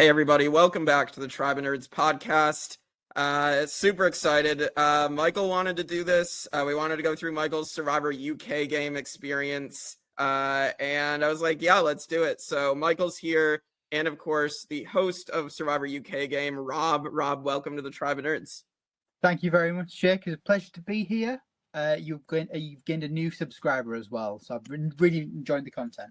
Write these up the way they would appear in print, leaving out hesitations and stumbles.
Hey everybody, welcome back to the Tribe of Nerds podcast. Super excited. Michael wanted to do this. We wanted to go through Michael's Survivor UK game experience. And I was like, yeah, let's do it. So Michael's here, and of course, the host of Survivor UK game, Rob. Rob, welcome to the Tribe of Nerds. Thank you very much, Jake. It's a pleasure to be here. You've gained a new subscriber as well, so I've been really enjoying the content.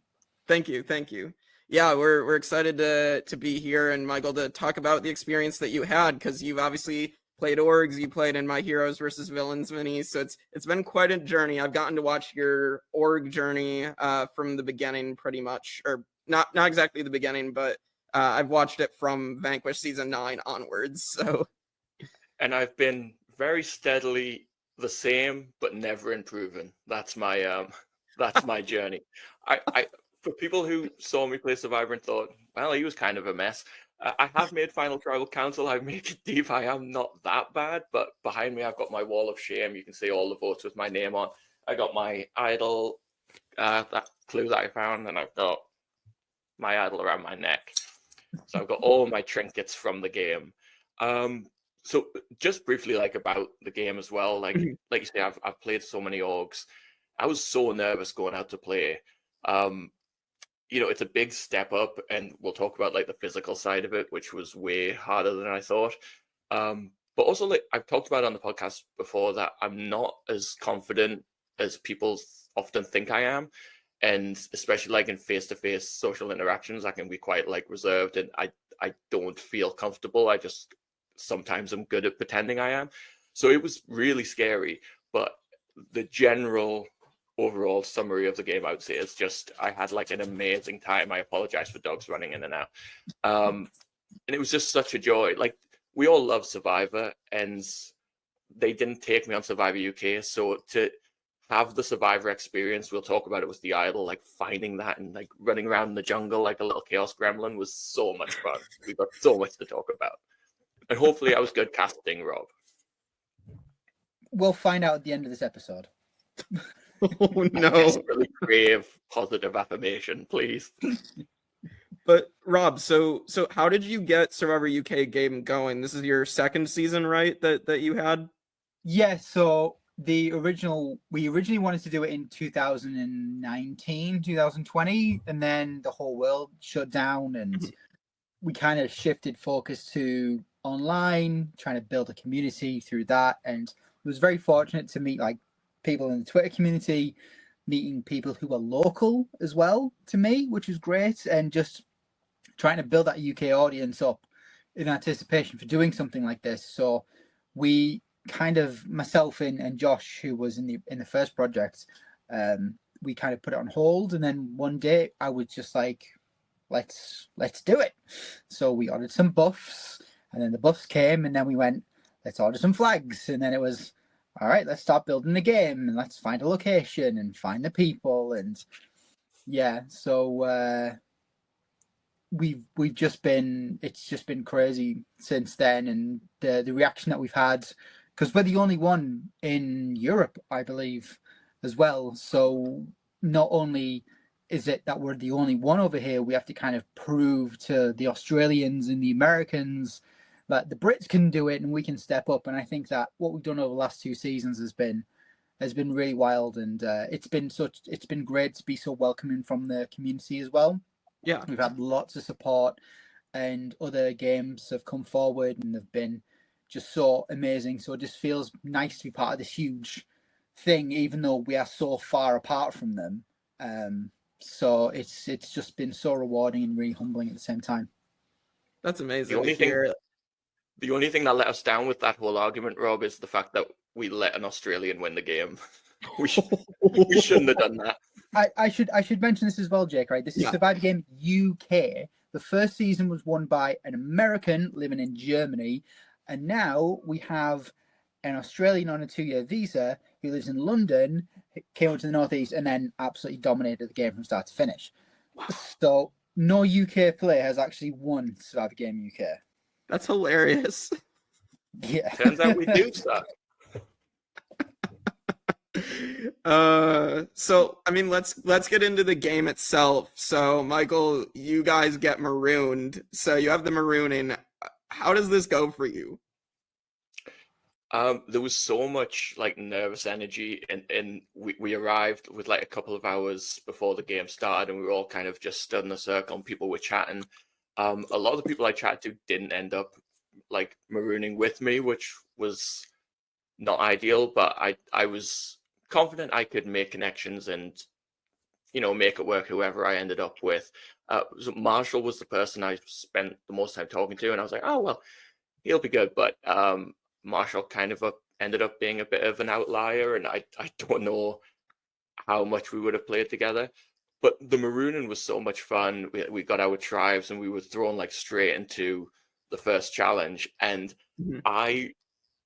Thank you. Yeah, we're excited to be here and Michael to talk about the experience that you had, because you've obviously played orgs, you played in my Heroes versus Villains minis, so it's been quite a journey. I've gotten to watch your org journey from the beginning, pretty much, or not exactly the beginning, but I've watched it from Vanquish season 9 onwards. So, and I've been very steadily the same, but never improving. That's my journey. I For people who saw me play Survivor and thought, well, he was kind of a mess, I have made Final Tribal Council. I've made it deep. I am not that bad, but behind me, I've got my wall of shame. You can see all the votes with my name on. I got my idol, that clue that I found, and I've got my idol around my neck. So I've got all my trinkets from the game. So just briefly, about the game as well, like you say, I've played so many orgs. I was so nervous going out to play. It's a big step up, and we'll talk about the physical side of it, which was way harder than I thought. But also, I've talked about on the podcast before, that I'm not as confident as people often think I am. And especially in face-to-face social interactions, I can be quite reserved, and I don't feel comfortable. Sometimes I'm good at pretending I am. So it was really scary, but the general overall summary of the game, I would say, is just I had an amazing time. I apologize for dogs running in and out. And it was just such a joy. We all love Survivor, and they didn't take me on Survivor UK. So to have the Survivor experience, we'll talk about it with the idol, finding that and running around in the jungle like a little chaos gremlin was so much fun. We got so much to talk about. And hopefully I was good casting, Rob. We'll find out at the end of this episode. Oh no! Desperately crave positive affirmation, please. But Rob, so how did you get Survivor UK game going? This is your second season, right? That you had? Yeah. So we originally wanted to do it in 2019, 2020, and then the whole world shut down, and we kind of shifted focus to online, trying to build a community through that. And I was very fortunate to meet people in the Twitter community, meeting people who were local as well to me, which was great, and just trying to build that UK audience up in anticipation for doing something like this. So we kind of, myself and Josh, who was in the first project, we kind of put it on hold, and then one day I was just like, let's do it. So we ordered some buffs, and then the buffs came, and then we went, let's order some flags, and then it was, all right, let's start building the game, and let's find a location and find the people. And yeah, so it's just been crazy since then. And the reaction that we've had, because we're the only one in Europe, I believe, as well. So not only is it that we're the only one over here, we have to kind of prove to the Australians and the Americans that the Brits can do it and we can step up. And I think that what we've done over the last 2 seasons has been really wild, and it's been great to be so welcoming from the community as well. Yeah, we've had lots of support, and other games have come forward and have been just so amazing. So it just feels nice to be part of this huge thing, even though we are so far apart from them. So it's just been so rewarding and really humbling at the same time. That's amazing. The only thing that let us down with that whole argument, Rob, is the fact that we let an Australian win the game. We shouldn't have done that. I should mention this as well, Jake, right? This is Survivor Game UK. The first season was won by an American living in Germany, and now we have an Australian on a 2-year visa who lives in London, came up to the Northeast, and then absolutely dominated the game from start to finish. Wow. So no UK player has actually won Survivor Game UK. That's hilarious. Yeah. Turns out we do suck. So I mean, let's get into the game itself. So Michael, you guys get marooned. So you have the marooning. How does this go for you? There was so much like nervous energy, and we arrived with like a couple of hours before the game started, and we were all kind of just stood in a circle and people were chatting. A lot of the people I chatted to didn't end up like marooning with me, which was not ideal, but I was confident I could make connections and make it work whoever I ended up with. So Marshall was the person I spent the most time talking to, and I was like, oh well, he'll be good. But Marshall kind of ended up being a bit of an outlier, and I don't know how much we would have played together. But the marooning was so much fun. We got our tribes, and we were thrown like straight into the first challenge, and I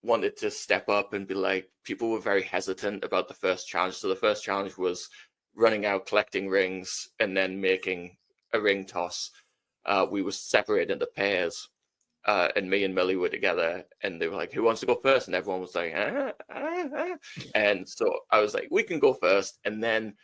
wanted to step up and be like, people were very hesitant about the first challenge. So the first challenge was running out, collecting rings, and then making a ring toss. We were separated into pairs, and me and Millie were together, and they were like, who wants to go first? And everyone was like, and so I was like, we can go first. And then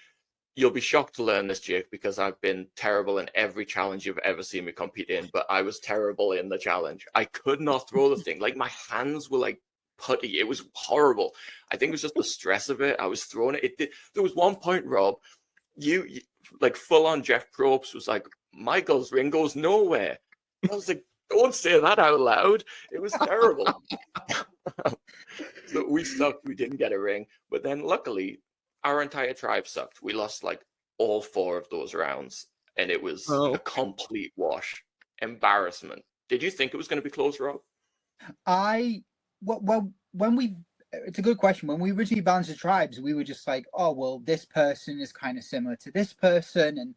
you'll be shocked to learn this, Jake, because I've been terrible in every challenge you've ever seen me compete in, but I was terrible in the challenge. I could not throw the thing. Like, my hands were like putty. It was horrible. I think it was just the stress of it. I was throwing it. There was one point, Rob, you like full on Jeff Probst was like, Michael's ring goes nowhere. I was like, don't say that out loud. It was terrible. So we sucked. We didn't get a ring. But then luckily, our entire tribe sucked. We lost like all 4 of those rounds. And it was a complete wash. Embarrassment. Did you think it was going to be close, Rob? Well, it's a good question. When we originally balanced the tribes, we were just like, oh, well, this person is kind of similar to this person. And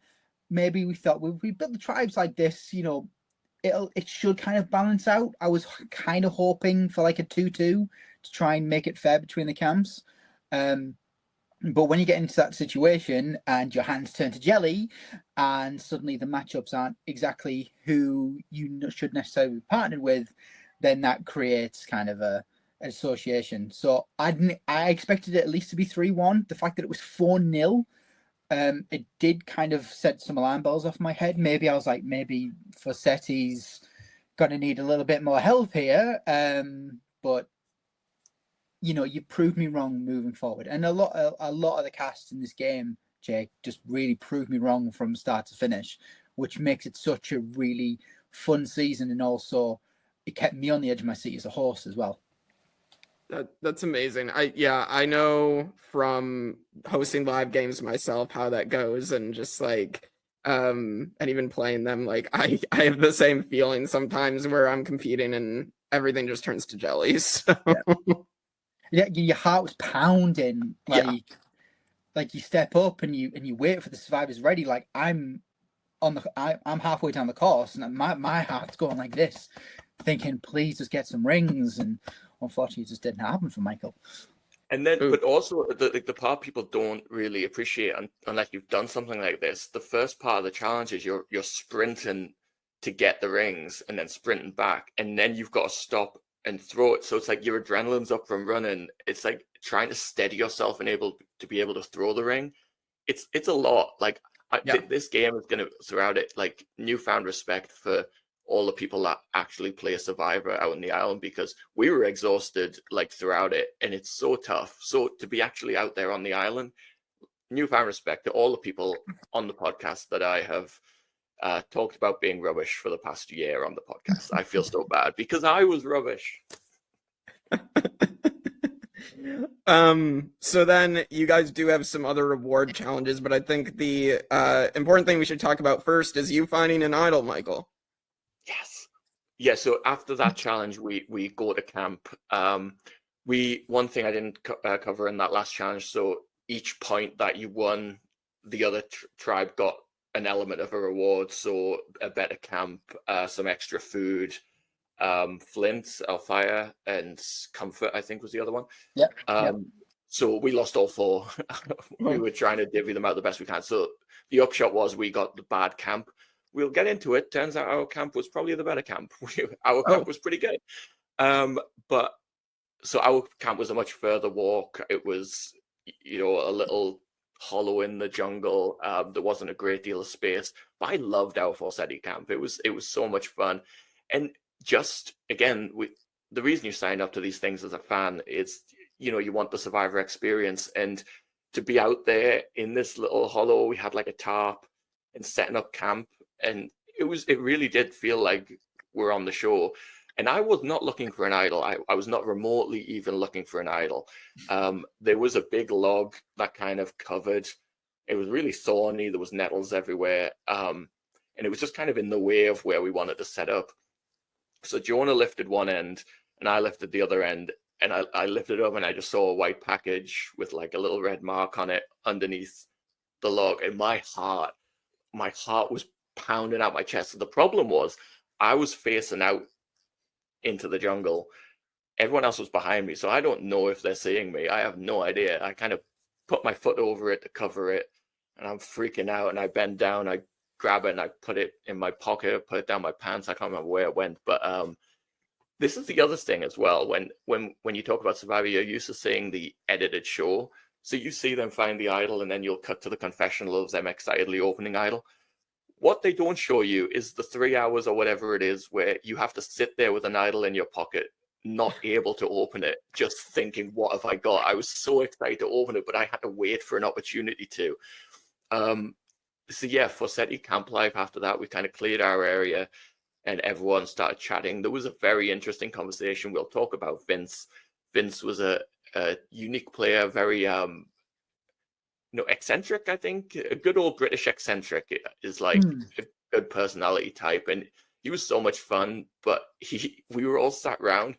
maybe we thought, we built the tribes like this, it should kind of balance out. I was kind of hoping for like a 2-2 to try and make it fair between the camps. But when you get into that situation and your hands turn to jelly and suddenly the matchups aren't exactly who you should necessarily be partnered with, then that creates kind of an association. So I expected it at least to be 3-1. The fact that it was 4-0, it did kind of set some alarm bells off my head. Maybe I was like, maybe Fossetti's going to need a little bit more help here. But you proved me wrong moving forward. And a lot of the cast in this game, Jake, just really proved me wrong from start to finish, which makes it such a really fun season. And also it kept me on the edge of my seat as a horse as well. That's amazing. I know from hosting live games myself how that goes, and just like and even playing them, like I have the same feeling sometimes where I'm competing and everything just turns to jelly. So yeah, your heart was pounding, like you step up and you wait for the survivors ready. Like I'm halfway down the course and my heart's going like this, thinking, please just get some rings, and unfortunately it just didn't happen for Michael. And then, but also the part people don't really appreciate unless you've done something like this. The first part of the challenge is you're sprinting to get the rings and then sprinting back, and then you've got to stop and throw it. So it's like your adrenaline's up from running. It's like trying to steady yourself and be able to throw the ring. It's a lot. Like this game is going to throughout it like newfound respect for all the people that actually play Survivor out on the island, because we were exhausted like throughout it, and it's so tough. So to be actually out there on the island, newfound respect to all the people on the podcast that I have talked about being rubbish for the past year on the podcast. I feel so bad because I was rubbish. So then you guys do have some other reward challenges, but I think the important thing we should talk about first is you finding an idol, Michael. Yes. Yeah, so after that challenge, we go to camp. One thing I didn't cover in that last challenge, so each point that you won, the other tribe got an element of a reward. So a better camp, some extra food, flint, fire, and comfort, I think was the other one. Yeah. So we lost all 4. We were trying to divvy them out the best we can. So the upshot was we got the bad camp. We'll get into it. Turns out our camp was probably the better camp. Our camp was pretty good. But so our camp was a much further walk. It was a little hollow in the jungle. There wasn't a great deal of space, but I loved our Forseti camp. It was so much fun, and just again, the reason you sign up to these things as a fan is you want the Survivor experience, and to be out there in this little hollow, we had like a tarp and setting up camp, and it really did feel like we're on the show. And I was not looking for an idol. I was not remotely even looking for an idol. There was a big log that kind of covered. It was really thorny. There was nettles everywhere. And it was just kind of in the way of where we wanted to set up. So Jonah lifted one end and I lifted the other end. And I lifted up and I just saw a white package with like a little red mark on it underneath the log. And my heart was pounding out my chest. So the problem was I was facing out into the jungle. Everyone else was behind me, so I don't know if they're seeing me. I have no idea. I kind of put my foot over it to cover it, and I'm freaking out, and I bend down, I grab it, and I put it in my pocket, put it down my pants. I can't remember where it went, but this is the other thing as well. When you talk about Survivor, you're used to seeing the edited show, so you see them find the idol, and then you'll cut to the confessional of them excitedly opening idol. What they don't show you is the 3 hours or whatever it is where you have to sit there with an idol in your pocket, not able to open it, just thinking, what have I got? I was so excited to open it, but I had to wait for an opportunity to. So yeah, Forseti Camp Life, after that, we kind of cleared our area and everyone started chatting. There was a very interesting conversation. We'll talk about Vince. Vince was a unique player, very eccentric, I think. A good old British eccentric is like a good personality type. And he was so much fun, but we were all sat around.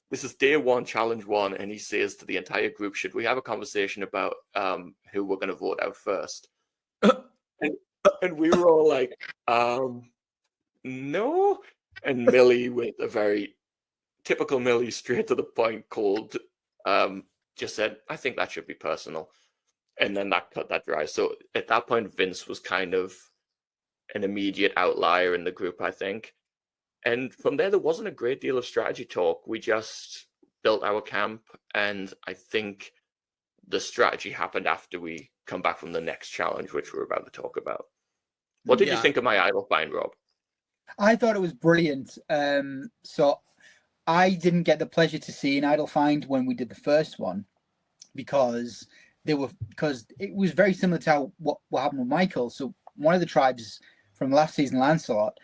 This is day one, challenge one, and he says to the entire group, should we have a conversation about who we're going to vote out first? and we were all like, no. And Millie, with a very typical Millie, straight to the point, cold, just said, I think that should be personal. And then that cut that dry. So at that point, Vince was kind of an immediate outlier in the group, I think. And from there wasn't a great deal of strategy talk. We just built our camp, and I think the strategy happened after we come back from the next challenge, which we're about to talk about. What did you think of my idol find, Rob? I thought it was brilliant. So I didn't get the pleasure to see an idol find when we did the first one because it was very similar to what happened with Michael. So one of the tribes from last season, Lancelot,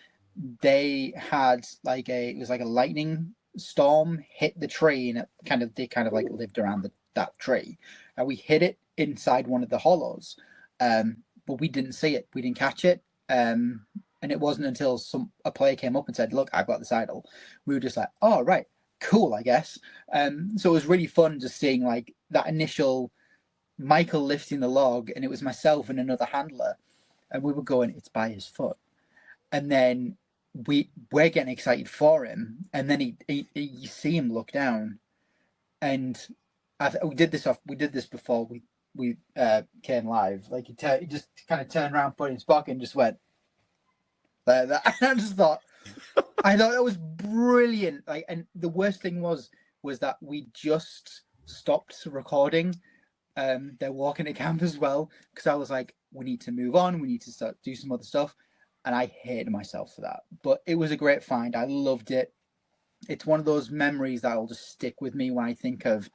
they had it was like a lightning storm hit the tree, and they kind of like lived around that tree, and we hit it inside one of the hollows, but we didn't see it, we didn't catch it, and it wasn't until a player came up and said, "Look, I've got this idol." We were just like, "Oh right, cool, I guess." So it was really fun just seeing like that initial Michael lifting the log, and it was myself and another handler, and we were going, "It's by his foot," and then we're getting excited for him, and then you see him look down, and we did this before we came live. Like he just kind of turned around, put it in his pocket, and just went like that. And I just thought, that was brilliant. Like, and the worst thing was that we just stopped recording. They're walking to camp as well, because I was like, we need to move on. We need to start do some other stuff. And I hated myself for that. But it was a great find. I loved it. It's one of those memories that will just stick with me when I think of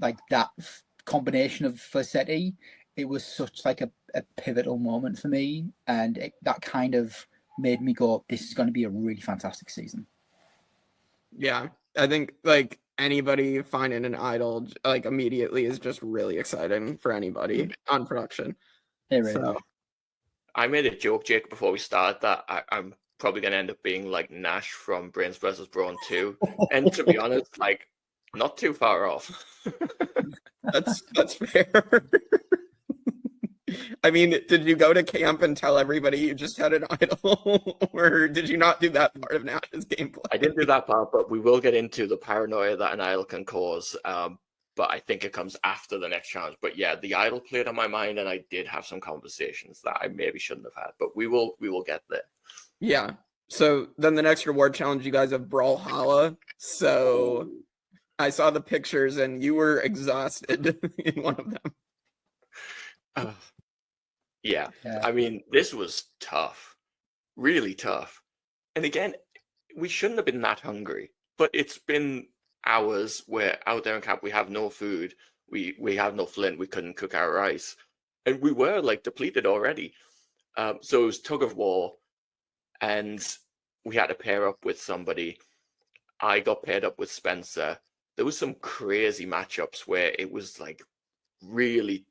like that combination of Forseti. It was such like a pivotal moment for me. And that kind of made me go, this is going to be a really fantastic season. Yeah, I think like anybody finding an idol like immediately is just really exciting for anybody on production. So I made a joke, Jake, before we started that I'm probably going to end up being like Nash from Brains vs. Brawn 2. And to be honest, like, not too far off. That's fair. I mean, did you go to camp and tell everybody you just had an idol? Or did you not do that part of Nash's gameplay? I didn't do that part, but we will get into the paranoia that an idol can cause. But I think it comes after the next challenge. But yeah, the idol played on my mind, and I did have some conversations that I maybe shouldn't have had. But we will get there. Yeah. So then the next reward challenge, you guys have Brawlhalla. So I saw the pictures, and you were exhausted in one of them. Yeah, Yeah. I mean, this was tough, really tough. And again, we shouldn't have been that hungry, but it's been hours where out there in camp we have no food, we have no flint, we couldn't cook our rice, and we were like depleted already. So it was tug of war, and we had to pair up with somebody. I got paired up with Spencer. There was some crazy matchups where it was like really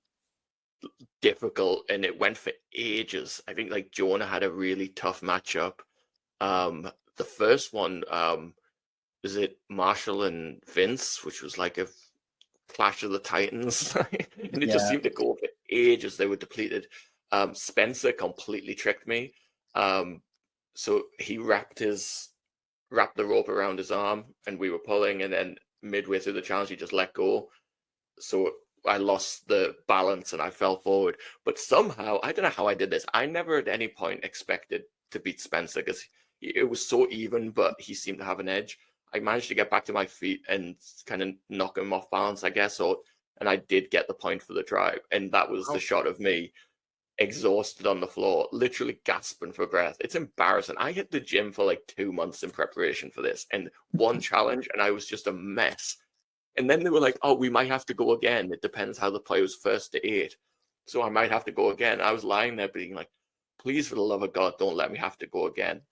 difficult and it went for ages. I think like Jonah had a really tough matchup. The first one, is it Marshall and Vince, which was like a Clash of the Titans, and it just Yeah. seemed to go for ages. They were depleted. Spencer completely tricked me. So he wrapped the rope around his arm, and we were pulling, and then midway through the challenge, he just let go. So I lost the balance and I fell forward. But somehow, I don't know how I did this. I never at any point expected to beat Spencer because it was so even, but he seemed to have an edge. I managed to get back to my feet and kind of knock him off balance, I guess, and I did get the point for the tribe. And that was the shot of me exhausted on the floor, literally gasping for breath. It's embarrassing. I hit the gym for like 2 months in preparation for this, and one challenge, and I was just a mess. And then they were like, "Oh, we might have to go again. It depends how the play was first to 8. So I might have to go again." I was lying there being like, "Please, for the love of God, don't let me have to go again."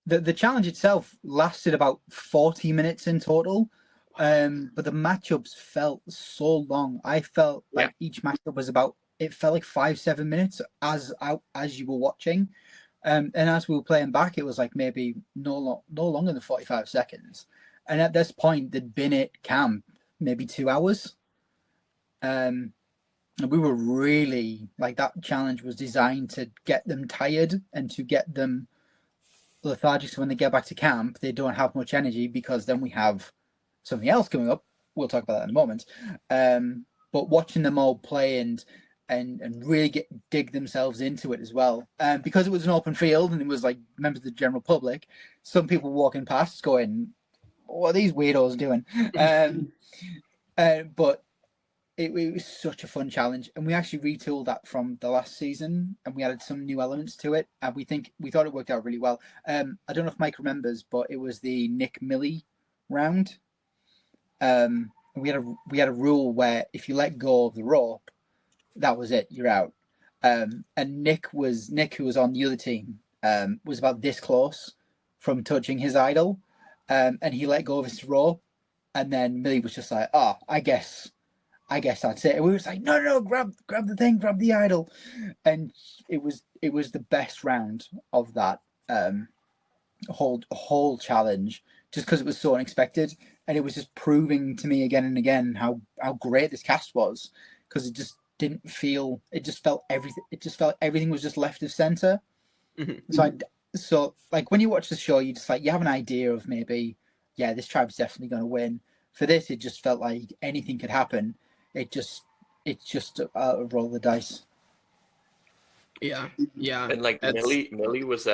The challenge itself lasted about 40 minutes in total, but the matchups felt so long. I felt like each matchup was it felt like 5-7 minutes as you were watching, and as we were playing back, it was like maybe no longer than 45 seconds. And at this point, they'd been at camp maybe 2 hours. And we were really like, that challenge was designed to get them tired and to get them lethargic, so when they get back to camp, they don't have much energy, because then we have something else coming up. We'll talk about that in a moment. But watching them all play and really dig themselves into it as well, because it was an open field and it was like members of the general public. Some people walking past going, "What are these weirdos doing?" But it was such a fun challenge, and we actually retooled that from the last season, and we added some new elements to it, and we thought it worked out really well. I don't know if Mike remembers, but it was the Nick Millie round. We had a rule where if you let go of the rope, that was it, you're out. And Nick, who was on the other team, was about this close from touching his idol, and he let go of his rope, and then Millie was just like, "Oh, I guess that's it." And we were like, no, grab the thing, grab the idol. And it was the best round of that whole challenge, just because it was so unexpected, and it was just proving to me again and again how great this cast was, because it just felt everything was just left of center. So like when you watch the show, you have an idea of maybe, yeah, this tribe's definitely going to win. For this, it just felt like anything could happen. It's just a roll of the dice. Yeah. And like Millie was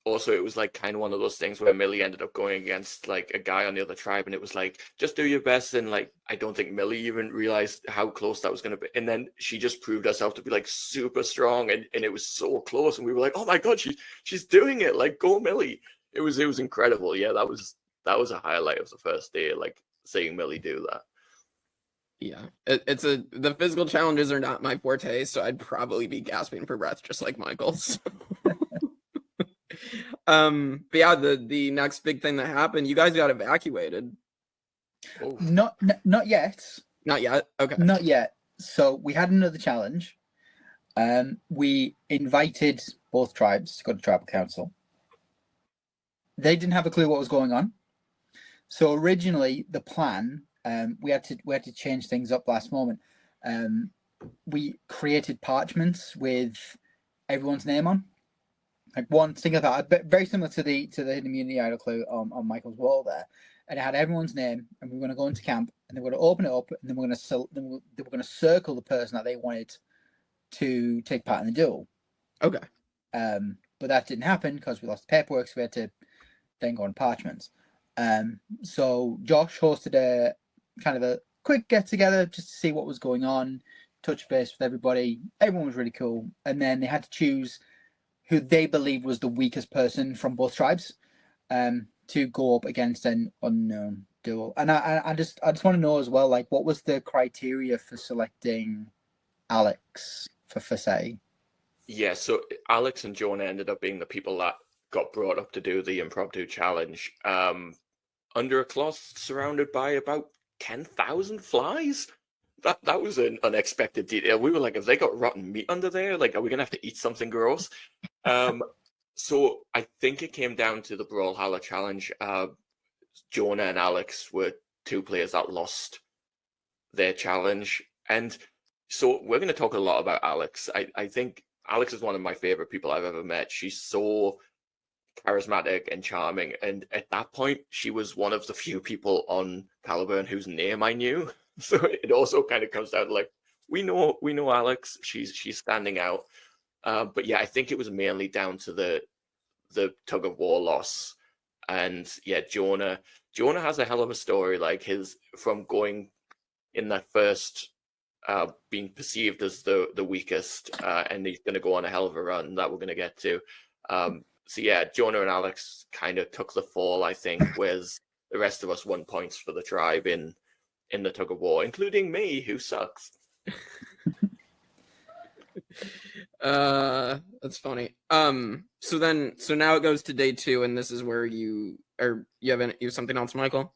also, it was like kind of one of those things where Millie ended up going against like a guy on the other tribe, and it was like, just do your best. And like, I don't think Millie even realized how close that was going to be. And then she just proved herself to be like super strong, and it was so close. And we were like, oh my God, she's doing it. Like, go Millie. It was incredible. Yeah, that was a highlight of the first day, like seeing Millie do that. Yeah, the physical challenges are not my forte, so I'd probably be gasping for breath just like Michael's. But yeah, the next big thing that happened, you guys got evacuated. Oh. Not yet. Not yet. Okay. Not yet. So we had another challenge. We invited both tribes to go to tribal council. They didn't have a clue what was going on. So originally the plan, we had to change things up last moment. We created parchments with everyone's name on, like one single part, very similar to the Hidden Immunity idol clue on Michael's wall there, and it had everyone's name. And we were going to go into camp, and then we're going to open it up, and then we're going to circle the person that they wanted to take part in the duel. Okay. But that didn't happen because we lost the paperwork, so we had to then go on parchments. So Josh hosted a kind of a quick get together just to see what was going on, touch base with everybody. Everyone was really cool, and then they had to choose who they believed was the weakest person from both tribes, to go up against an unknown duo. And I just want to know as well, like, what was the criteria for selecting Alex for Fassetti? Yeah, so Alex and Jonah ended up being the people that got brought up to do the impromptu challenge. Under a cloth, surrounded by about 10,000 flies. That was an unexpected detail. We were like, have they got rotten meat under there? Like, are we gonna have to eat something gross? So I think it came down to the Brawlhalla challenge. Jonah and Alex were two players that lost their challenge, and so we're going to talk a lot about Alex. I think Alex is one of my favorite people I've ever met. She's so charismatic and charming, and at that point she was one of the few people on Caliburn whose name I knew. So it also kind of comes down to, like, we know Alex. She's standing out. But yeah, I think it was mainly down to the tug of war loss. And yeah, Jonah has a hell of a story. Like, his from going in that first, being perceived as the weakest, and he's going to go on a hell of a run that we're going to get to. So yeah, Jonah and Alex kind of took the fall, I think, whereas the rest of us won points for the tribe in the tug of war, including me, who sucks. That's funny. So now it goes to day 2, and this is where you have something else, Michael?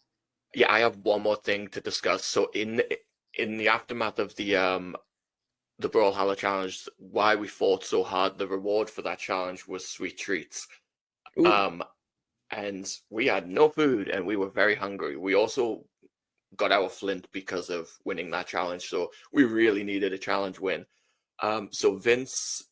Yeah, I have one more thing to discuss. So in the aftermath of the Brawlhalla challenge, why we fought so hard, the reward for that challenge was sweet treats. Ooh. And we had no food, and we were very hungry. We also got our flint because of winning that challenge, so we really needed a challenge win. So Vince,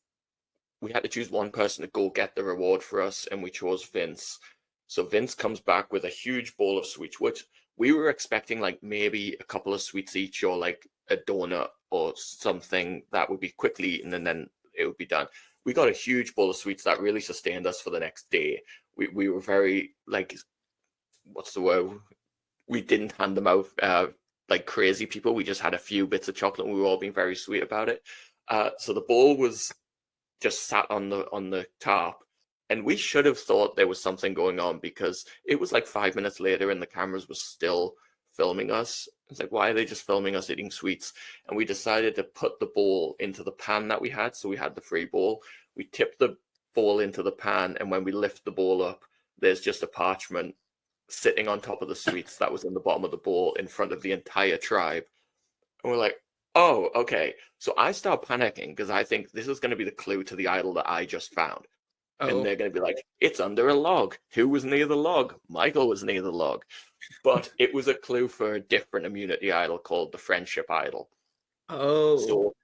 we had to choose one person to go get the reward for us, and we chose Vince. So Vince comes back with a huge bowl of sweets, which we were expecting like maybe a couple of sweets each, or like a donut or something that would be quickly eaten and then it would be done. We got a huge bowl of sweets that really sustained us for the next day. We were very, like, what's the word? We didn't hand them out like crazy people. We just had a few bits of chocolate, and we were all being very sweet about it. So the bowl was just sat on the top, and we should have thought there was something going on, because it was like 5 minutes later and the cameras were still filming us. It's like, why are they just filming us eating sweets? And we decided to put the bowl into the pan that we had. So we had the free bowl. We tipped the bowl into the pan, and when we lift the bowl up, there's just a parchment sitting on top of the sweets that was in the bottom of the bowl in front of the entire tribe. And we're like, oh, okay. So I start panicking, because I think this is going to be the clue to the idol that I just found. Oh. And they're going to be like, it's under a log. Who was near the log? Michael was near the log. But it was a clue for a different immunity idol called the friendship idol. Oh. So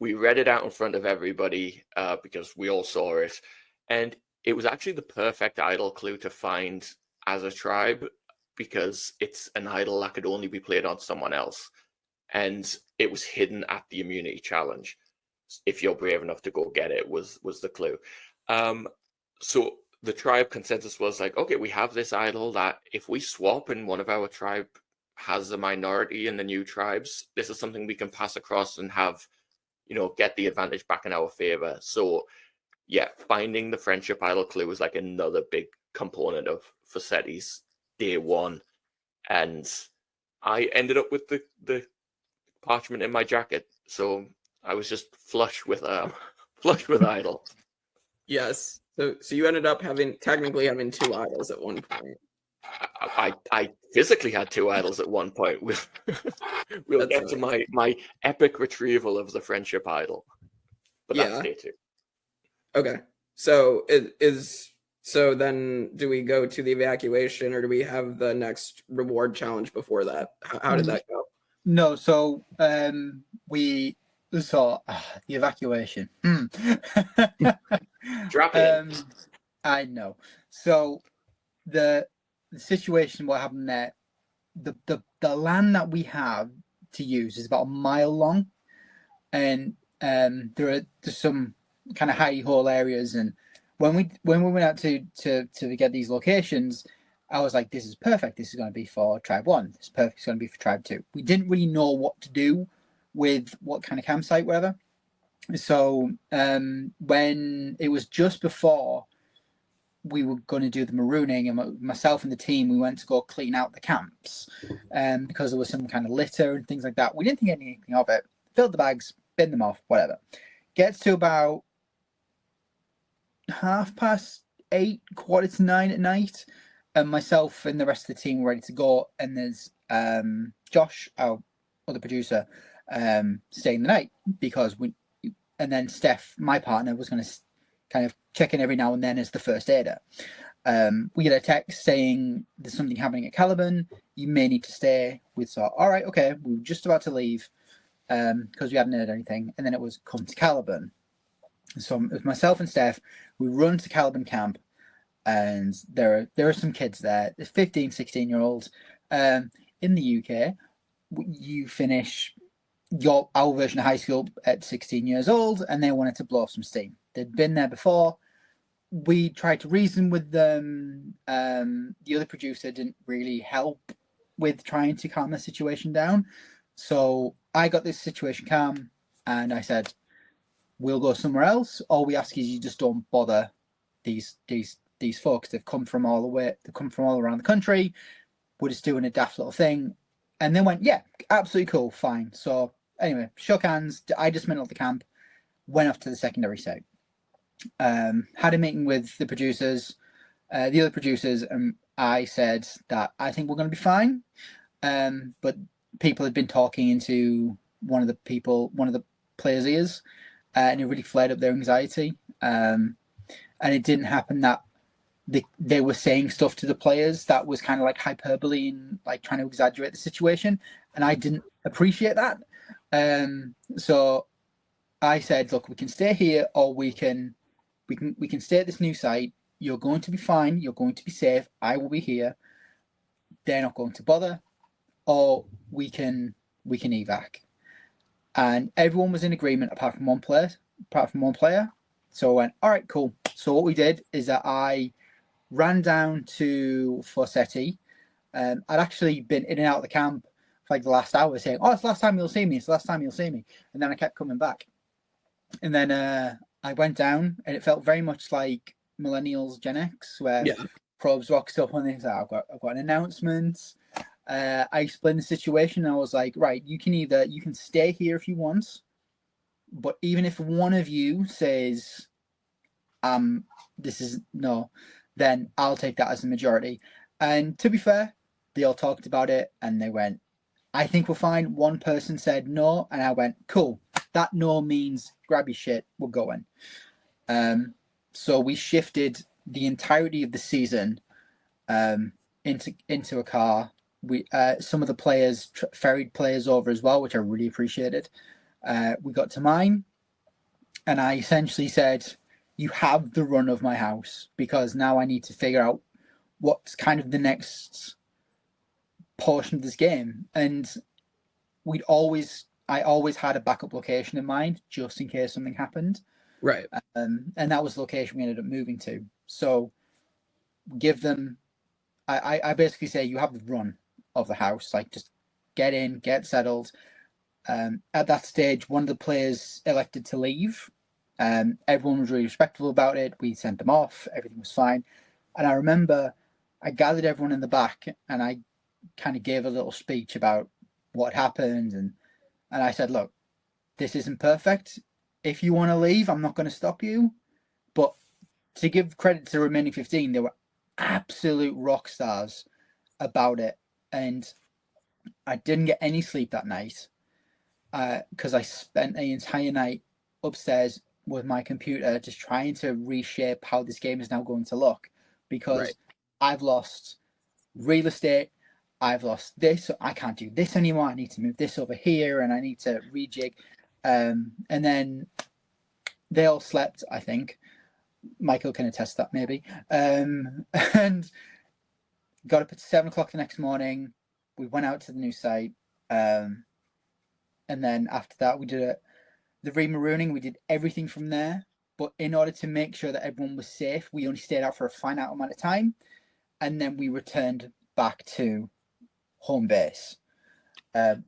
we read it out in front of everybody, because we all saw it. And it was actually the perfect idol clue to find as a tribe, because it's an idol that could only be played on someone else. And it was hidden at the immunity challenge. If you're brave enough to go get it, was the clue. So the tribe consensus was like, okay, we have this idol that if we swap and one of our tribe has a minority in the new tribes, this is something we can pass across and have, get the advantage back in our favor. So yeah, finding the friendship idol clue was like another big component of Fassetti's day 1. And I ended up with the parchment in my jacket. So I was just flush with idol. Yes. So you ended up technically having 2 idols at one point. I physically had 2 idols at one point. We'll get to my epic retrieval of the friendship idol. But that's day 2. Okay. So so then do we go to the evacuation, or do we have the next reward challenge before that? How did that go? No, so we saw the evacuation. Drop it. I know. So the situation, what happened there, the land that we have to use is about a mile long, and there's some kind of hidey hole areas, and when we went out to get these locations, I was like, this is perfect. This is going to be for Tribe 1. This is perfect. It's going to be for Tribe 2. We didn't really know what to do with what kind of campsite, whatever. So when it was just before we were going to do the marooning, and myself and the team, we went to go clean out the camps because there was some kind of litter and things like that. We didn't think anything of it. Filled the bags, bin them off, whatever. Gets to about 8:30, 8:45 at night, and myself and the rest of the team were ready to go. And there's Josh, our other producer, staying the night because we. And then Steph, my partner, was going to kind of check in every now and then as the first aider. We get a text saying there's something happening at Caliban. You may need to stay. We thought, all right, okay. We were just about to leave because we hadn't heard anything. And then it was come to Caliban. So it was myself and Steph. We run to Caliban camp, and there are some kids there. There's 15, 16-year-olds. In the UK, you finish our version of high school at 16 years old, and they wanted to blow off some steam. They'd been there before. We tried to reason with them. The other producer didn't really help with trying to calm the situation down. So I got this situation calm, and I said, we'll go somewhere else. All we ask is you just don't bother these folks. They've come from all around the country. We're just doing a daft little thing. And they went, yeah, absolutely cool, fine. So anyway, shook hands. I dismantled the camp, went off to the secondary site. Had a meeting with the producers, the other producers, and I said that I think we're going to be fine. But people had been talking into one of the players' ears, and it really flared up their anxiety. And it didn't happen that they were saying stuff to the players that was kind of like hyperbole and like trying to exaggerate the situation, and I didn't appreciate that. So I said, look, we can stay here, or we can stay at this new site. You're going to be fine. You're going to be safe. I will be here. They're not going to bother, or we can evac. And everyone was in agreement apart from one player. So I went, all right, cool. So what we did is that I ran down to Fossetti. I'd actually been in and out of the camp for like the last hour saying, oh, it's the last time you'll see me. It's the last time you'll see me. And then I kept coming back. And then I went down, and it felt very much like Millennials Gen X, where Probes rocks up and he's like, I've got an announcement. I explained the situation. I was like, right, you can stay here if you want, but even if one of you says, this is no, then I'll take that as a majority. And to be fair, they all talked about it, and they went, I think we're fine. One person said no, and I went, cool. That no means grab your shit, we're going. So we shifted the entirety of the season into a car. We some of the players ferried players over as well, which I really appreciated. We got to mine, and I essentially said, you have the run of my house, because now I need to figure out what's kind of the next portion of this game. And I always had a backup location in mind just in case something happened. Right. And that was the location we ended up moving to. So give them, I basically say, you have the run of the house, like just get in, get settled. At that stage, one of the players elected to leave. Everyone was really respectful about it. We sent them off. Everything was fine. And I remember I gathered everyone in the back, and I kind of gave a little speech about what happened. And I said, look, this isn't perfect. If you want to leave, I'm not going to stop you. But to give credit to the remaining 15, they were absolute rock stars about it. And I didn't get any sleep that night because I spent the entire night upstairs with my computer just trying to reshape how this game is now going to look, because I've lost real estate. I've lost this. So I can't do this anymore. I need to move this over here, and I need to rejig. And then they all slept, I think. Michael can attest that maybe. And got up at 7 o'clock the next morning. We went out to the new site. And then after that, we did the re-marooning. We did everything from there. But in order to make sure that everyone was safe, we only stayed out for a finite amount of time. and then we returned back to home base,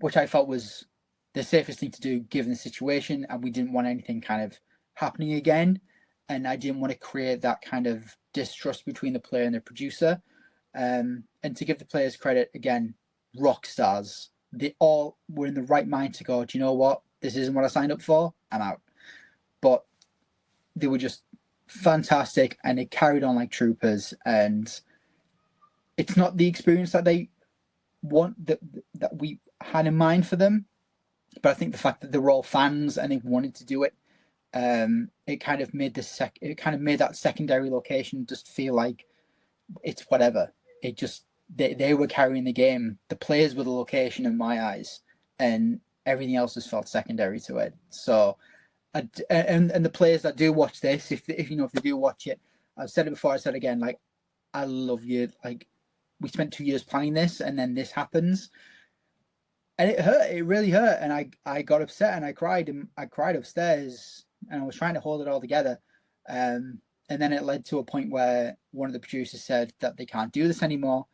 which I felt was the safest thing to do given the situation, and we didn't want anything kind of happening again, and I didn't want to create that kind of distrust between the player and the producer. And to give the players credit, again, rock stars. They all were in the right mind to go, do you know what? This isn't what I signed up for. I'm out. But they were just fantastic, and they carried on like troopers. And it's not the experience that they want, that we had in mind for them, but I think the fact that they were all fans and they wanted to do it, it kind of made that secondary location just feel like it's whatever. It just, they were carrying the game. The players were the location in my eyes, and everything else just felt secondary to it. So, and the players that do watch this, if they do watch it, I've said it before, I said it again, like, I love you. Like, we spent 2 years planning this, and then this happens, and it hurt. It really hurt, and I got upset, and I cried upstairs, and I was trying to hold it all together. And then it led to a point where one of the producers said that they can't do this anymore.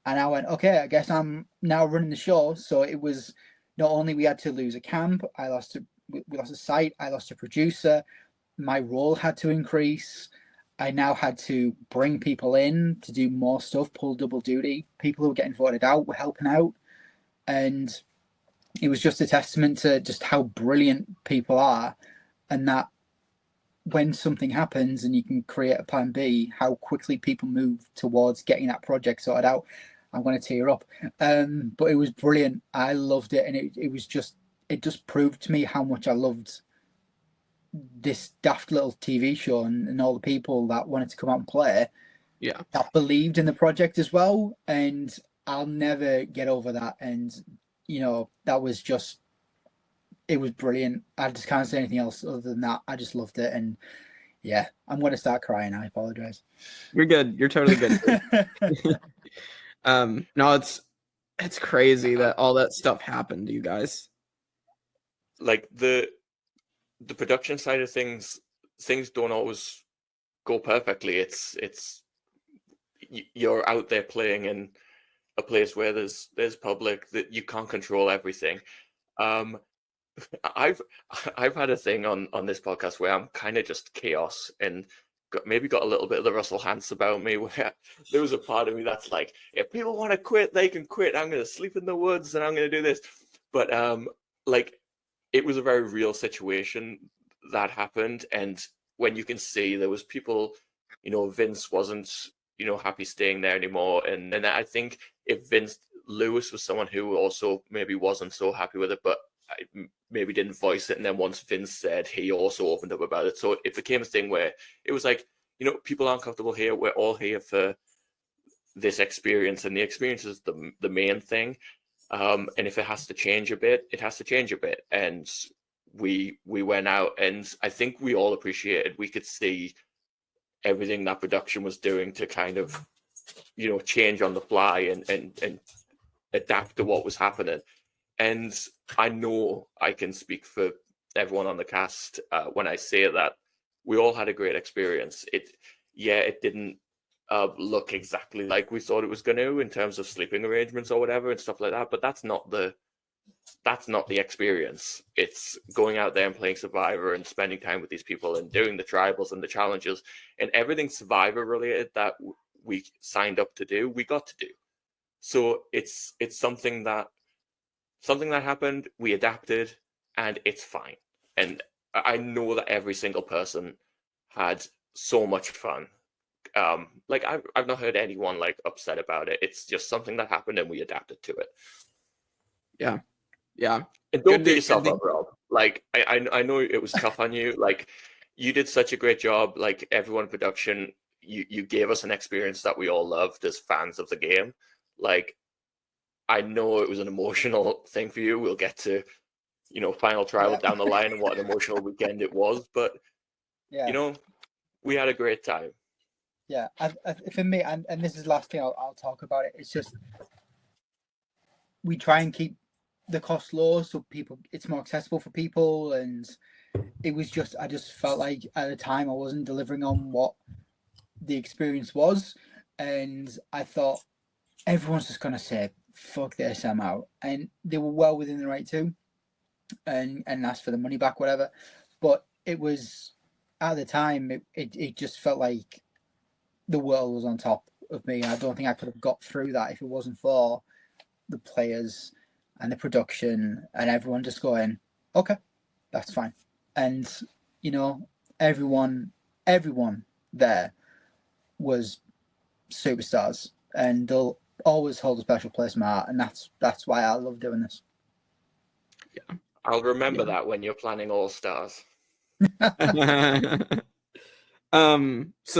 And I went, okay, I guess I'm now running the show. So it was not only we had to lose a camp, we lost a site, I lost a producer, my role had to increase. I now had to bring people in to do more stuff, pull double duty. People who were getting voted out were helping out. And it was just a testament to just how brilliant people are, and that when something happens and you can create a plan B, how quickly people move towards getting that project sorted out. I'm going to tear up. But it was brilliant. I loved it. And it just proved to me how much I loved this daft little TV show, and all the people that wanted to come out and play, that believed in the project as well. And I'll never get over that. And, that was just, it was brilliant. I just can't say anything else other than that. I just loved it. And yeah, I'm going to start crying. I apologize. You're good. You're totally good. No, it's crazy that all that stuff happened to you guys. Like the production side of things don't always go perfectly. It's you're out there playing in a place where there's public, that you can't control everything. I've had a thing on this podcast where I'm kind of just chaos, and maybe got a little bit of the Russell Hantz about me, where there was a part of me that's like, if people want to quit, they can quit. I'm going to sleep in the woods and I'm going to do this. But like, it was a very real situation that happened. And when you can see there was people, Vince wasn't, happy staying there anymore. And I think if Lewis was someone who also maybe wasn't so happy with it, but maybe didn't voice it, and then once Vince said, he also opened up about it. So it became a thing where it was like, people aren't comfortable here. We're all here for this experience, and the experience is the main thing. And if it has to change a bit, it has to change a bit. And we went out, and I think we all appreciated, we could see everything that production was doing to kind of, change on the fly and adapt to what was happening. And I know I can speak for everyone on the cast when I say that we all had a great experience. It didn't look exactly like we thought it was going to in terms of sleeping arrangements or whatever and stuff like that. But that's not the experience. It's going out there and playing Survivor and spending time with these people and doing the tribals and the challenges and everything Survivor related that we signed up to do, we got to do. So it's something that happened, we adapted, and it's fine. And I know that every single person had so much fun. Like I've not heard anyone like upset about it. It's just something that happened and we adapted to it. Yeah. And don't beat yourself up, Rob. Like I know it was tough on you. Like you did such a great job. Like everyone in production, you gave us an experience that we all loved as fans of the game. Like I know it was an emotional thing for you. We'll get to, final trial down the line and what an emotional weekend it was. But, we had a great time. Yeah, for me, and this is the last thing I'll talk about it. It's just, we try and keep the cost low so it's more accessible for people. And it was I just felt like at the time I wasn't delivering on what the experience was. and I thought everyone's just gonna say fuck this, I'm out, and they were well within the right to, and ask for the money back, whatever. But it was at the time it just felt like the world was on top of me. I don't think I could have got through that if it wasn't for the players and the production and everyone just going, okay, that's fine. And you know, everyone there was superstars, and they'll always hold a special place in my heart, and that's why I love doing this. Yeah. I'll remember that when you're planning All Stars. So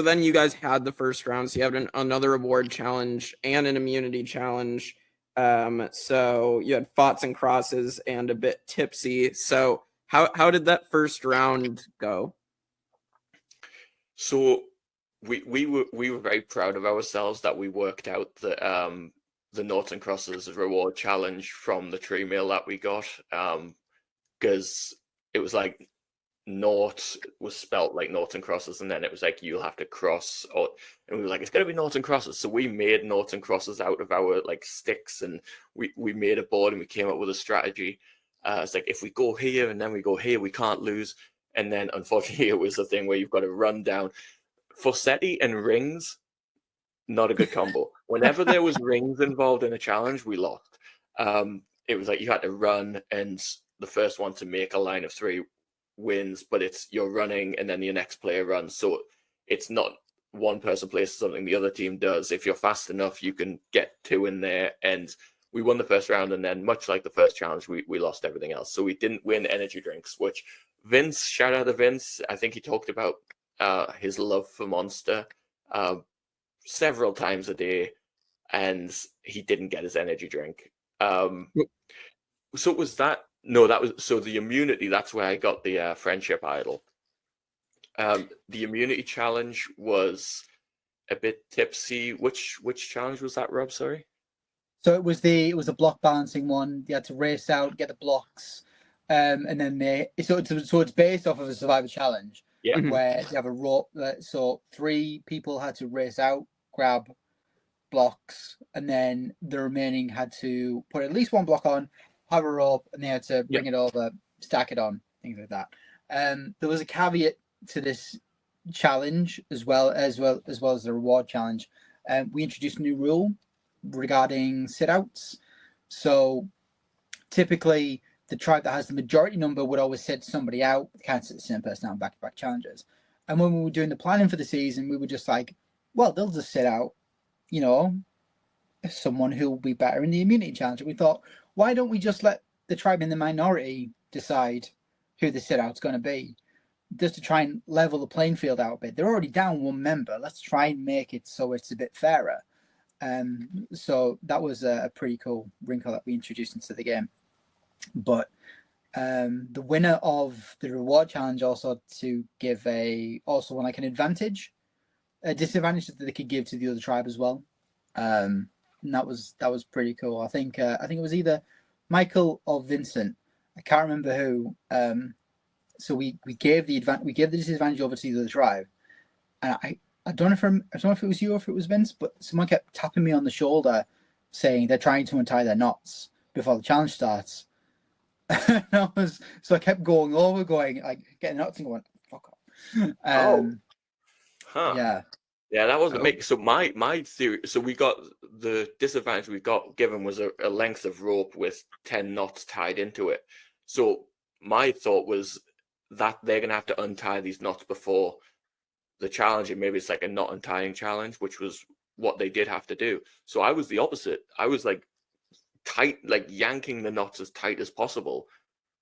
then you guys had the first round, so you had another award challenge and an immunity challenge. So you had Thoughts and Crosses and a bit tipsy. So how did that first round go? So we were very proud of ourselves that we worked out the Noughts and Crosses reward challenge from the tree mail that we got, because it was like naught was spelt like Noughts and Crosses, and then it was like you'll have to cross, and we were like, it's gonna be Noughts and Crosses. So we made Noughts and Crosses out of our like sticks, and we made a board and we came up with a strategy. It's like if we go here and then we go here, we can't lose. And then unfortunately it was the thing where you've got to run down. Forseti and rings, not a good combo. Whenever there was rings involved in a challenge, we lost. It was like you had to run, and the first one to make a line of 3 wins, but it's you're running and then your next player runs, so it's not one person places something the other team does. If you're fast enough, you can get 2 in there, and we won the first round, and then much like the first challenge, we lost everything else. So we didn't win energy drinks, which Vince, shout out to Vince, I think he talked about his love for Monster several times a day, and he didn't get his energy drink. So was that no, that was so the immunity. That's where I got the friendship idol. The immunity challenge was a bit tipsy. Which challenge was that, Rob? Sorry. So it was a block balancing one. You had to race out, get the blocks, and then so it's based off of a survivor challenge. Yeah. Where you have a rope. So 3 people had to race out, grab blocks, and then the remaining had to put at least 1 block on, have a rope, and they had to bring it over, stack it on, things like that. There was a caveat to this challenge as well as the reward challenge. We introduced a new rule regarding sit-outs. So typically the tribe that has the majority number would always sit somebody out. They can't sit the same person out in back-to-back challenges. And when we were doing the planning for the season, we were just like, well, they'll just sit out, you know, someone who will be better in the immunity challenge. And we thought, why don't we just let the tribe in the minority decide who the sit-out's going to be, just to try and level the playing field out a bit. They're already down 1 member. Let's try and make it so it's a bit fairer. So that was a pretty cool wrinkle that we introduced into the game. But the winner of the reward challenge also to give an advantage, a disadvantage that they could give to the other tribe as well. And that was pretty cool. I think it was either Michael or Vincent. I can't remember who. So we gave the disadvantage over to the other tribe, and I don't know if it was you or if it was Vince, but someone kept tapping me on the shoulder, saying they're trying to untie their knots before the challenge starts. And I kept going, like getting knots and going, fuck off. Yeah, that wasn't me. So my theory. So we got the disadvantage we got given was a length of rope with 10 knots tied into it. So my thought was that they're gonna have to untie these knots before the challenge, and maybe it's like a knot untying challenge, which was what they did have to do. So I was the opposite. I was like tight, like yanking the knots as tight as possible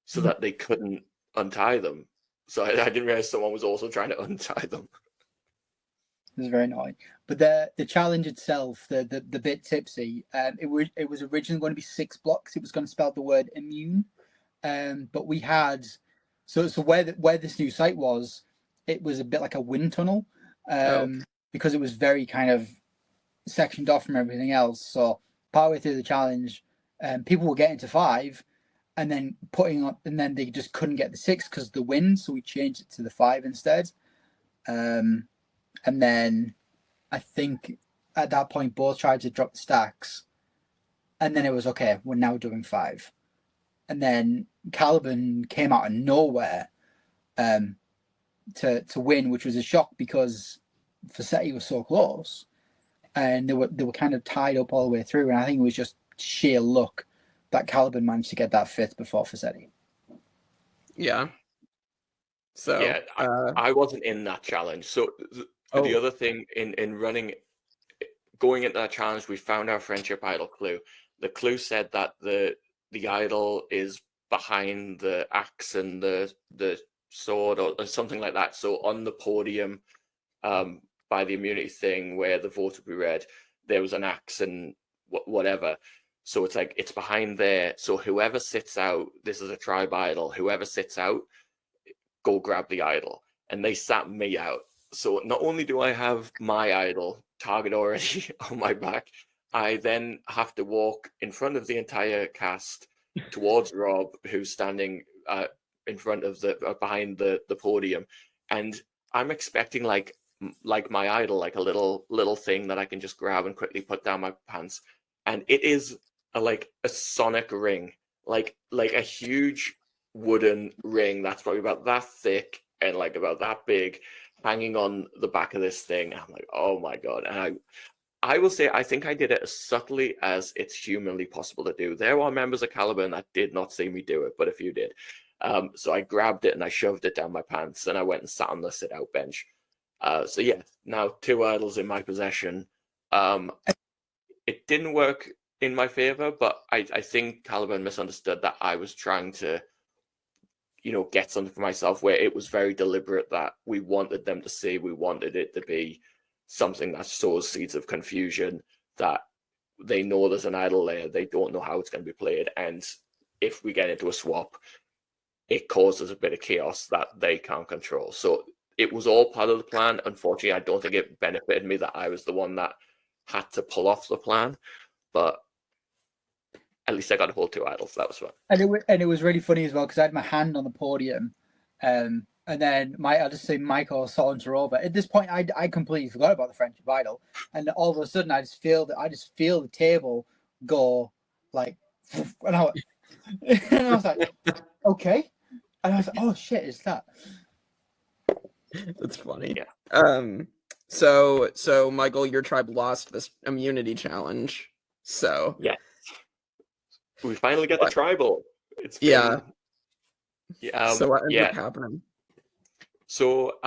so that they couldn't untie them. So I didn't realize someone was also trying to untie them. It was very annoying. But the challenge itself, the bit tipsy, it was originally going to be 6 blocks. It was going to spell the word immune. But we had so where this new site was, it was a bit like a wind tunnel, because it was very kind of sectioned off from everything else. So partway through the challenge, people were getting to 5, and then they just couldn't get the 6 because of the wind. So we changed it to the 5 instead. And then I think at that point both tried to drop the stacks, and then it was okay. We're now doing 5, and then Caliban came out of nowhere to win, which was a shock because Facsetti was so close, and they were kind of tied up all the way through. And I think it was just sheer luck that Caliban managed to get that 5th before Facsetti. Yeah. So yeah, I wasn't in that challenge. So the other thing in running, going into that challenge, we found our friendship idol clue. The clue said that the idol is behind the axe and the sword or something like that. So on the podium, by the immunity thing where the vote would be read, there was an axe and whatever. So it's like it's behind there. So whoever sits out, this is a tribe idol. Whoever sits out, go grab the idol. And they sat me out. So not only do I have my idol target already on my back, I then have to walk in front of the entire cast towards Rob, who's standing in front of behind the podium, and I'm expecting like my idol, like a little thing that I can just grab and quickly put down my pants, and it is like a sonic ring, like a huge wooden ring that's probably about that thick and like about that big, hanging on the back of this thing. I'm like, oh my god! And I will say, I think I did it as subtly as it's humanly possible to do. There are members of Caliban that did not see me do it, but a few did. So I grabbed it and I shoved it down my pants and I went and sat on the sit-out bench. So yeah, now 2 idols in my possession. It didn't work in my favor, but I think Caliban misunderstood that I was trying to, get something for myself, where it was very deliberate that we wanted them to see, we wanted it to be something that sows seeds of confusion, that they know there's an idol there, they don't know how it's going to be played, and if we get into a swap, it causes a bit of chaos that they can't control. So it was all part of the plan. Unfortunately, I don't think it benefited me that I was the one that had to pull off the plan, but at least I got to hold 2 idols. That was fun. And it was really funny as well because I had my hand on the podium, and then I'll just say Michael saunter over. At this point, I completely forgot about the friendship idol, and all of a sudden, I just feel the table go like, and I was like, okay, and I was like, oh shit, is that? That's funny. Yeah. So Michael, your tribe lost this immunity challenge. So yeah, we finally get the tribal. It's been, so what ended up happening? So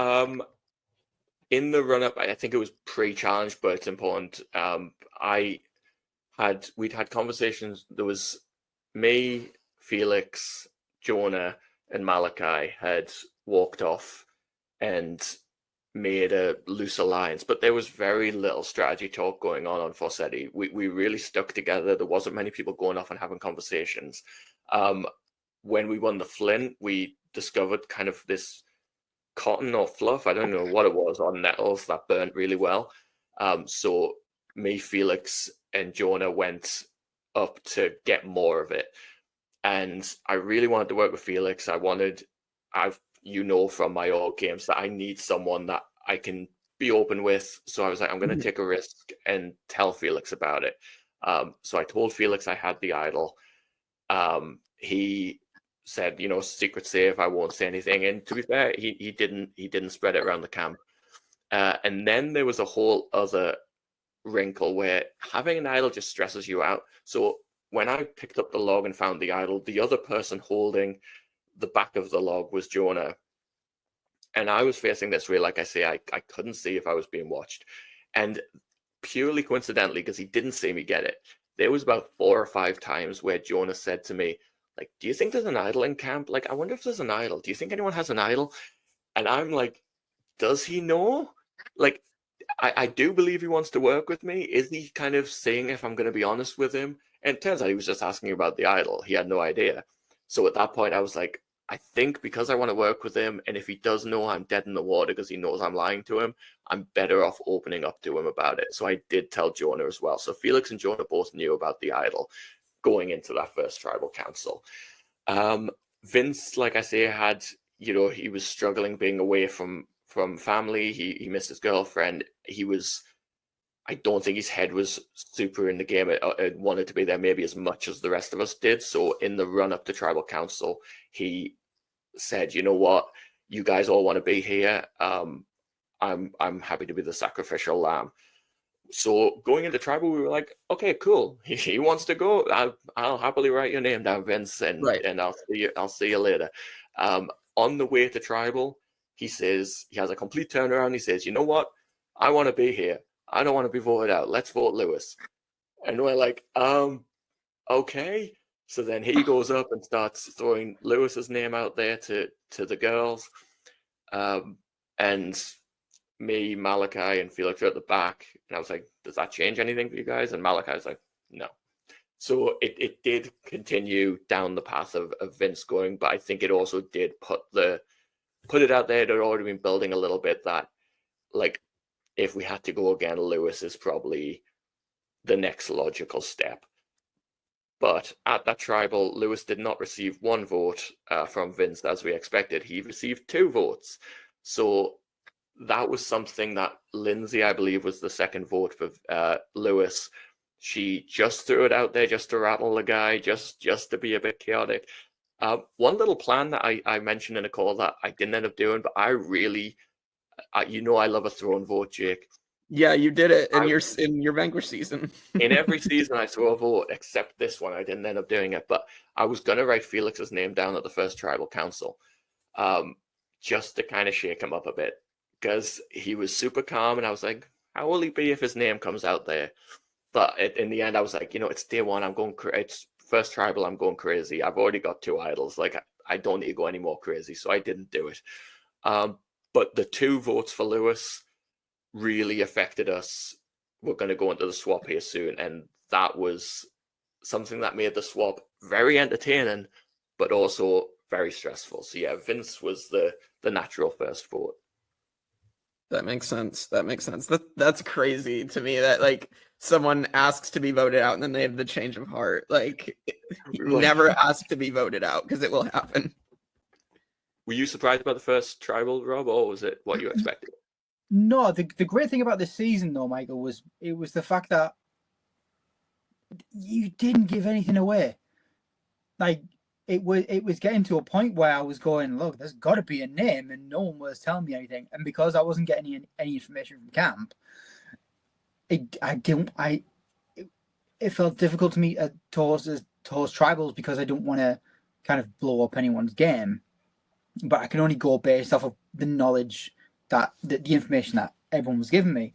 in the run-up, I think it was pre-challenge, but it's important. We'd had conversations. There was me, Felix, Jonah, and Malachi had walked off and made a loose alliance, but there was very little strategy talk going on Facsetti. We really stuck together. There wasn't many people going off and having conversations. When we won the Flint, we discovered kind of this cotton or fluff, I don't know what it was, on nettles that burnt really well. So me, Felix, and Jonah went up to get more of it. And I really wanted to work with Felix. From my old games that I need someone that I can be open with. So I was like, I'm going to take a risk and tell Felix about it. So I told Felix I had the idol. He said, secret safe, I won't say anything. And to be fair, he didn't spread it around the camp. And then there was a whole other wrinkle where having an idol just stresses you out. So when I picked up the log and found the idol, the other person holding the back of the log was Jonah. And I was facing this way, like I say, I couldn't see if I was being watched. And purely coincidentally, because he didn't see me get it, there was about 4 or 5 times where Jonah said to me, like, do you think there's an idol in camp? Like, I wonder if there's an idol. Do you think anyone has an idol? And I'm like, does he know? Like, I do believe he wants to work with me. Is he kind of saying if I'm going to be honest with him? And it turns out he was just asking about the idol. He had no idea. So at that point, I was like, I think because I want to work with him, and if he does know I'm dead in the water because he knows I'm lying to him, I'm better off opening up to him about it. So I did tell Jonah as well. So Felix and Jonah both knew about the idol going into that first tribal council. Vince, like I say, had, he was struggling being away from family. He missed his girlfriend. He was I don't think his head was super in the game. It wanted to be there maybe as much as the rest of us did. So in the run up to tribal council, he said, "You know what? You guys all want to be here. I'm happy to be the sacrificial lamb." So going into tribal, we were like, "Okay, cool. He wants to go. I'll happily write your name down, Vince, and I'll see you later." On the way to tribal, he says he has a complete turnaround. He says, "You know what? I want to be here. I don't want to be voted out. Let's vote Lewis." And we're like, okay. So then he goes up and starts throwing Lewis's name out there to the girls. And me, Malachi, and Felix are at the back. And I was like, "Does that change anything for you guys?" And Malachi's like, "No." So it did continue down the path of Vince going, but I think it also did put it out there. It had already been building a little bit that, like, if we had to go again, Lewis is probably the next logical step. But at that tribal, Lewis did not receive one vote from Vince as we expected. He received 2 votes. So that was something that Lindsay, I believe, was the second vote for Lewis. She just threw it out there just to rattle the guy, just to be a bit chaotic. One little plan that I mentioned in a call that I didn't end up doing, but I really, I love a throne vote, Jake. Yeah, you did it in your Vanquish season. In every season, I throw a vote, except this one. I didn't end up doing it, but I was going to write Felix's name down at the first tribal council, just to kind of shake him up a bit, because he was super calm, and I was like, how will he be if his name comes out there? But in the end, I was like, it's day one. It's first tribal. I'm going crazy. I've already got 2 idols. Like, I don't need to go any more crazy, so I didn't do it. But the 2 votes for Lewis really affected us. We're going to go into the swap here soon, and that was something that made the swap very entertaining, but also very stressful. So yeah, Vince was the natural first vote. That makes sense. That's crazy to me that, like, someone asks to be voted out and then they have the change of heart. Like, never ask to be voted out, because it will happen. Were you surprised by the first tribal, Rob, or was it what you expected? No, the great thing about this season, though, Michael, was the fact that you didn't give anything away. Like, it was getting to a point where I was going, look, there's got to be a name, and no one was telling me anything. And because I wasn't getting any information from camp, it felt difficult to me towards tribals, because I don't want to kind of blow up anyone's game. But I can only go based off of the knowledge that the information that everyone was giving me.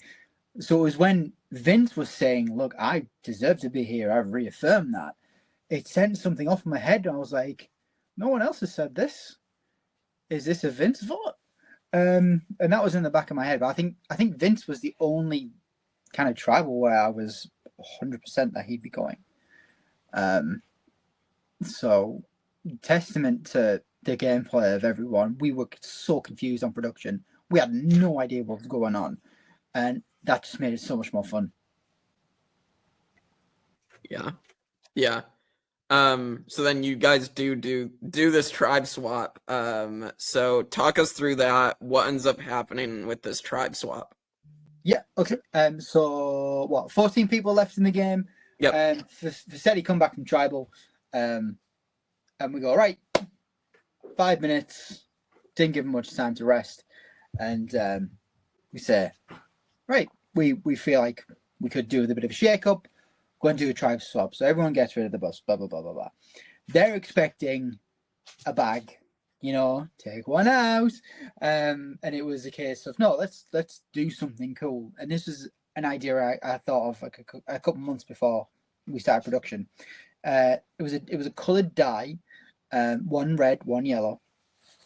So it was when Vince was saying, look, I deserve to be here, I've reaffirmed that, it sent something off in my head, and I was like, no one else has said this. Is this a Vince vote? And that was in the back of my head. But I think Vince was the only kind of tribal where I was 100% that he'd be going. So testament to the gameplay of everyone. We were so confused on production. We had no idea what was going on, and that just made it so much more fun. Yeah. So then you guys do this tribe swap. So talk us through that. What ends up happening with this tribe swap? Yeah. Okay. So 14 people left in the game. Yep. Vassetti come back from tribal, and we go, right, 5 minutes. Didn't give him much time to rest, and we say, right, we feel like we could do with a bit of a shake-up. Go and do a tribe swap. So everyone gets rid of the bus, blah, blah, blah, blah, blah. They're expecting a bag, take one out. And it was a case of, no, let's do something cool. And this was an idea I thought of like a couple months before we started production. It was a coloured dye, one red, one yellow.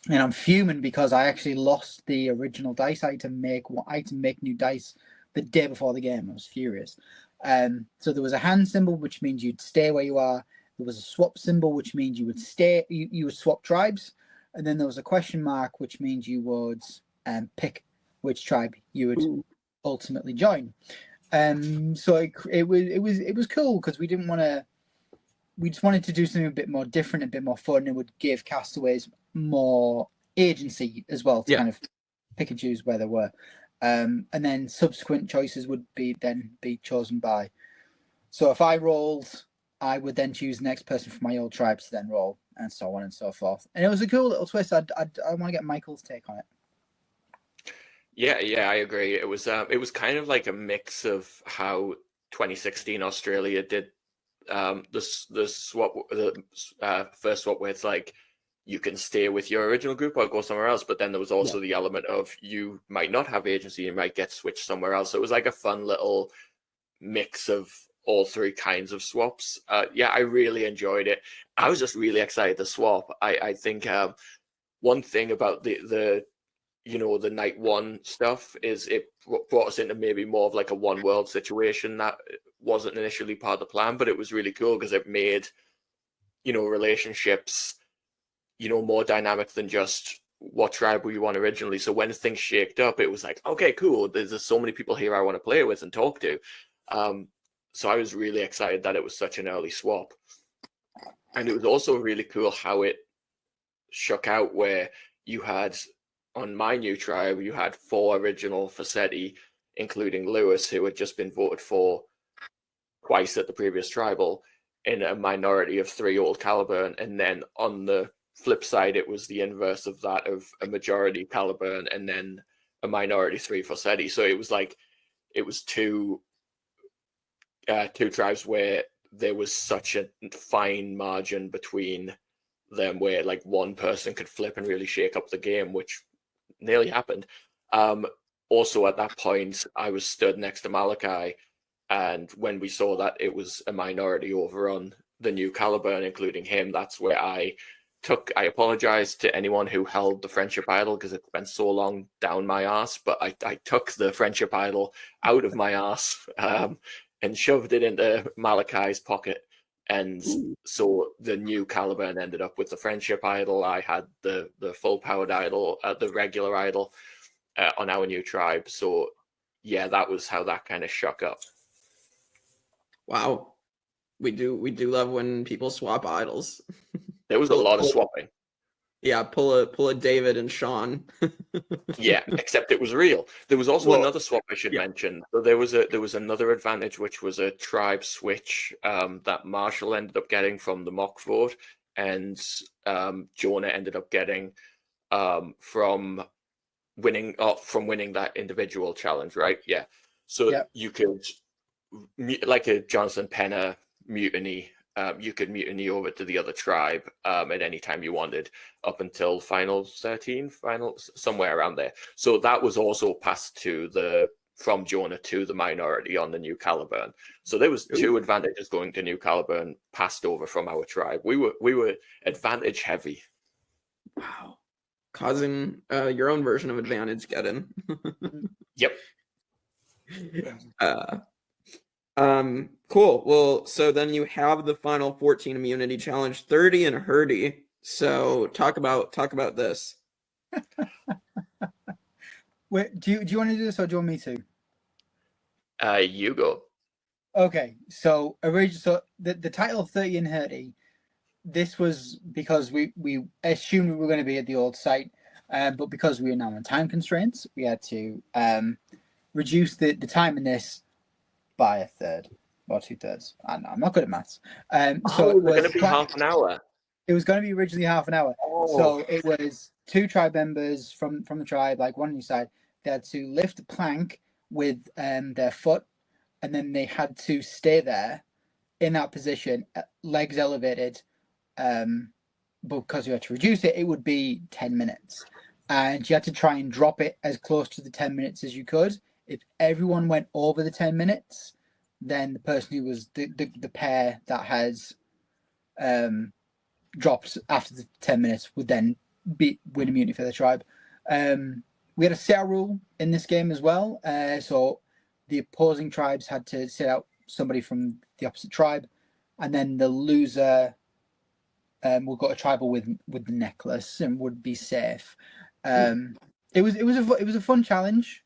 And I'm fuming because I actually lost the original dice. I had to make new dice the day before the game. I was furious. So there was a hand symbol, which means you'd stay where you are. There was a swap symbol, which means you would stay. You would swap tribes, and then there was a question mark, which means you would pick which tribe you would ultimately join. So it was cool because we didn't want to. We just wanted to do something a bit more different, a bit more fun. It would give castaways more agency as well to kind of pick and choose where they were. and then subsequent choices would be chosen by. So if I rolled, I would then choose the next person from my old tribe to then roll, and so on and so forth. And it was a cool little twist. I want to get Michael's take on it. Yeah, I agree. It was kind of like a mix of how 2016 Australia did the swap, the first swap, where it's like you can stay with your original group or go somewhere else, but then there was also the element of you might not have agency, you might get switched somewhere else. So it was like a fun little mix of all three kinds of swaps. I really enjoyed it. I was just really excited to swap. I think one thing about the the night one stuff is it brought us into maybe more of like a one world situation that wasn't initially part of the plan, but it was really cool because it made relationships more dynamic than just what tribe were you on originally. So when things shaked up, it was like, okay, cool, there's so many people here I want to play with and talk to. So I was really excited that it was such an early swap. And it was also really cool how it shook out, where you had, on my new tribe, you had 4 original Faceti, including Lewis, who had just been voted for twice at the previous tribal, in a minority of 3 old Caliburn. And then on the flip side, it was the inverse of that, of a majority Caliburn and then a minority 3 Faceti. So it was like, it was two tribes where there was such a fine margin between them, where like one person could flip and really shake up the game, which nearly happened. Also at that point, I was stood next to Malachi, and when we saw that it was a minority over on the new Caliburn, including him, that's where I apologized to anyone who held the friendship idol, because it's been so long down my ass, but I took the friendship idol out of my ass and shoved it into Malachi's pocket. And so the new Caliburn ended up with the friendship idol. I had the full powered idol, the regular idol on our new tribe. So yeah, that was how that kind of shook up. Wow. We do love when people swap idols. There was a lot of swapping. Yeah, pull a David and Sean. Yeah, except it was real. There was also another swap I should mention. So there was another advantage, which was a tribe switch that Marshall ended up getting from the mock vote, and Jonah ended up getting from winning that individual challenge, right? Yeah. So you could, like a Jonathan Penner mutiny, you could mutiny over to the other tribe at any time you wanted, up until final 13, somewhere around there. So that was also passed from Jonah to the minority on the new Caliburn. So there was 2 advantages going to new Caliburn passed over from our tribe. We were advantage heavy. Wow. Causing your own version of advantage get in. Yep. Cool. Well, so then you have the final 14 immunity challenge, 30 and Hurdy. So talk about this. Wait, do you want to do this, or do you want me to? You go. Okay, so the title of 30 and Hurdy, this was because we assumed we were going to be at the old site, but because we are now on time constraints, we had to reduce the time in this by a third or 2/3. I know, I'm not good at maths. So it was going to be half an hour. It was going to be originally half an hour. Oh. So it was 2 tribe members from the tribe, like one on each side. They had to lift a plank with their foot, and then they had to stay there in that position, legs elevated. Because you had to reduce it, it would be 10 minutes. And you had to try and drop it as close to the 10 minutes as you could. If everyone went over the 10 minutes, then the person who was the pair that has dropped after the 10 minutes would then win immunity for the tribe. We had a sit out rule in this game as well. So the opposing tribes had to sit out somebody from the opposite tribe, and then the loser would go to tribal with the necklace and would be safe. It was a fun challenge.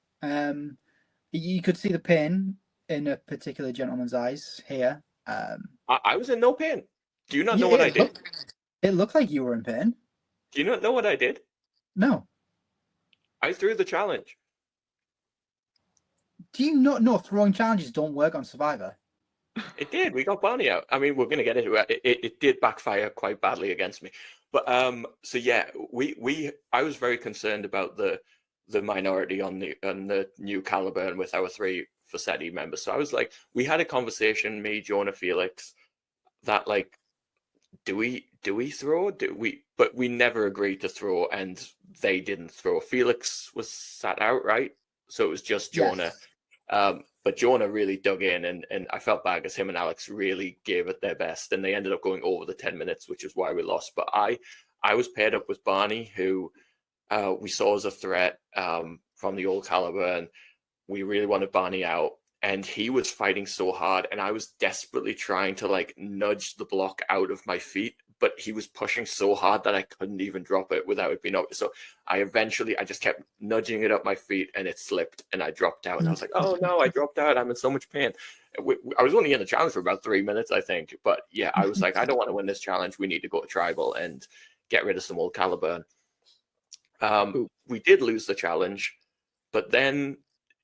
You could see the pain in a particular gentleman's eyes here. I was in no pain. Do you not know what I did? It looked like you were in pain. Do you not know what I did? No. I threw the challenge. Do you not know throwing challenges don't work on Survivor? It did. We got Barney out. I mean, we're going to get into it. It did backfire quite badly against me. But so yeah, I was very concerned about the minority on the new Caliburn with our 3 Faceti members. So I was like, we had a conversation, me, Jonah, Felix, that like, do we throw? But we never agreed to throw, and they didn't throw. Felix was sat out, right? So it was just Jonah. Yes. But Jonah really dug in, and I felt bad because him and Alex really gave it their best, and they ended up going over the 10 minutes, which is why we lost. But I was paired up with Barney, who we saw as a threat from the old caliber, and we really wanted Barney out. And he was fighting so hard, and I was desperately trying to like nudge the block out of my feet, but he was pushing so hard that I couldn't even drop it without it being up. So I just kept nudging it up my feet, and it slipped, and I dropped out. And I was like, oh no, I dropped out. I'm in so much pain. I was only in the challenge for about 3 minutes, I think. But yeah, I was like, I don't want to win this challenge. We need to go to tribal and get rid of some old caliber. We did lose the challenge, but then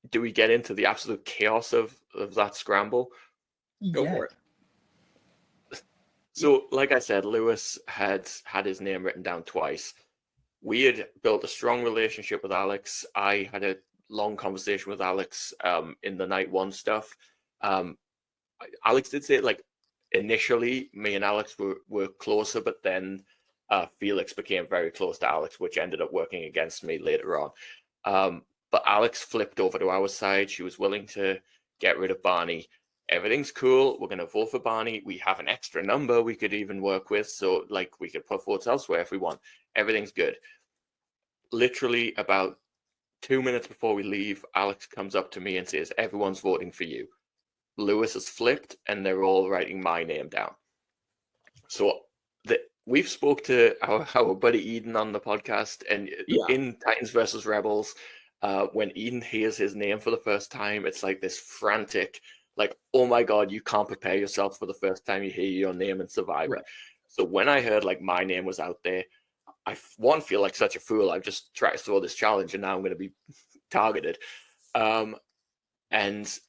do we get into the absolute chaos of that scramble? Go for it. So, like I said, Lewis had his name written down twice. We had built a strong relationship with Alex. I had a long conversation with Alex in the night 1 stuff. Alex did say, like, initially, me and Alex were closer, but then Felix became very close to Alex, which ended up working against me later on. But Alex flipped over to our side. She was willing to get rid of Barney. Everything's cool. We're going to vote for Barney. We have an extra number we could even work with. So, like, we could put votes elsewhere if we want. Everything's good. Literally about 2 minutes before we leave, Alex comes up to me and says, everyone's voting for you. Lewis has flipped, and they're all writing my name down. So we've spoke to our buddy Eden on the podcast, and in Titans versus Rebels, when Eden hears his name for the first time, it's like this frantic, like, oh my God, you can't prepare yourself for the first time you hear your name in Survivor. Right. So when I heard like my name was out there, I feel like such a fool. I've just tried to throw this challenge, and now I'm going to be targeted. And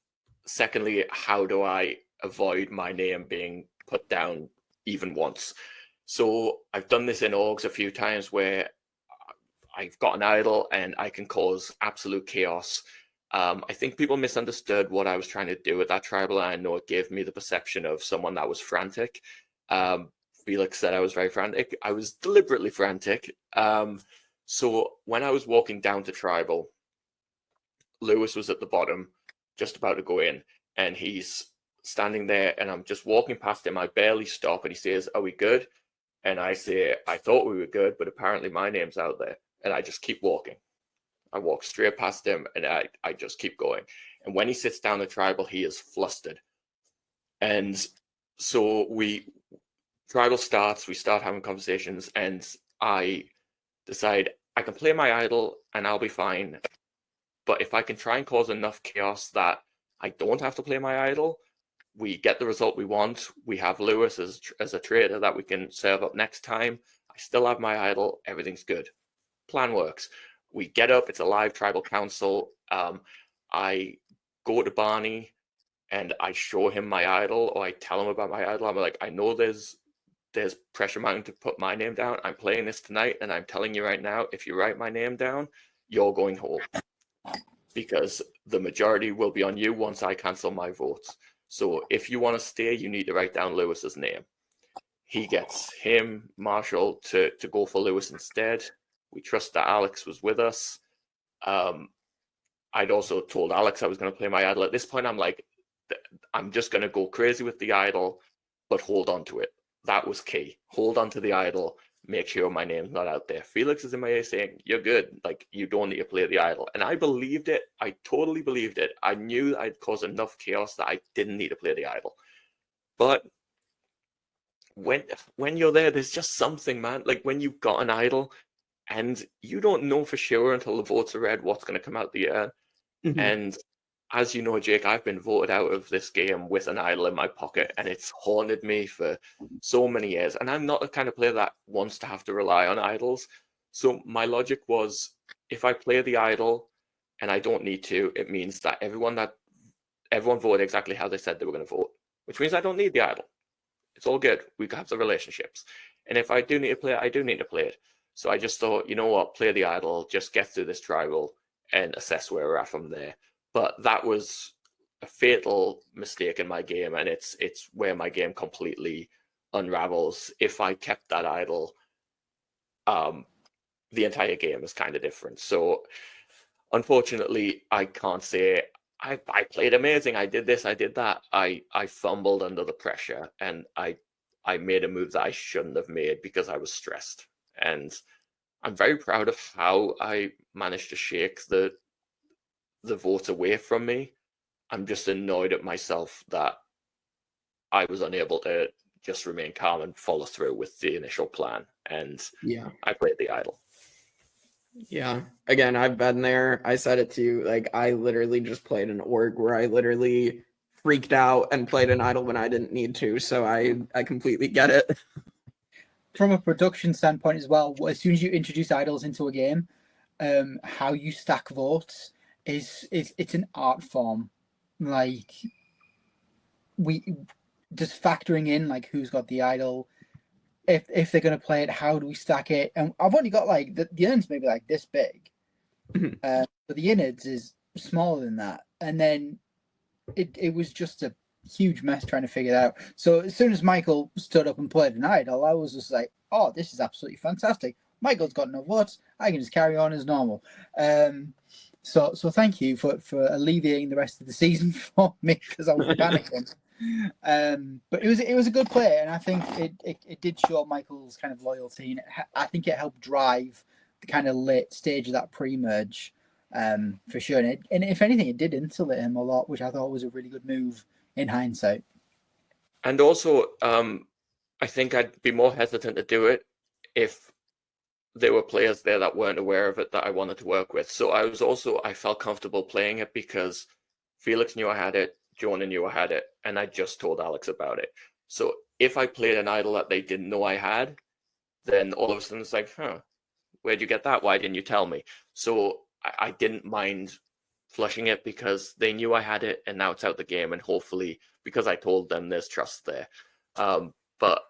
secondly, how do I avoid my name being put down even once? So I've done this in orgs a few times where I've got an idol and I can cause absolute chaos. I think people misunderstood what I was trying to do with that tribal, and I know it gave me the perception of someone that was frantic. Felix said I was very frantic. I was deliberately frantic. So when I was walking down to tribal, Lewis was at the bottom, just about to go in, and he's standing there, and I'm just walking past him. I barely stop, and he says, "Are we good?" And I say, "I thought we were good, but apparently my name's out there." And I just keep walking. I walk straight past him, and I just keep going. And when he sits down at tribal, he is flustered. And so tribal starts, we start having conversations, and I decide I can play my idol and I'll be fine. But if I can try and cause enough chaos that I don't have to play my idol, we get the result we want. We have Lewis as a traitor that we can serve up next time. I still have my idol. Everything's good. Plan works. We get up. It's a live tribal council. I go to Barney and I show him my idol, or I tell him about my idol. I'm like, I know there's pressure mounting to put my name down. I'm playing this tonight, and I'm telling you right now, if you write my name down, you're going home, because the majority will be on you once I cancel my votes. So if you want to stay, you need to write down Lewis's name. He gets Marshall, to go for Lewis instead. We trust that Alex was with us. I'd also told Alex I was going to play my idol. At this point, I'm like, I'm just going to go crazy with the idol, but hold on to it. That was key. Hold on to the idol. Make sure my name's not out there. Felix is in my ear saying, "You're good. Like, you don't need to play the idol." And I believed it. I totally believed it. I knew I'd cause enough chaos that I didn't need to play the idol. But when you're there, there's just something, man. Like, when you've got an idol and you don't know for sure until the votes are read what's going to come out the air. Mm-hmm. And as you know, Jake, I've been voted out of this game with an idol in my pocket, and it's haunted me for so many years. And I'm not the kind of player that wants to have to rely on idols. So my logic was, if I play the idol, and I don't need to, it means that everyone voted exactly how they said they were going to vote, which means I don't need the idol. It's all good. We have the relationships. And if I do need to play it, I do need to play it. So I just thought, you know what, play the idol, just get through this tribal and assess where we're at from there. But that was a fatal mistake in my game, and it's where my game completely unravels. If I kept that idol, the entire game is kind of different. So unfortunately, I can't say I played amazing. I did this, I did that. I fumbled under the pressure, and I made a move that I shouldn't have made because I was stressed. And I'm very proud of how I managed to shake the vote away from me. I'm just annoyed at myself that I was unable to just remain calm and follow through with the initial plan. And Yeah. I played the idol. Yeah. Again, I've been there. I said it to you. Like, I literally just played an org where I literally freaked out and played an idol when I didn't need to. So I completely get it. From a production standpoint as well, as soon as you introduce idols into a game, how you stack votes it's an art form. Like, we just factoring in like who's got the idol, if they're going to play it, how do we stack it? And I've only got like the innards maybe like this big, but the innards is smaller than that. And then it was just a huge mess trying to figure it out. So as soon as Michael stood up and played an idol, I was just like, oh, this is absolutely fantastic. Michael's got no votes. I can just carry on as normal. So thank you for alleviating the rest of the season for me, because I was panicking. But it was a good play, and I think it did show Michael's kind of loyalty, and I think it helped drive the kind of late stage of that pre-merge, for sure. And if anything, it did insulate him a lot, which I thought was a really good move in hindsight. And also, I think I'd be more hesitant to do it if there were players there that weren't aware of it that I wanted to work with. So I felt comfortable playing it because Felix knew I had it, Jonah knew I had it, and I just told Alex about it. So if I played an idol that they didn't know I had, then all of a sudden it's like, where'd you get that? Why didn't you tell me? So I didn't mind flushing it because they knew I had it, and now it's out the game, and hopefully because I told them, there's trust there. But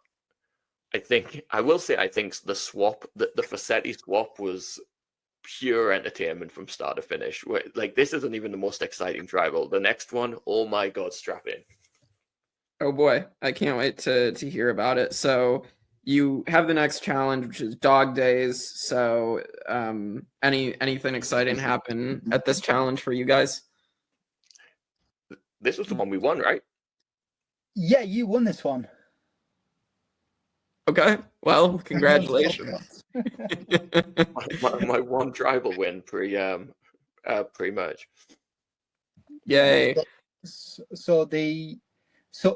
I think the swap, the Facsetti swap, was pure entertainment from start to finish. Like, this isn't even the most exciting tribal. The next one, oh my god, strap in. Oh boy, I can't wait to hear about it. So you have the next challenge, which is Dog Days. So anything exciting happen at this challenge for you guys? This was the one we won, right? Yeah, you won this one. Okay, well, congratulations. my one tribal win pre-merge. Yay. So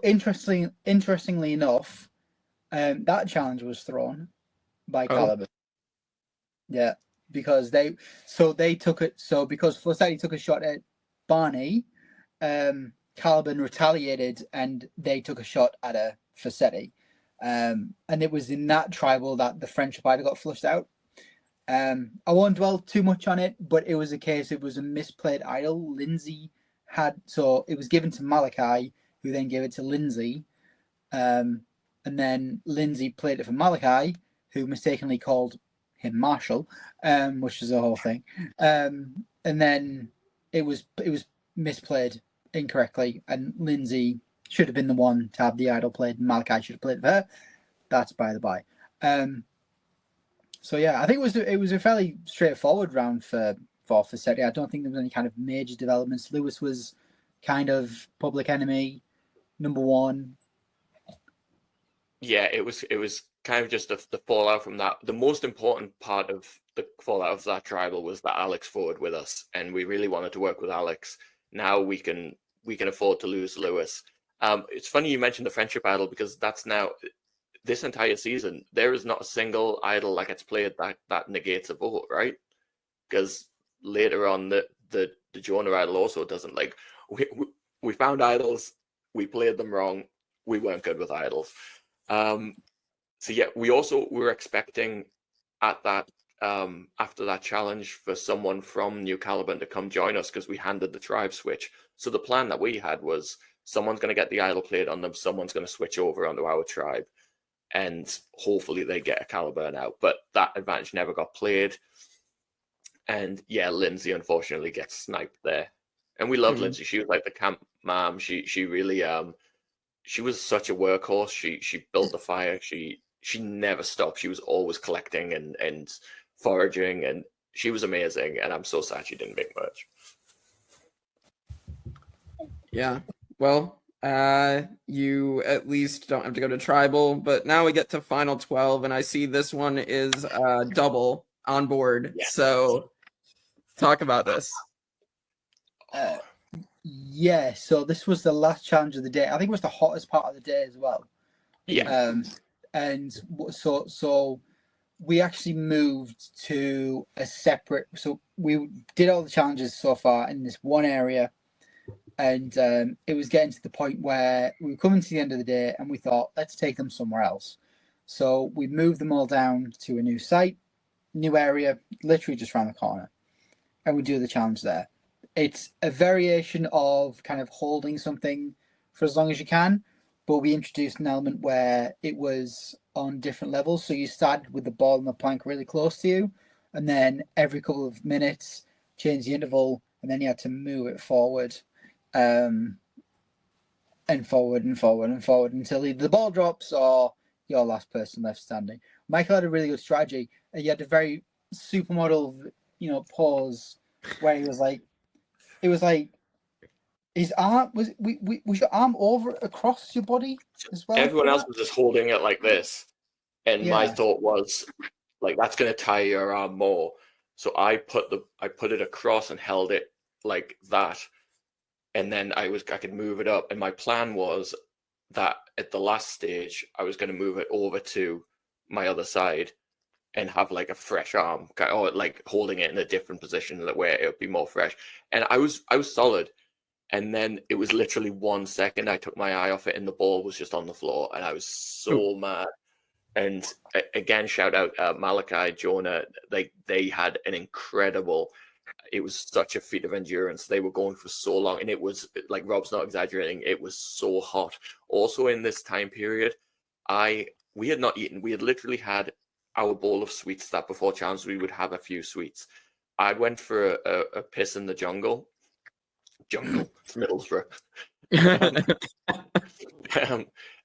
interestingly enough, that challenge was thrown by Caliban. Yeah, because they took it. So because Facsetti took a shot at Barney, Caliban retaliated, and they took a shot at a Facsetti. And it was in that tribal that the friendship idol got flushed out. I won't dwell too much on it, but it was a misplayed idol. Lindsay so it was given to Malachi, who then gave it to Lindsay. And then Lindsay played it for Malachi, who mistakenly called him Marshall, which is the whole thing. And then it was misplayed incorrectly, and Lindsay should have been the one to have the idol played. Malachi should have played for her. That's by the by. So yeah, I think it was a fairly straightforward round for Facsetti. I don't think there was any kind of major developments. Lewis was kind of public enemy number one. Yeah, it was kind of just the fallout from that. The most important part of the fallout of that tribal was that Alex forward with us, and we really wanted to work with Alex. Now we can afford to lose Lewis. It's funny you mentioned the friendship idol, because that's now, this entire season, there is not a single idol that gets played that negates a vote, right? Because later on, the Jonah idol also doesn't. Like, we found idols, we played them wrong, we weren't good with idols. So yeah, we were expecting at that after that challenge for someone from New Caliban to come join us because we handed the tribe switch. So the plan that we had was someone's going to get the idol played on them, someone's going to switch over onto our tribe, and hopefully they get a Caliban out. But that advantage never got played. And yeah, Lindsay unfortunately gets sniped there. And we loved Lindsay. She was like the camp mom. She really she was such a workhorse. She built the fire. She never stopped. She was always collecting and foraging, and she was amazing. And I'm so sad she didn't make much. Yeah. Well, you at least don't have to go to tribal, but now we get to final 12, and I see this one is double on board. Yeah. So talk about this. Yeah, so this was the last challenge of the day. I think it was the hottest part of the day as well. Yeah. And so we actually moved to a separate. So we did all the challenges so far in this one area, and it was getting to the point where we were coming to the end of the day, and we thought, let's take them somewhere else. So we moved them all down to a new site, new area, literally just around the corner, and we do the challenge there. It's a variation of kind of holding something for as long as you can, but we introduced an element where it was on different levels. So you started with the ball and the plank really close to you, and then every couple of minutes, change the interval, and then you had to move it forward, and forward and forward and forward until either the ball drops or you're last person left standing. Michael had a really good strategy. He had a very supermodel, pose where he was like, it was like his arm was your arm over across your body as well. Everyone else was just holding it like this, and Yeah. my thought was like, that's going to tie your arm more. So I put it across and held it like that, and then I could move it up. And my plan was that at the last stage, I was going to move it over to my other side and have like a fresh arm, or like holding it in a different position where it would be more fresh. And I was solid. And then it was literally 1 second I took my eye off it and the ball was just on the floor, and I was so mad. And again, shout out Malachi, Jonah. They had an incredible. It was such a feat of endurance. They were going for so long, and it was like, Rob's not exaggerating. It was so hot. Also in this time period, we had not eaten. We had literally had our bowl of sweets that before challenge we would have a few sweets. I went for a piss in the jungle. It's Middlesbrough.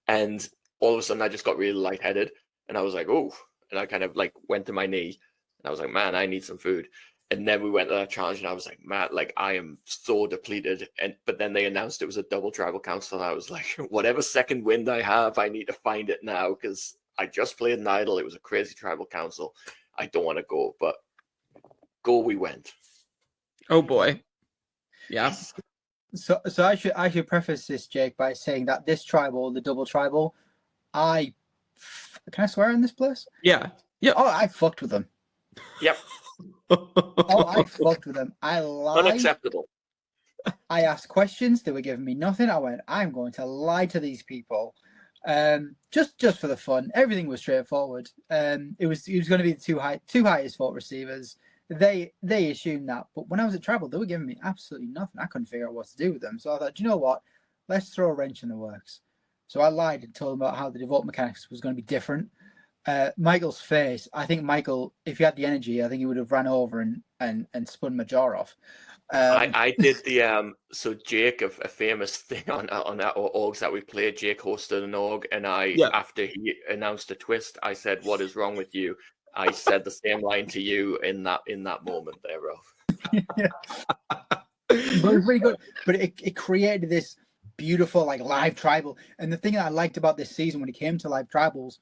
And all of a sudden I just got really lightheaded, and I was like, oh, and I kind of like went to my knee, and I was like, man, I need some food. And then we went to that challenge, and I was like, man, like I am so depleted. But then they announced it was a double tribal council, and I was like, whatever second wind I have, I need to find it now, because I just played an idol. It was a crazy tribal council. I don't want to go, but go we went. Oh boy. Yeah. So I should preface this, Jake, by saying that this tribal, the double tribal, can I swear in this place? Yeah. Yeah. Oh, I fucked with them. Yep. Oh, I fucked with them. I lied. Unacceptable. I asked questions. They were giving me nothing. I went, I'm going to lie to these people. Just for the fun. Everything was straightforward. It was going to be the two highest vote receivers. They assumed that, but when I was at tribal, they were giving me absolutely nothing. I couldn't figure out what to do with them. So I thought, you know what? Let's throw a wrench in the works. So I lied and told them about how the devote mechanics was going to be different. Michael's face, I think Michael, if he had the energy, I think he would have ran over and spun my jaw off. I did the so Jake, a famous thing on our orgs that we played, Jake hosted an org, and after he announced a twist, I said, "What is wrong with you?" I said the same line to you in that moment there, Ralph. But it was really good. But it created this beautiful like live tribal. And the thing that I liked about this season when it came to live tribals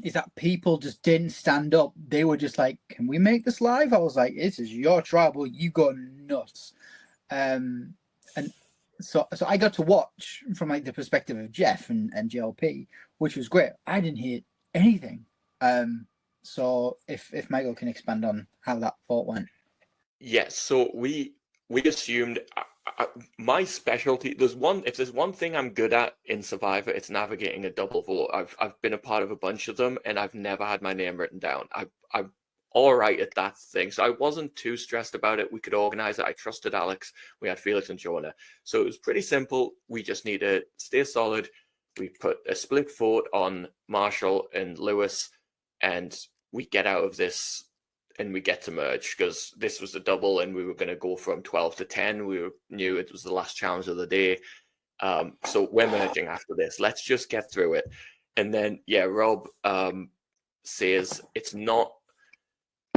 is that people just didn't stand up. They were just like, can we make this live? I was like, this is your tribal. You go nuts. And so I got to watch from like the perspective of Jeff and GLP, which was great. I didn't hear anything. So if Michael can expand on how that thought went. Yes, so we assumed my specialty. If there's one thing I'm good at in Survivor, it's navigating a double vote. I've been a part of a bunch of them, and I've never had my name written down. all right at that thing. So I wasn't too stressed about it. We could organize it. I trusted Alex. We had Felix and Jonah. So it was pretty simple. We just need to stay solid. We put a split vote on Marshall and Lewis, and we get out of this and we get to merge, because this was a double and we were going to go from 12 to 10. We knew it was the last challenge of the day. So we're merging after this. Let's just get through it. And then, yeah, Rob says it's not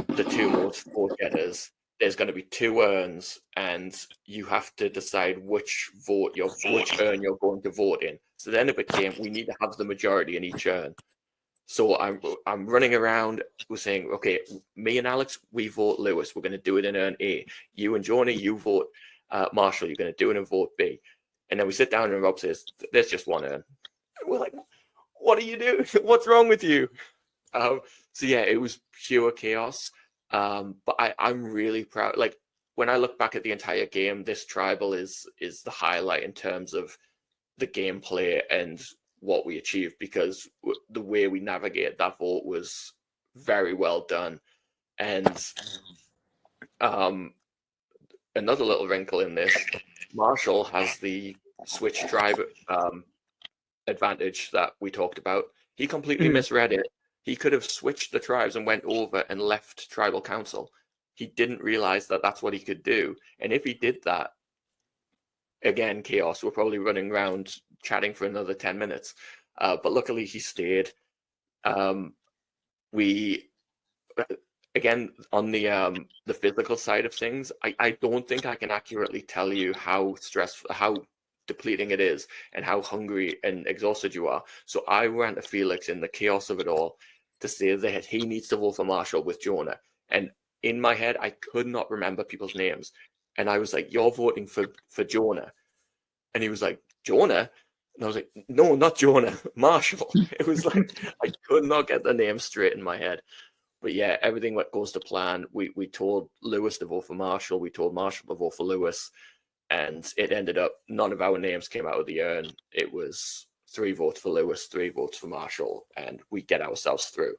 the two most vote getters. There's going to be 2 urns, and you have to decide which urn you're going to vote in. So then it became, we need to have the majority in each urn. So I'm running around. We're saying, okay, me and Alex, we vote Lewis. We're going to do it in urn A. You and Jonah, you vote Marshall. You're going to do it in vote B. And then we sit down and Rob says, there's just 1 urn. We're like, what are you doing? What's wrong with you? So yeah, it was pure chaos. But I'm really proud. Like, when I look back at the entire game, this tribal is the highlight in terms of the gameplay and what we achieved, because the way we navigated that vote was very well done. And another little wrinkle in this, Marshall has the switch tribe advantage that we talked about. He completely misread it. He could have switched the tribes and went over and left tribal council. He didn't realize that that's what he could do. And if he did that, again, chaos. We're probably running around chatting for another 10 minutes. But luckily he stayed. We, again, on the physical side of things, I don't think I can accurately tell you how stressful, how depleting it is, and how hungry and exhausted you are. So I ran to Felix in the chaos of it all to say that he needs to vote for Marshall with Jonah. And in my head, I could not remember people's names. And I was like, you're voting for Jonah. And he was like, Jonah? And I was like, no, not Jonah, Marshall. It was like, I could not get the name straight in my head. But yeah, everything goes to plan. We told Lewis to vote for Marshall. We told Marshall to vote for Lewis. And it ended up, none of our names came out of the urn. It was 3 votes for Lewis, 3 votes for Marshall, and we get ourselves through.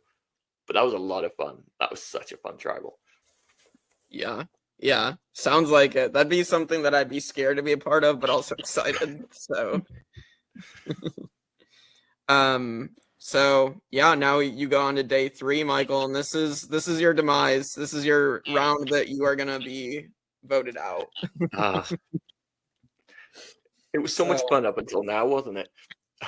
But that was a lot of fun. That was such a fun tribal. Yeah, sounds like it. That'd be something that I'd be scared to be a part of, but also excited. So so yeah, now you go on to day 3, Michael, and this is your demise. This is your round that you are gonna be voted out. It was so much fun up until now, wasn't it?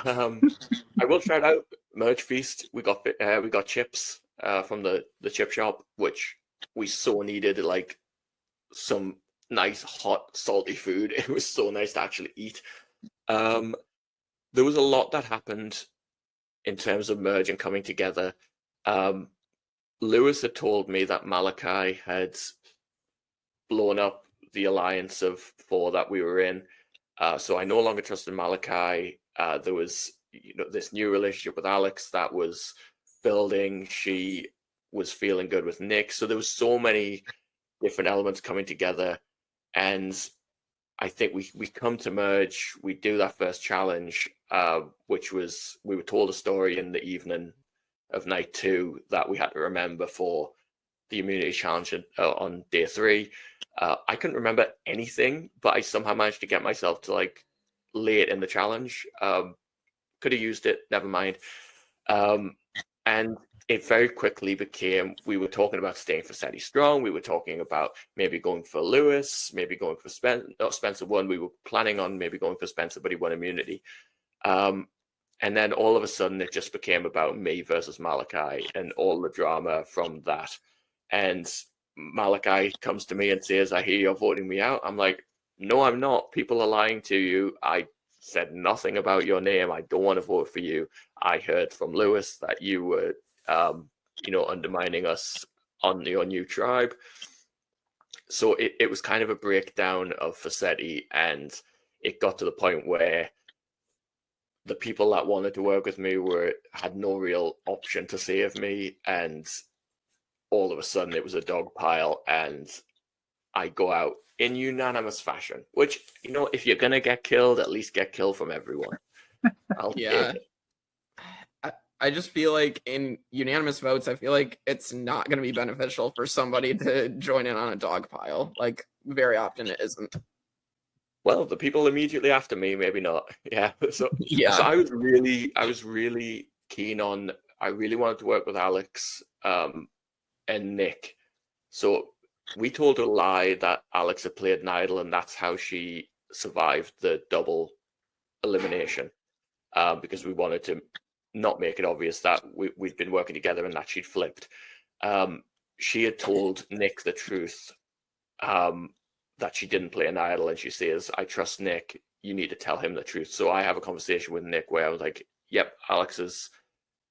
I will shout out Merge Feast. We got chips from the chip shop, which we so needed, like some nice hot salty food. It was so nice to actually eat. There was a lot that happened in terms of merge and coming together. Lewis had told me that Malachi had blown up the alliance of 4 that we were in. So I no longer trusted Malachi. There was this new relationship with Alex that was building. She was feeling good with Nick. So there was so many different elements coming together. And I think we come to merge. We do that first challenge, which was, we were told a story in the evening of night 2 that we had to remember for the immunity challenge on day 3. I couldn't remember anything, but I somehow managed to get myself to like late in the challenge. Could have used it, never mind. And it very quickly became, we were talking about staying for Steady Strong. We were talking about maybe going for Lewis, maybe going for Spencer won. We were planning on maybe going for Spencer, but he won immunity. And then all of a sudden it just became about me versus Malachi and all the drama from that. And Malachi comes to me and says, I hear you're voting me out. I'm like, no, I'm not. People are lying to you. I said nothing about your name. I don't want to vote for you. I heard from Lewis that you were, undermining us on your new tribe. So it was kind of a breakdown of Faceti, and it got to the point where the people that wanted to work with me had no real option to save me, and all of a sudden it was a dog pile, and I go out in unanimous fashion, which, if you're going to get killed, at least get killed from everyone. I'll take it. I just feel like in unanimous votes, I feel like it's not going to be beneficial for somebody to join in on a dog pile. Like, very often it isn't. Well, the people immediately after me, maybe not. Yeah. So Yeah. I was really keen on. I really wanted to work with Alex and Nick. So we told a lie that Alex had played an idol, and that's how she survived the double elimination. Because we wanted to not make it obvious that we'd been working together and that she'd flipped. She had told Nick the truth, that she didn't play an idol, and she says, I trust Nick, you need to tell him the truth. So I have a conversation with Nick where I was like, yep,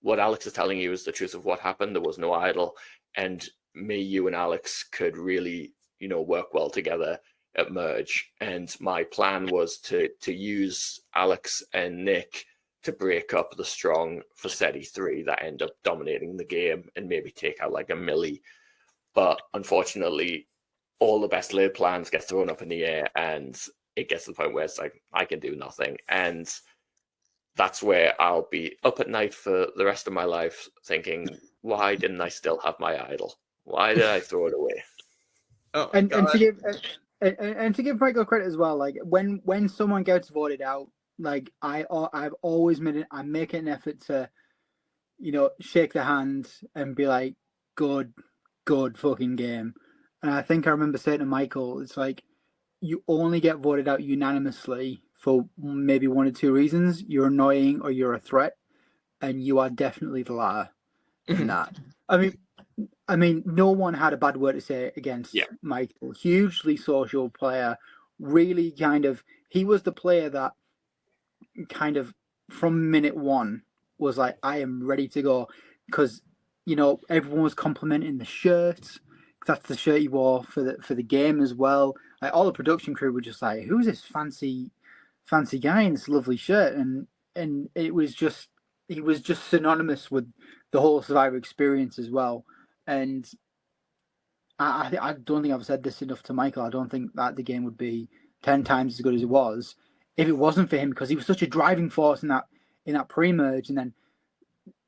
what Alex is telling you is the truth of what happened. There was no idol, and me, you, and Alex could really, work well together at Merge. And my plan was to use Alex and Nick to break up the strong Facetti 3 that end up dominating the game and maybe take out like a Millie. But unfortunately, all the best laid plans get thrown up in the air, and it gets to the point where it's like, I can do nothing. And that's where I'll be up at night for the rest of my life thinking, why didn't I still have my idol? Why did I throw it away? Oh, and to give Michael credit as well, like when someone gets voted out, like I've always I make an effort to, shake their hand and be like, good fucking game. And I think I remember saying to Michael, it's like, you only get voted out unanimously for maybe one or two reasons. You're annoying or you're a threat, and you are definitely the liar in that. I mean, no one had a bad word to say against Michael. Hugely social player, really he was the player that kind of from minute one was like, I am ready to go, because everyone was complimenting the shirt. That's the shirt he wore for the game as well. Like, all the production crew were just like, who's this fancy guy in this lovely shirt? And it was just, he was just synonymous with the whole Survivor experience as well. And I don't think I've said this enough to Michael. I don't think that the game would be 10 times as good as it was if it wasn't for him, because he was such a driving force in that pre-merge. And then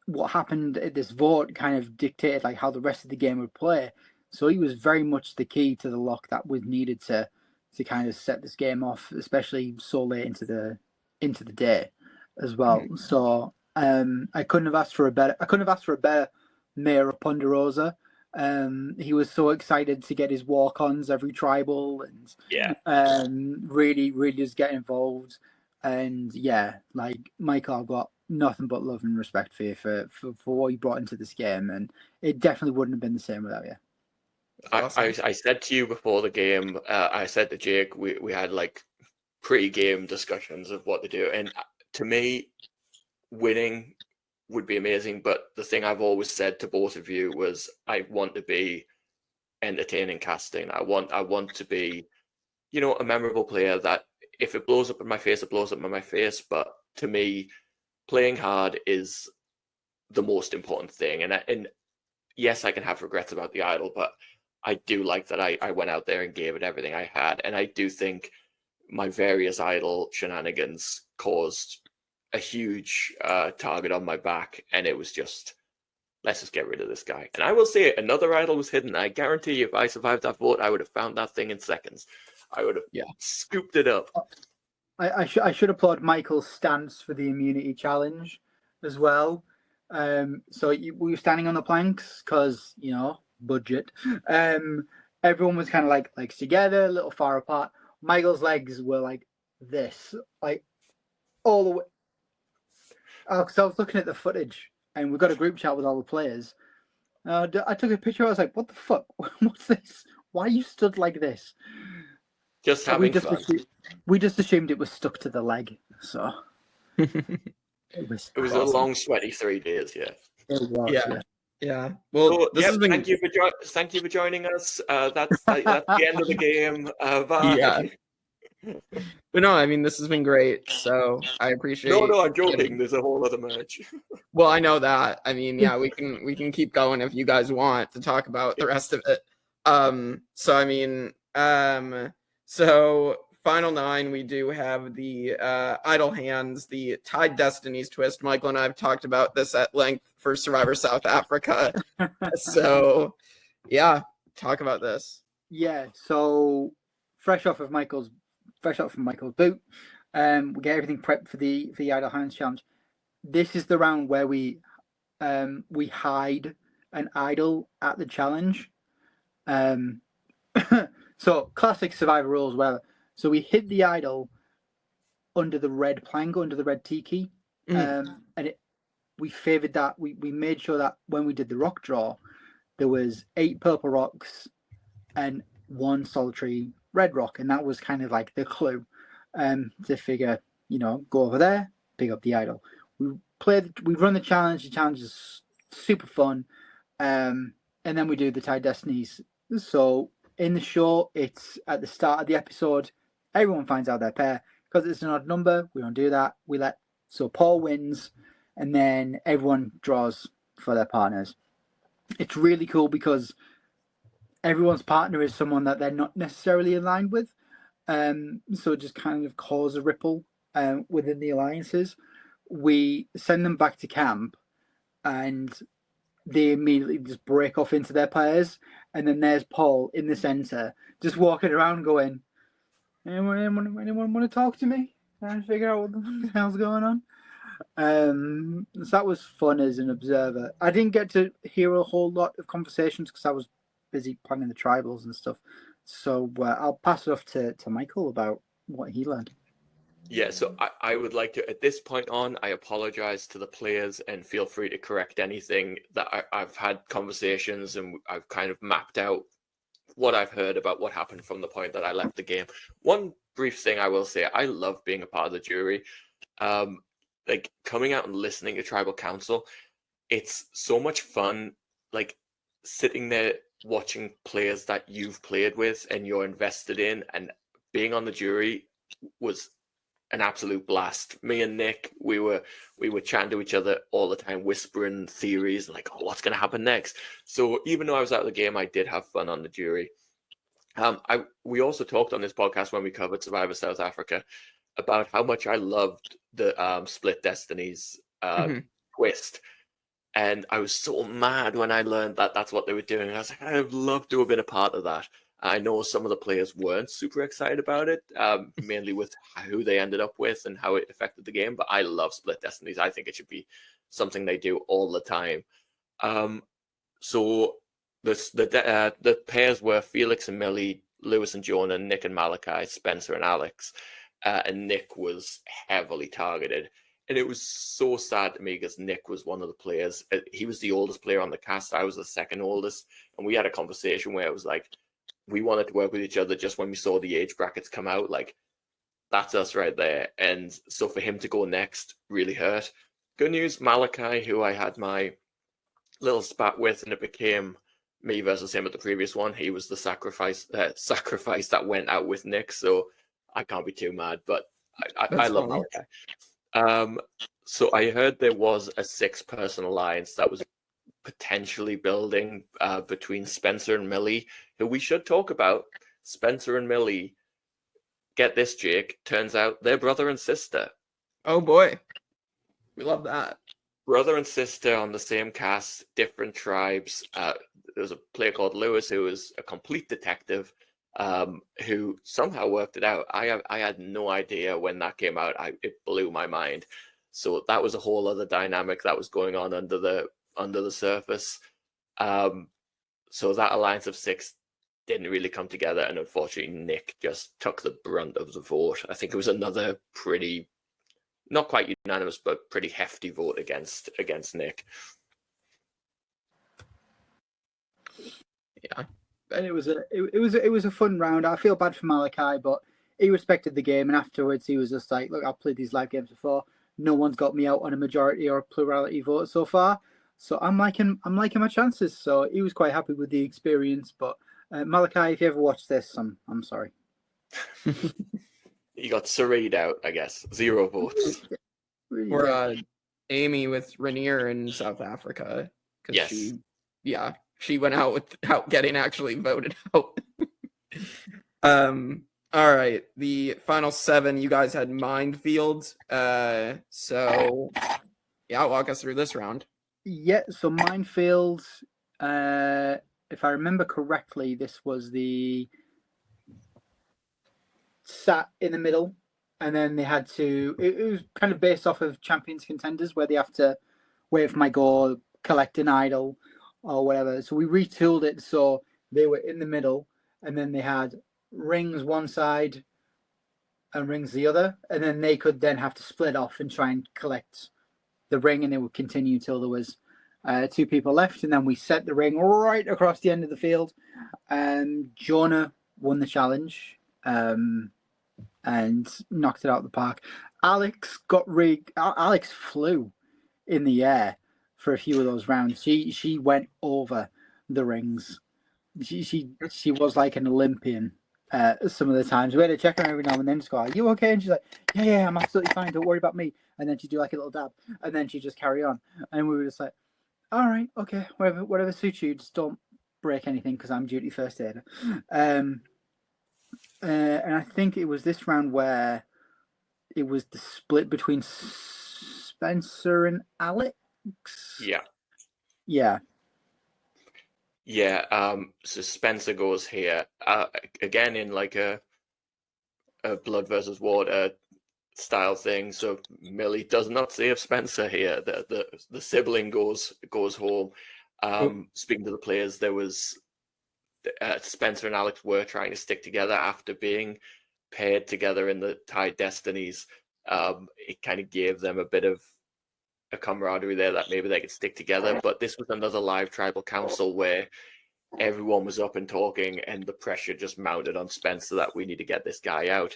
what happened at this vote kind of dictated like how the rest of the game would play. So he was very much the key to the lock that was needed to kind of set this game off, especially so late into the day as well. So I couldn't have asked for a better mayor of Ponderosa. He was so excited to get his walk-ons every tribal, and really just get involved. And like Michael, I've got nothing but love and respect for you for what you brought into this game, and it definitely wouldn't have been the same without you. Awesome. I said to you before the game, I said to Jake, we had like pre-game discussions of what to do, and to me, winning would be amazing, but the thing I've always said to both of you was, I want to be entertaining casting. I want to be, a memorable player that if it blows up in my face, it blows up in my face. But to me, playing hard is the most important thing. And yes, I can have regrets about the idol, but I do like that I went out there and gave it everything I had. And I do think my various idol shenanigans caused a huge target on my back, and it was just, let's just get rid of this guy. And I will say, another idol was hidden. I guarantee you, if I survived that vote, I would have found that thing in seconds. I would have scooped it up. I should applaud Michael's stance for the immunity challenge as well. So were you standing on the planks? Because, budget. Everyone was kind of like legs together, a little far apart. Michael's legs were like this, like all the way. Because I was looking at the footage, and we got a group chat with all the players. I took a picture. I was like, "What the fuck? What's this? Why are you stood like this?" Just having fun. We just assumed it was stuck to the leg. So it was awesome. A long, sweaty 3 days. Yeah. It was. Yeah. Well, so, this has been... thank you for joining us. That's the end of the game. Bye. Yeah. But no, I mean, this has been great, so I appreciate. No, I'm joking. There's a whole other match. Well, I know that. I mean, yeah, we can keep going if you guys want to talk about the rest of it. So I mean, so final 9, we do have the Idle Hands, the Tied Destinies twist. Michael and I have talked about this at length for Survivor South Africa. So, yeah, talk about this. Yeah, so fresh off from Michael's boot, we get everything prepped for the Idle Hands challenge. This is the round where we hide an idol at the challenge. So classic Survivor rules, whatever. So we hid the idol under the red plank, under the red tiki, and we favored that. We made sure that when we did the rock draw, there was 8 purple rocks and 1 solitary red rock, and that was kind of like the clue to figure, go over there, pick up the idol. We run the challenge. The challenge is super fun, and then we do the Tied Destinies. So in the show, it's at the start of the episode. Everyone finds out their pair because it's an odd number. We don't do that. So Paul wins, and then everyone draws for their partners. It's really cool because everyone's partner is someone that they're not necessarily aligned with. So it just kind of causes a ripple within the alliances. We send them back to camp, and they immediately just break off into their pairs. And then there's Paul in the center, just walking around going, anyone want to talk to me? Trying to figure out what the hell's going on. So that was fun as an observer. I didn't get to hear a whole lot of conversations because I was busy planning the tribals and stuff. So I'll pass it off to Michael about what he learned. Yeah, so I would like to, at this point on, I apologize to the players and feel free to correct anything that I've had conversations and I've kind of mapped out what I've heard about what happened from the point that I left the game. One brief thing I will say, I love being a part of the jury. Like coming out and listening to Tribal Council, it's so much fun, like sitting there watching players that you've played with and you're invested in, and being on the jury was an absolute blast. Me and Nick, we were chatting to each other all the time, whispering theories like, oh, what's going to happen next? So even though I was out of the game, I did have fun on the jury. We also talked on this podcast when we covered Survivor South Africa about how much I loved the Split Destinies twist. And I was so mad when I learned that that's what they were doing. I was like, I'd love to have been a part of that. I know some of the players weren't super excited about it, mainly with who they ended up with and how it affected the game. But I love Split Destinies. I think it should be something they do all the time. So the pairs were Felix and Millie, Lewis and Jonah, Nick and Malachi, Spencer and Alex. And Nick was heavily targeted. And it was so sad to me because Nick was one of the players. He was the oldest player on the cast. I was the second oldest. And we had a conversation where it was like, we wanted to work with each other just when we saw the age brackets come out. Like, that's us right there. And so for him to go next really hurt. Good news, Malachi, who I had my little spat with, and it became me versus him at the previous one. He was the sacrifice that went out with Nick. So I can't be too mad, but I love Malachi. So I heard there was a 6-person alliance that was potentially building between Spencer and Millie, who we should talk about. Spencer and Millie, get this, Jake, turns out they're brother and sister. Oh boy, we love that. Brother and sister on the same cast, different tribes. There was a player called Lewis who was a complete detective, who somehow worked it out. I had no idea when that came out. It blew my mind. So that was a whole other dynamic that was going on under the surface. So that alliance of 6 didn't really come together, and unfortunately Nick just took the brunt of the vote. I think it was another pretty, not quite unanimous, but pretty hefty vote against Nick. Yeah. And it was a fun round. I feel bad for Malachi, but he respected the game, and afterwards he was just like, look, I've played these live games before. No one's got me out on a majority or plurality vote so far. So I'm liking my chances. So he was quite happy with the experience. But Malachi, if you ever watch this, I'm sorry. You got Sareed out, I guess. 0 votes. Or Amy with Rainier in South Africa. Yes. She went out without getting actually voted out. All right, the final 7, you guys had minefield. So yeah, walk us through this round. Yeah, so minefield, if I remember correctly, this was the sat in the middle, and then they had to, it was kind of based off of Champions Contenders, where they have to wait for my goal, collect an idol, or whatever. So we retooled it so they were in the middle, and then they had rings one side and rings the other, and then they could then have to split off and try and collect the ring, and it would continue until there was 2 people left, and then we set the ring right across the end of the field. Jonah won the challenge and knocked it out of the park. Alex Alex flew in the air for a few of those rounds. She went over the rings. She was like an Olympian. Some of the times we had to check her every now and then. Just go, "Are you okay?" And she's like, "Yeah, I'm absolutely fine. Don't worry about me." And then she'd do like a little dab, and then she'd just carry on. And we were just like, "All right, okay, whatever suits you. Just don't break anything because I'm duty first aider." And I think it was this round where it was the split between Spencer and Alex. Yeah. Yeah. Yeah, so Spencer goes here again in like a blood versus water style thing. So Millie does not save Spencer here. The sibling goes home. Speaking to the players, there was Spencer and Alex were trying to stick together after being paired together in the Tied Destinies. It kind of gave them a bit of a camaraderie there that maybe they could stick together. But this was another live tribal council where everyone was up and talking, and the pressure just mounted on Spencer that we need to get this guy out.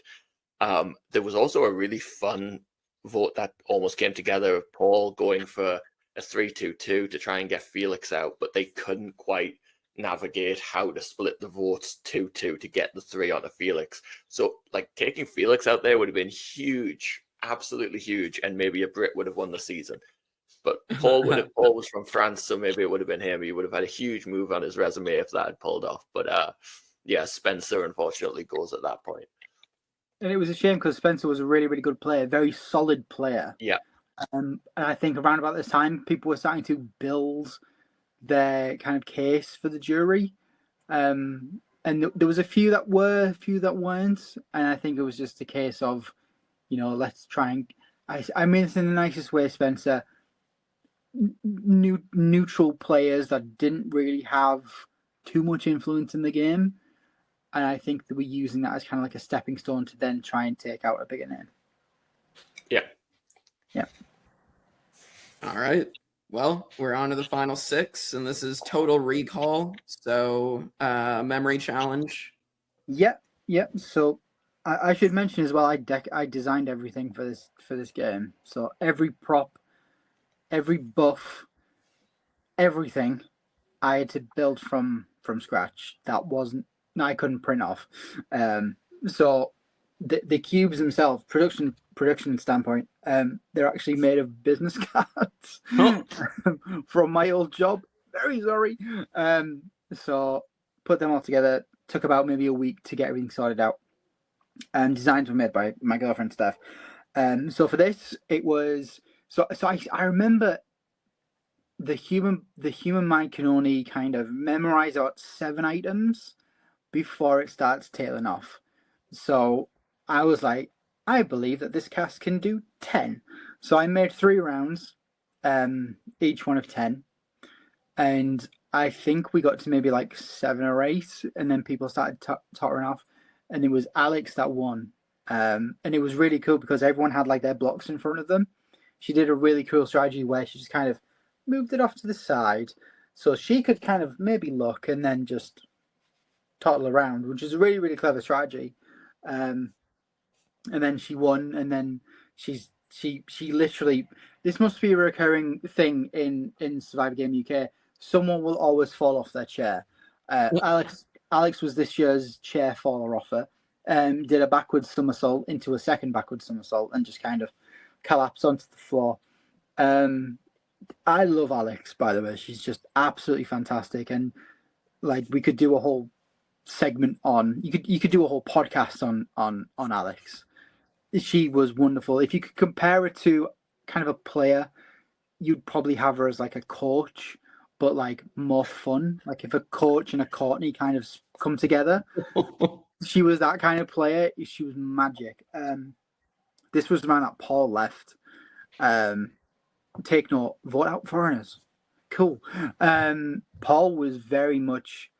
There was also a really fun vote that almost came together of Paul going for a 3-2-2 to try and get Felix out, but they couldn't quite navigate how to split the votes 2-2 to get the 3 onto Felix. So like taking Felix out there would have been huge, absolutely huge, and maybe a Brit would have won the season. But Paul was from France, so maybe it would have been him. He would have had a huge move on his resume if that had pulled off. But yeah, Spencer unfortunately goes at that point. And it was a shame because Spencer was a really, really good player, very solid player. Yeah. And I think around about this time, people were starting to build their kind of case for the jury. And there was a few that were, a few that weren't. And I think it was just a case of, let's try and... I mean this in the nicest way, Spencer. Neutral players that didn't really have too much influence in the game. And I think that we're using that as kind of like a stepping stone to then try and take out a bigger name. Yeah. Yeah. All right. Well, we're on to the final 6, and this is Total Recall. So, memory challenge. Yep. So, I should mention as well, I designed everything for this game. So every prop, every buff, everything, I had to build from scratch. I couldn't print off. So the cubes themselves, production standpoint, they're actually made of business cards from my old job. Very sorry. So put them all together. Took about maybe a week to get everything sorted out. Designs were made by my girlfriend Steph. So for this, it was so I remember the human mind can only kind of memorize about 7 items before it starts tailing off. So I was like, I believe that this cast can do 10. So I made 3 rounds, each one of 10. And I think we got to maybe like 7 or 8, and then people started tottering off. And it was Alex that won. And it was really cool because everyone had like their blocks in front of them. She did a really cool strategy where she just kind of moved it off to the side so she could kind of maybe look and then just toddle around, which is a really, really clever strategy. And then she won, and then she literally, this must be a recurring thing in Survivor Game UK. Someone will always fall off their chair. Alex was this year's chair faller offer. Did a backwards somersault into a second backwards somersault and just kind of collapsed onto the floor. I love Alex, by the way. She's just absolutely fantastic, and like we could do a whole segment on. You could do a whole podcast on Alex. She was wonderful. If you could compare it to kind of a player, you'd probably have her as like a coach, but like more fun. Like if a coach and a Courtney kind of come together, she was that kind of player. She was magic. This was the man that Paul left. Take note, vote out foreigners. Cool. Paul was very much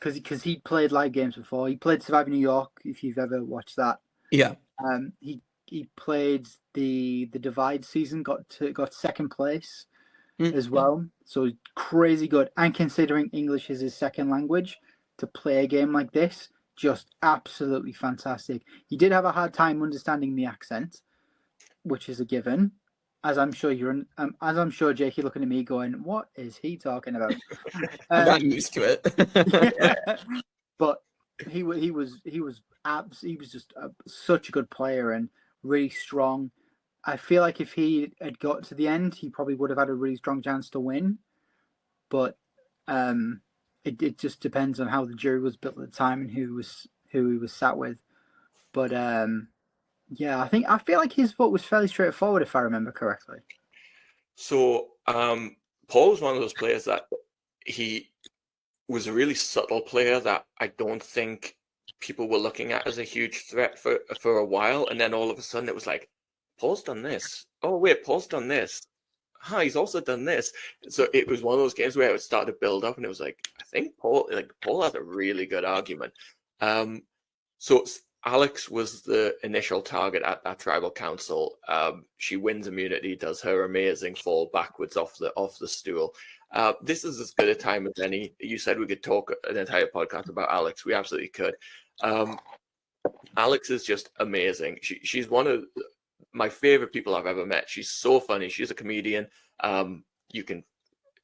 because he played live games before. He played Survivor New York. If you've ever watched that, Yeah. He played the Divide season. Got second place as well. So crazy good. And considering English is his second language, to play a game like this, just absolutely fantastic. He did have a hard time understanding the accent, which is a given. As I'm sure Jake, you're looking at me going, "What is he talking about?" I'm not used to it. But he was just such a good player and really strong. I feel like if he had got to the end, he probably would have had a really strong chance to win. But it just depends on how the jury was built at the time and who he was sat with. But yeah, I feel like his vote was fairly straightforward, if I remember correctly. So Paul was one of those players that he was a really subtle player that I don't think people were looking at as a huge threat for a while, and then all of a sudden it was like, Paul's done this. Oh wait, Paul's done this. He's also done this. So it was one of those games where it started to build up, and it was like, I think Paul has a really good argument. So Alex was the initial target at that tribal council. She wins immunity, does her amazing fall backwards off the stool. This is as good a time as any. You said we could talk an entire podcast about Alex. We absolutely could. Alex is just amazing. She's one of my favorite people I've ever met. She's so funny. She's a comedian. Her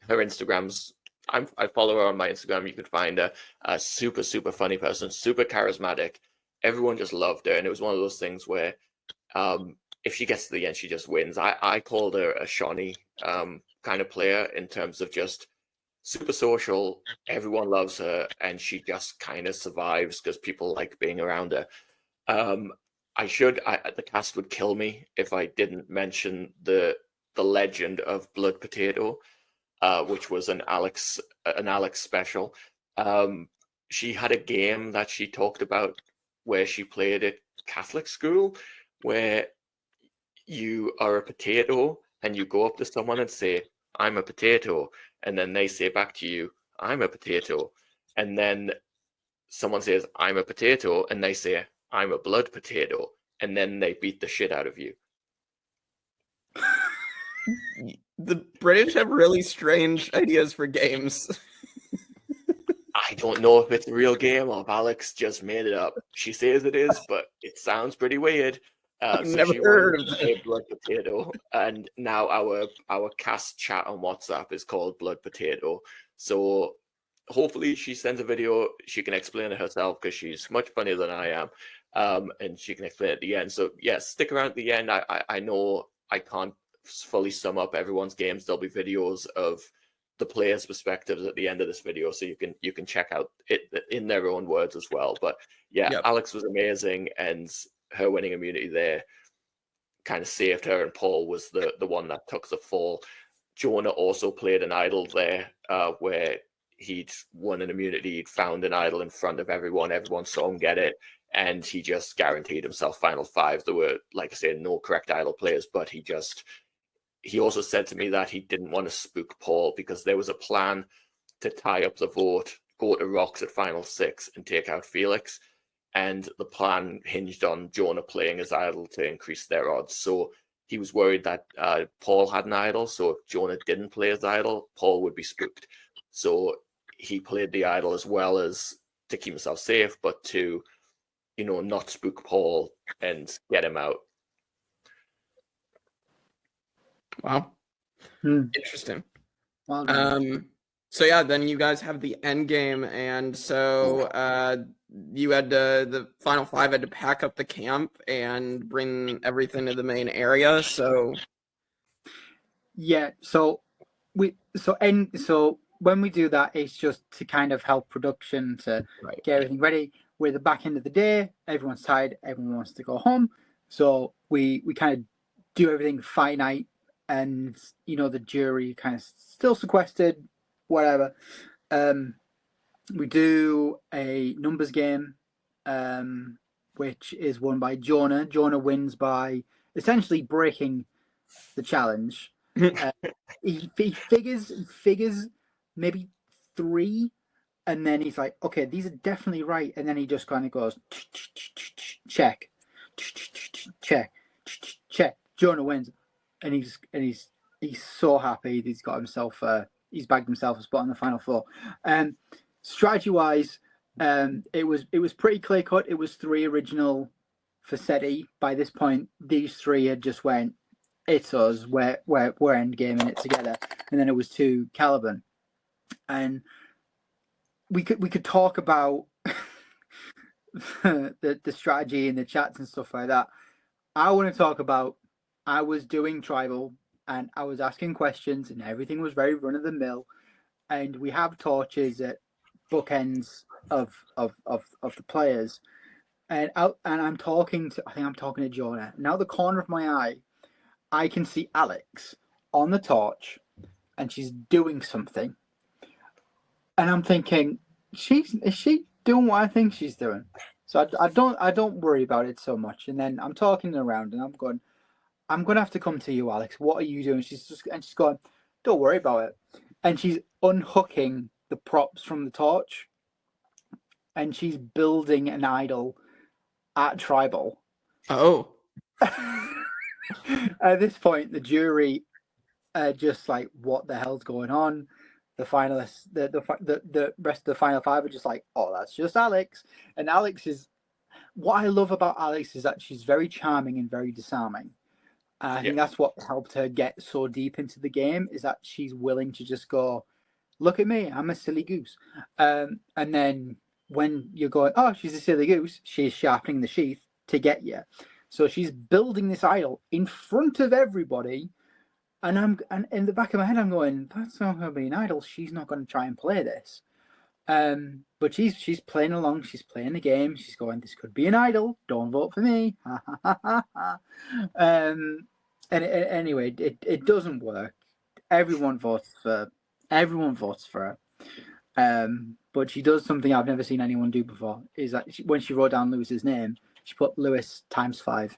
Instagram's. I follow her on my Instagram. You can find her. A super, super funny person. Super charismatic. Everyone just loved her, and it was one of those things where if she gets to the end, she just wins. I called her a Shawnee kind of player in terms of just super social. Everyone loves her, and she just kind of survives because people like being around her. The cast would kill me if I didn't mention the legend of Blood Potato, which was an Alex special. She had a game that she talked about where she played at Catholic school, where you are a potato and you go up to someone and say, "I'm a potato," and then they say back to you, "I'm a potato," and then someone says, "I'm a potato," and they say, "I'm a blood potato," and then they beat the shit out of you. The British have really strange ideas for games. I don't know if it's a real game or if Alex just made it up. She says it is, but it sounds pretty weird. I've So never she heard won of a that. Blood Potato, and now our cast chat on WhatsApp is called Blood Potato. So hopefully she sends a video. She can explain it herself because she's much funnier than I am, and she can explain it at the end. So yes, stick around at the end. I know I can't fully sum up everyone's games. There'll be videos of the players' perspectives at the end of this video, so you can check out it in their own words as well. But yeah, Yep. Alex was amazing, and her winning immunity there kind of saved her, and Paul was the one that took the fall. Jonah also played an idol there, where he'd won an immunity, he'd found an idol in front of everyone saw him get it, and he just guaranteed himself final five. There were, like I said, no correct idol players, but he also said to me that he didn't want to spook Paul because there was a plan to tie up the vote, go to Rocks at final six, and take out Felix. And the plan hinged on Jonah playing his idol to increase their odds. So he was worried that Paul had an idol. So if Jonah didn't play his idol, Paul would be spooked. So he played the idol as well as to keep himself safe, but to, not spook Paul and get him out. Wow. Interesting. Well done. So yeah, then you guys have the end game, and so you had the final five had to pack up the camp and bring everything to the main area. So Yeah. So when we do that, it's just to kind of help production to Right. get everything ready. We're at the back end of the day. Everyone's tired. Everyone wants to go home. So we kind of do everything finite, and the jury kind of still sequestered, whatever. We do a numbers game, which is won by Jonah. Jonah wins by essentially breaking the challenge. He figures maybe 3, and then he's like, okay, these are definitely right, and then he just kind of goes check, check. Jonah wins, and he's so happy. He's got himself he's bagged himself a spot on the final 4. Strategy wise, it was pretty clear cut. It was 3 original Facsetti. By this point, these 3 had just went, it's us, we're end gaming it together, and then it was 2 Caliban, and we could talk about the strategy and the chats and stuff like that. I want to talk about, I was doing tribal and I was asking questions and everything was very run of the mill, and we have torches at bookends of the players, and I'm talking to Jonah. Now the corner of my eye, I can see Alex on the torch, and she's doing something, and I'm thinking, is she doing what I think she's doing? So I don't worry about it so much. And then I'm talking around, and I'm gonna have to come to you, Alex. What are you doing? She's going, don't worry about it, and she's unhooking the props from the torch, and she's building an idol at tribal. Oh. At this point, the jury are just like, what the hell's going on? The finalists, the rest of the final 5 are just like, oh, that's just Alex. And Alex is, what I love about Alex is that she's very charming and very disarming. I think that's what helped her get so deep into the game, is that she's willing to just go, look at me, I'm a silly goose. And then when you're going, oh, she's a silly goose, she's sharpening the sheath to get you. So she's building this idol in front of everybody. And in the back of my head, I'm going, that's not going to be an idol. She's not going to try and play this. But she's playing along. She's playing the game. She's going, this could be an idol. Don't vote for me. Anyway, it doesn't work. Everyone votes for her. But she does something I've never seen anyone do before. Is that when she wrote down Lewis's name, she put Lewis ×5,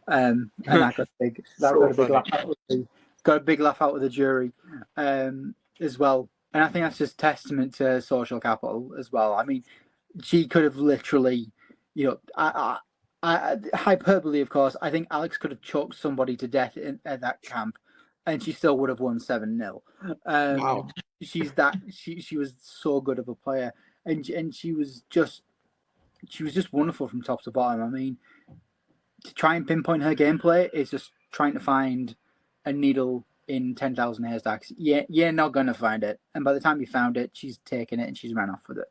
and that got a big laugh out of the jury, as well. And I think that's just testament to social capital as well. I mean, she could have literally, I hyperbole, of course. I think Alex could have choked somebody to death at that camp, and she still would have won 7-0. Wow. She was so good of a player, and she was just wonderful from top to bottom. I mean, to try and pinpoint her gameplay is just trying to find a needle in 10,000 haystacks. Yeah, you're not gonna find it, and by the time you found it, she's taken it and she's ran off with it.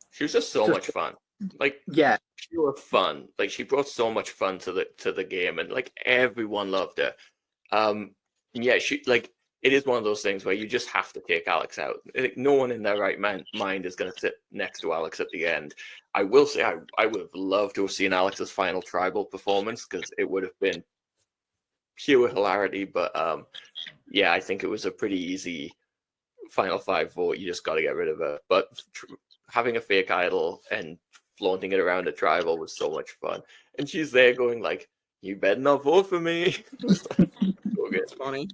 She was just so much fun. Like, yeah, pure fun. Like, she brought so much fun to the game, and like everyone loved her. Yeah, she, like, it is one of those things where you just have to take Alex out. Like, no one in their right mind is going to sit next to Alex at the end. I will say I would have loved to have seen Alex's final tribal performance, because it would have been pure hilarity. But yeah, I think it was a pretty easy final 5 vote. You just got to get rid of her. But having a fake idol and flaunting it around a tribal was so much fun. And she's there going like, you better not vote for me. It's funny.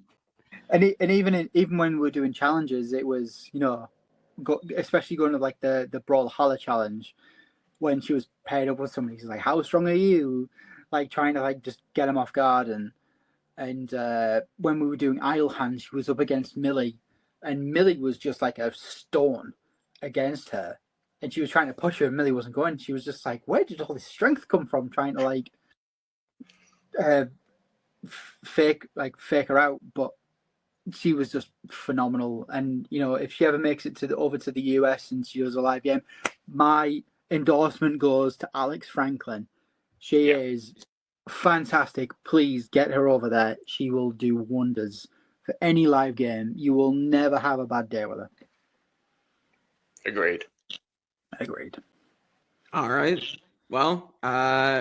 And even when we were doing challenges, it was, especially going to like the Brawlhalla challenge, when she was paired up with somebody, she's like, how strong are you? Like trying to like just get him off guard. And when we were doing idle hands, she was up against Millie, and Millie was just like a stone against her, and she was trying to push her, and Millie wasn't going. She was just like, where did all this strength come from? Trying to like fake her out, but she was just phenomenal. And if she ever makes it over to the US and she does a live game, my endorsement goes to Alex Franklin. She is fantastic. Please get her over there. She will do wonders for any live game, you will never have a bad day with it. Agreed. All right. Well,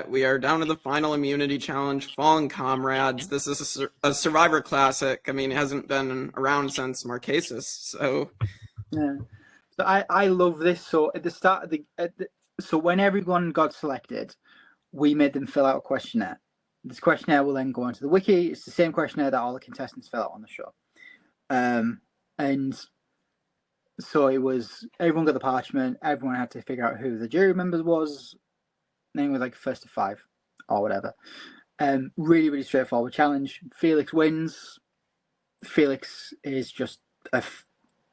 we are down to the final immunity challenge, Fallen Comrades. This is a Survivor classic. I mean, it hasn't been around since Marquesas, so... Yeah. So I love this. So at the start of so when everyone got selected, we made them fill out a questionnaire. This questionnaire will then go onto the wiki. It's the same questionnaire that all the contestants fill out on the show. And so it was, everyone got the parchment. Everyone had to figure out who the jury members was. Name was like first to 5 or whatever. Really, really straightforward challenge. Felix wins. Felix is just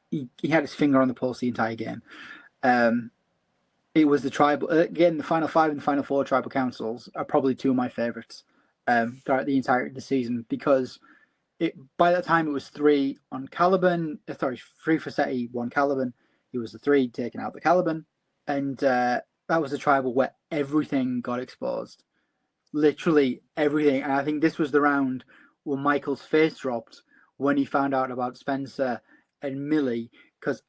he had his finger on the pulse the entire game. It was the tribal, again, the final 5 and the final 4 tribal councils are probably 2 of my favorites throughout the entire season, because by that time it was 3 on Caliban, 3 for SETI, 1 Caliban. He was the 3 taking out the Caliban, and that was a tribal where everything got exposed, literally everything. And I think this was the round where Michael's face dropped when he found out about Spencer and Millie, because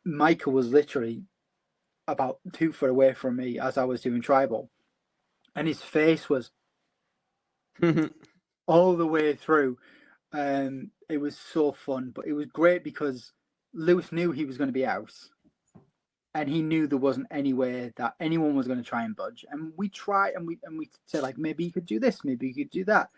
Michael was literally about 2 foot away from me as I was doing tribal, and his face was all the way through. It was so fun, but it was great because Lewis knew he was going to be out, and he knew there wasn't any way that anyone was going to try and budge. And we tried, and we said, like, maybe you could do this, maybe you could do that.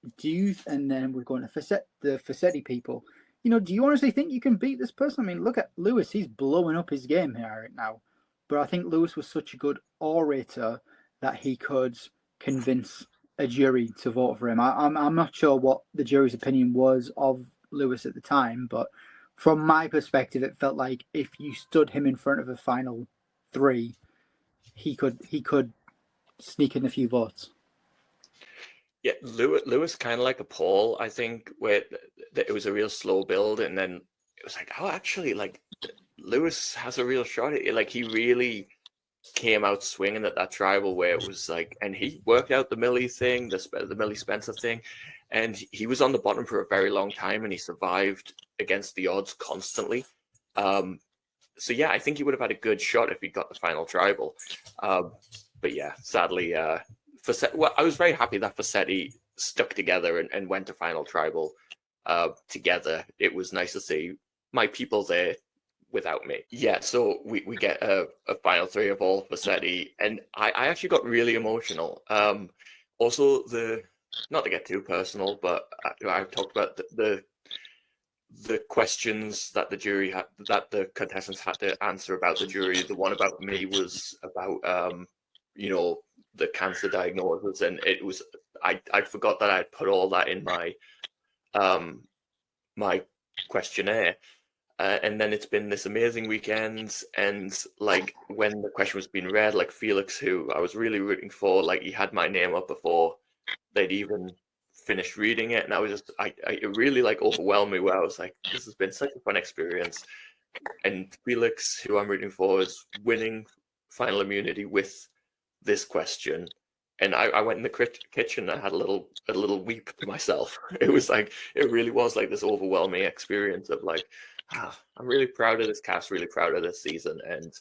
And then we're going to the Facsetti people. You know, do you honestly think you can beat this person? I mean, look at Lewis; he's blowing up his game here right now. But I think Lewis was such a good orator that he could convince a jury to vote for him. I'm not sure what the jury's opinion was of Lewis at the time, but from my perspective, it felt like if you stood him in front of a final 3, he could sneak in a few votes. Yeah, Lewis kind of like a Paul, I think, where it was a real slow build, and then it was like, oh, actually, like, Lewis has a real shot at it. Like, he really came out swinging at that tribal, where it was like, and he worked out the Millie thing, the Millie Spencer thing, and he was on the bottom for a very long time, and he survived against the odds constantly. So yeah, I think he would have had a good shot if he got the final tribal. But yeah, sadly, I was very happy that Facsetti stuck together and went to final tribal together. It was nice to see my people there without me. Yeah, so we get a final 3 of all Facsetti, and I actually got really emotional. Also, not to get too personal, but I've talked about the questions that the jury had, that the contestants had to answer about the jury. The one about me was about the cancer diagnosis, and it was I forgot that I'd put all that in my my questionnaire. And then it's been this amazing weekend, and like when the question was being read, like Felix, who I was really rooting for, like he had my name up before they'd even finished reading it, and I was just, it really like overwhelmed me, where I was like, this has been such a fun experience. And Felix, who I'm rooting for, is winning final immunity with this question. And I went in the kitchen. I had a little weep to myself. It was like, it really was like this overwhelming experience of like, I'm really proud of this cast, really proud of this season, and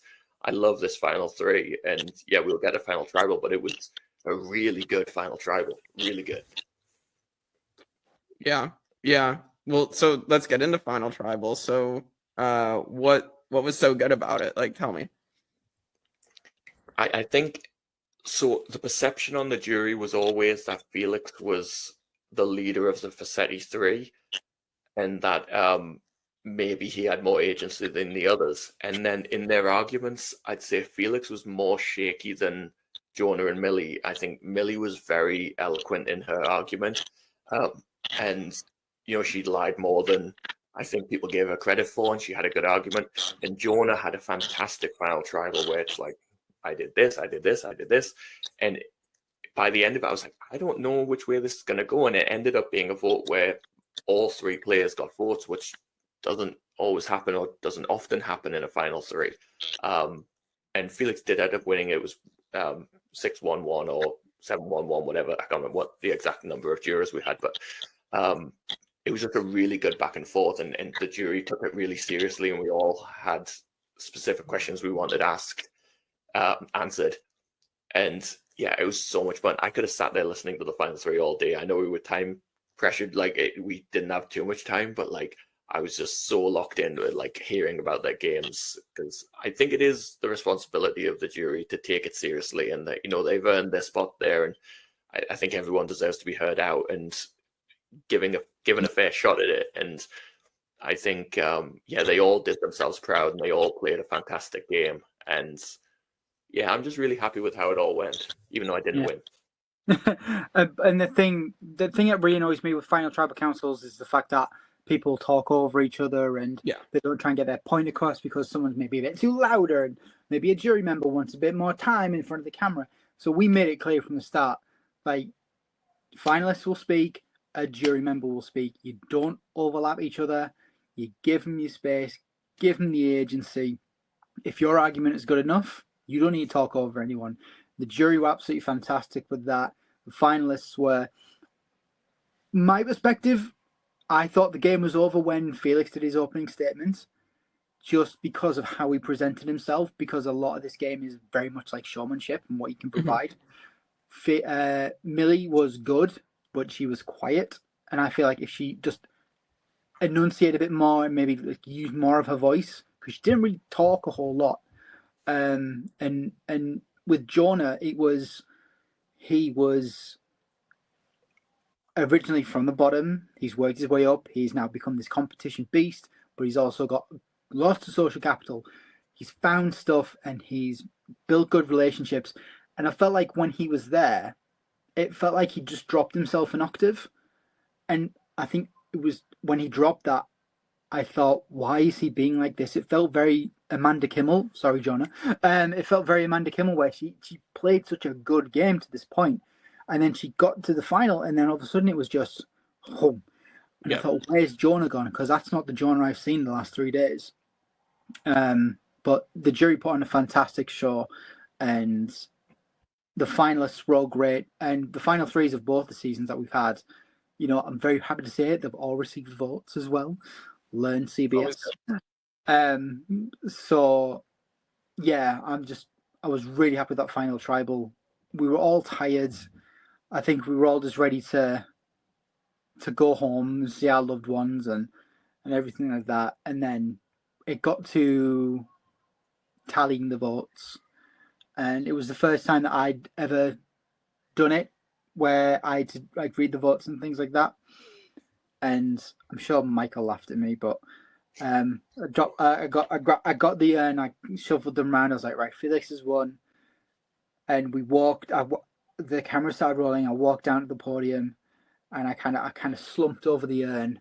I love this final 3. And yeah, we'll get a final tribal, but it was a really good final tribal, really good. Yeah. Well, so let's get into final tribal. So, what was so good about it? Like, tell me. I think so. The perception on the jury was always that Felix was the leader of the Facsetti 3, and that maybe he had more agency than the others. And then in their arguments, I'd say Felix was more shaky than Jonah and Millie. I think Millie was very eloquent in her argument, and she lied more than I think people gave her credit for, and she had a good argument. And Jonah had a fantastic final tribal where it's like, I did this, I did this, I did this, and by the end of it, I was like, I don't know which way this is going to go. And it ended up being a vote where all 3 players got votes, which doesn't always happen, or doesn't often happen in a final 3. And Felix did end up winning. It was 6-1-1 or 7-1-1, whatever. I can't remember what the exact number of jurors we had, but it was just a really good back and forth, and the jury took it really seriously, and we all had specific questions we wanted asked answered. And yeah, it was so much fun. I could have sat there listening to the final three all day. I know we were time pressured, like we didn't have too much time, but like I was just so locked into it, like hearing about their games, because I think it is the responsibility of the jury to take it seriously, and that, you know, they've earned their spot there, and I think everyone deserves to be heard out and given a fair shot at it. And I think they all did themselves proud, and they all played a fantastic game. And yeah, I'm just really happy with how it all went, even though I didn't win. And the thing that really annoys me with final tribal councils is the fact that people talk over each other, and they don't try and get their point across because someone's maybe a bit too louder, and maybe a jury member wants a bit more time in front of the camera. So we made it clear from the start, like, finalists will speak, a jury member will speak. You don't overlap each other. You give them your space, give them the agency. If your argument is good enough, you don't need to talk over anyone. The jury were absolutely fantastic with that. The finalists were, my perspective, I thought the game was over when Felix did his opening statement, just because of how he presented himself, because a lot of this game is very much like showmanship and what he can provide. Millie was good, but she was quiet. And I feel like if she just enunciated a bit more and maybe like use more of her voice, because she didn't really talk a whole lot. And with Jonah, he was originally from the bottom. He's worked his way up. He's now become this competition beast, but he's also got lots of social capital. He's found stuff and he's built good relationships. And I felt like when he was there, it felt like he just dropped himself an octave. And I think it was when he dropped that, I thought, why is he being like this? It felt very Amanda Kimmel. Sorry, Jonah. It felt very Amanda Kimmel, where she played such a good game to this point, and then she got to the final, and then all of a sudden it was just home. And I thought, where's Jonah gone? Because that's not the Jonah I've seen the last 3 days. But the jury put on a fantastic show, and the finalists were all great. And the final threes of both the seasons that we've had, you know, I'm very happy to say it, they've all received votes as well. Learn CBS. So yeah, I was really happy with that final tribal. We were all tired. I think we were all just ready to go home and see our loved ones and everything like that. And then it got to tallying the votes, and it was the first time that I'd ever done it, where I had to like read the votes and things like that. And I'm sure Michael laughed at me, but I got the urn, I shuffled them around. I was like, right, Felix has won. And we walked. The camera started rolling. I walked down to the podium, and I kind of slumped over the urn,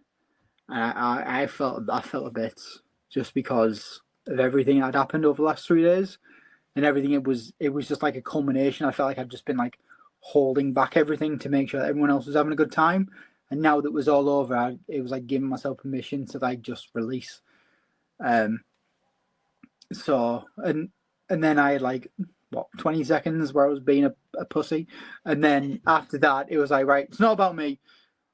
and I felt a bit, just because of everything that had happened over the last 3 days, and everything. It was just like a culmination. I felt like I'd just been like holding back everything to make sure that everyone else was having a good time. And now that it was all over, it was like giving myself permission to like just release. So and then I had like 20 seconds where I was being a pussy, and then after that it was like, right, it's not about me.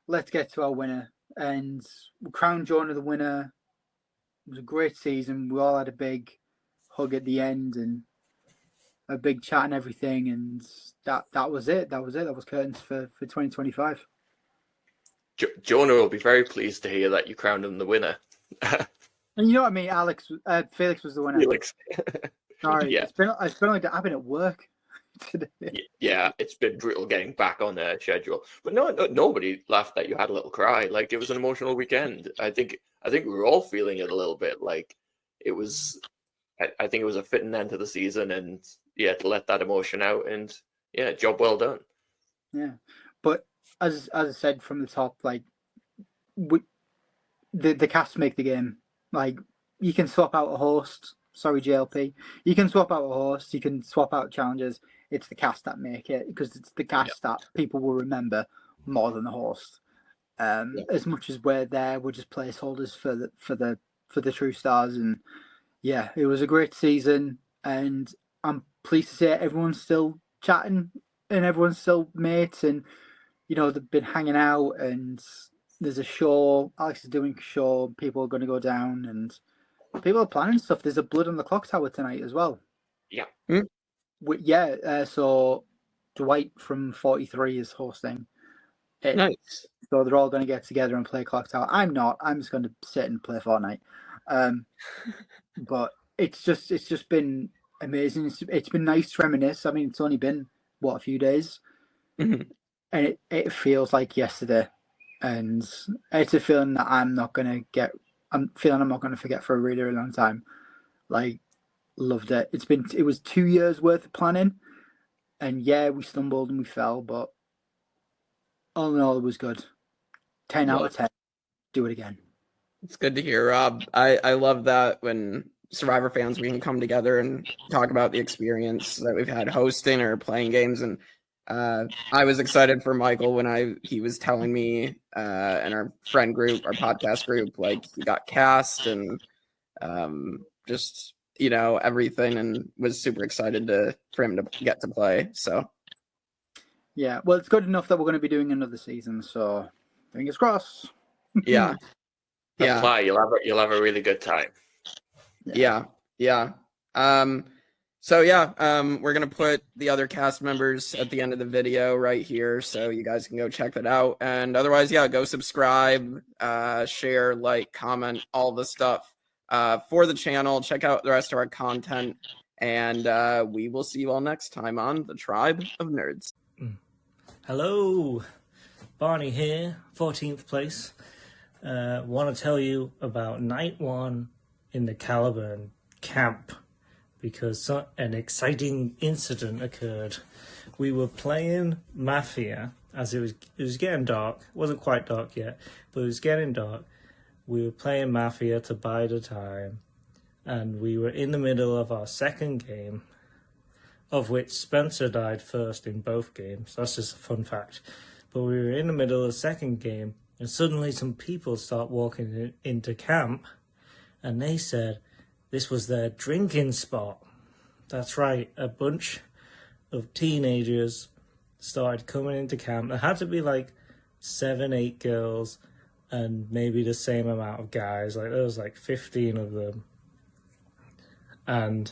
Let's get to our winner, and we crowned Jonah the winner. It was a great season. We all had a big hug at the end and a big chat and everything, and that was it. That was curtains for 2025. Jonah will be very pleased to hear that you crowned him the winner. And you know what I mean, Felix was the winner. Felix. Sorry, it's been like that. I've been at work today. Yeah, it's been brutal getting back on the schedule. But nobody laughed that you had a little cry. Like, it was an emotional weekend. I think we were all feeling it a little bit. Like, it was. I think it was a fitting end to the season, and yeah, to let that emotion out, and yeah, job well done. Yeah, but as I said from the top, like, the cast make the game. Like, you can swap out a host. Sorry, JLP. You can swap out a host. You can swap out challenges. It's the cast that make it, because it's the cast that people will remember more than the host. As much as we're just placeholders for the true stars. And yeah, it was a great season, and I'm pleased to say everyone's still chatting and everyone's still mates, and you know, they've been hanging out, and there's a show. Alex is doing a show. People are going to go down, and people are planning stuff. There's a Blood on the Clock Tower tonight as well. Yeah. So Dwight from 43 is hosting it. Nice. So they're all going to get together and play Clock Tower. I'm not. I'm just going to sit and play Fortnite. But it's just been amazing. It's been nice to reminisce. I mean, it's only been a few days, Mhm. and it feels like yesterday. And it's a feeling that I'm not going to forget for a really, really long time. Like, loved it. It was 2 years worth of planning, and yeah, we stumbled and we fell, but all in all, it was good. 10 out of 10. Do it again. It's good to hear, Rob. I love that when Survivor fans, we can come together and talk about the experience that we've had hosting or playing games. And I was excited for Michael when he was telling me in our friend group, our podcast group, like he got cast and just, everything, and was super excited for him to get to play. So yeah, well, it's good enough that we're going to be doing another season, so fingers crossed. Yeah. Apply. You'll have a really good time. Yeah. So we're gonna put the other cast members at the end of the video right here, so you guys can go check that out. And otherwise, go subscribe, share, like, comment, all the stuff for the channel. Check out the rest of our content, and we will see you all next time on the Tribe of Nerds. Hello, Barney here, 14th place. Want to tell you about night 1 in the Caliburn camp, because an exciting incident occurred. We were playing Mafia as it was getting dark. It wasn't quite dark yet, but it was getting dark. We were playing Mafia to bide the time, and we were in the middle of our second game, of which Spencer died first in both games. That's just a fun fact. But we were in the middle of the second game, and suddenly some people start walking into camp, and they said this was their drinking spot. That's right, a bunch of teenagers started coming into camp. There had to be like 7, 8 girls and maybe the same amount of guys. Like there was like 15 of them. And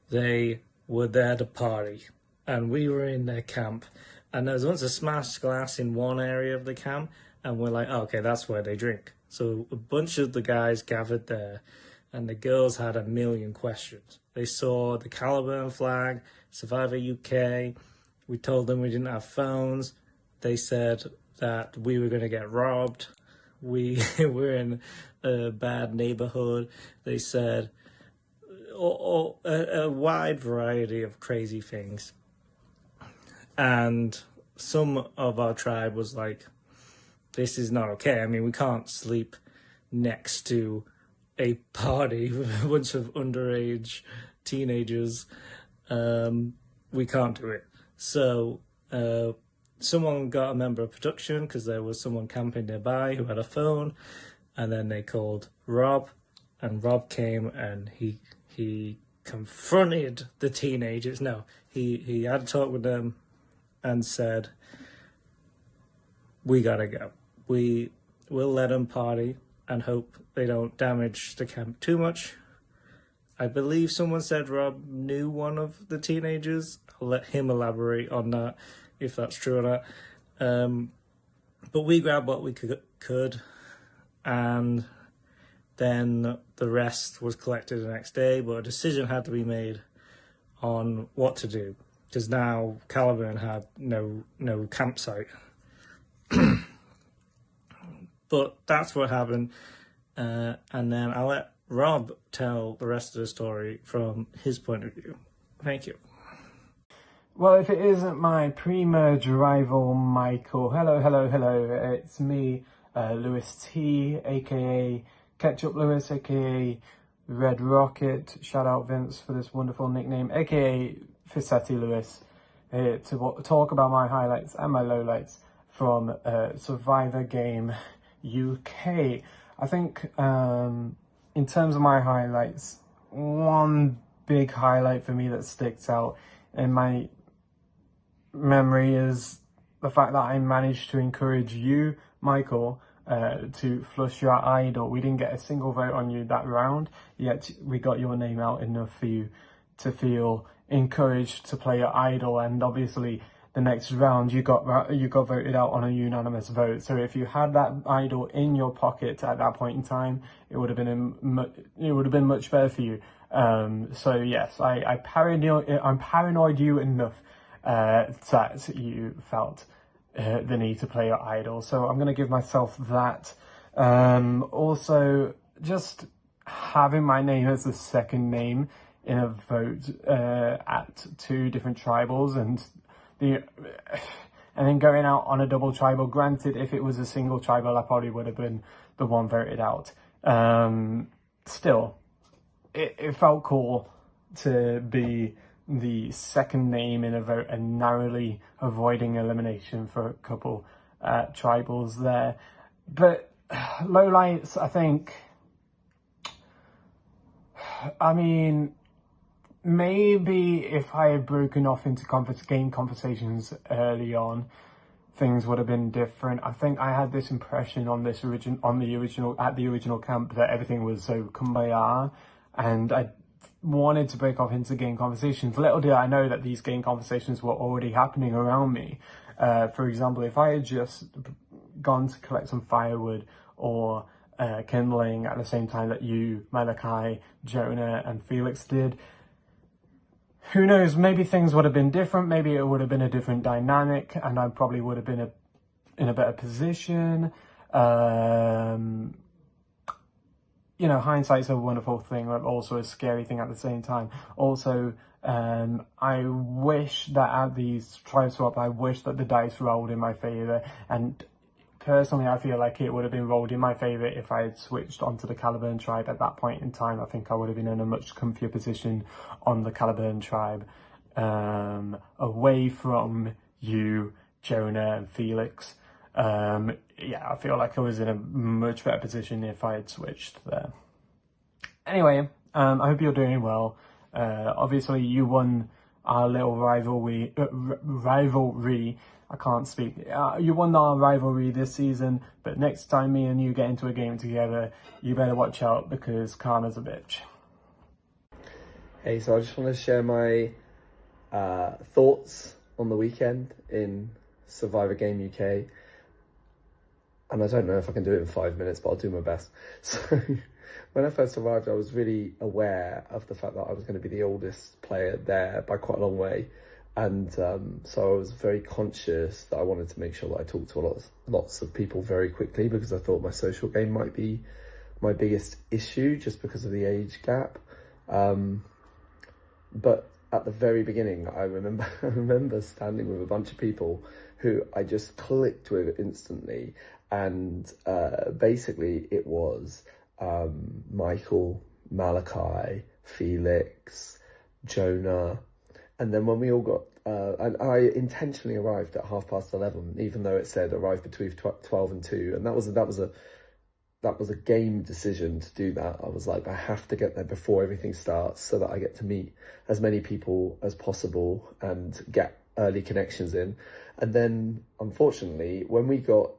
they were there to party. And we were in their camp. And there was once a smashed glass in one area of the camp. And we're like, oh, okay, that's where they drink. So a bunch of the guys gathered there, and the girls had a million questions. They saw the Caliburn flag, Survivor UK. We told them we didn't have phones. They said that we were going to get robbed. We were in a bad neighborhood. They said a wide variety of crazy things. And some of our tribe was like, this is not okay. I mean, we can't sleep next to a party with a bunch of underage teenagers. We can't do it. So someone got a member of production because there was someone camping nearby who had a phone, and then they called Rob, and Rob came and he confronted the teenagers. No, he had a talk with them and said, we gotta go. We will let them party and hope they don't damage the camp too much. I believe someone said Rob knew one of the teenagers. I'll let him elaborate on that, if that's true or not. But we grabbed what we could, and then the rest was collected the next day, but a decision had to be made on what to do, because now Caliburn had no campsite. But that's what happened, and then I'll let Rob tell the rest of the story from his point of view. Thank you. Well, if it isn't my pre-merge rival Michael, hello, it's me, Lewis T, aka Ketchup Lewis, aka Red Rocket. Shout out Vince for this wonderful nickname, aka Fissetti Lewis, here to talk about my highlights and my lowlights from Survivor Game UK. I think in terms of my highlights, one big highlight for me that sticks out in my memory is the fact that I managed to encourage you, Michael, to flush your idol. We didn't get a single vote on you that round, yet we got your name out enough for you to feel encouraged to play your idol. And obviously the next round you got voted out on a unanimous vote. So if you had that idol in your pocket at that point in time, it would have been much better for you. So yes, I'm paranoid you enough that you felt the need to play your idol. So I'm going to give myself that. Also, just having my name as the second name in a vote at 2 different tribals, and then going out on a double tribal. Granted, if it was a single tribal, I probably would have been the one voted out. Still, it felt cool to be the second name in a vote and narrowly avoiding elimination for a couple tribals there. But lowlights, I think, I mean, maybe if I had broken off into game conversations early on, things would have been different. I think I had this impression at the original camp that everything was so kumbaya, and I wanted to break off into game conversations. Little did I know that these game conversations were already happening around me. For example, if I had just gone to collect some firewood or kindling at the same time that you, Malachi, Jonah and Felix did, who knows, maybe things would have been different. Maybe it would have been a different dynamic and I probably would have been in a better position. You know, hindsight's a wonderful thing, but also a scary thing at the same time. Also, I wish that at these tribe swap, I wish that the dice rolled in my favour. And personally, I feel like it would have been rolled in my favour if I had switched onto the Caliburn tribe at that point in time. I think I would have been in a much comfier position on the Caliburn tribe, away from you, Jonah and Felix. Yeah, I feel like I was in a much better position if I had switched there. Anyway, I hope you're doing well. Obviously, you won our little rivalry. I can't speak. You won our rivalry this season, but next time me and you get into a game together, you better watch out because Karma's a bitch. Hey, so I just want to share my thoughts on the weekend in Survivor Game UK. And I don't know if I can do it in 5 minutes, but I'll do my best. So when I first arrived, I was really aware of the fact that I was going to be the oldest player there by quite a long way. And so I was very conscious that I wanted to make sure that I talked to lots of people very quickly, because I thought my social game might be my biggest issue just because of the age gap. But at the very beginning, I remember standing with a bunch of people who I just clicked with instantly. And basically it was Michael, Malachi, Felix, Jonah. And then when we all got, and I intentionally arrived at 11:30, even though it said arrive between 12 and 2. And that was a game decision to do that. I was like, I have to get there before everything starts so that I get to meet as many people as possible and get early connections in. And then unfortunately, when we got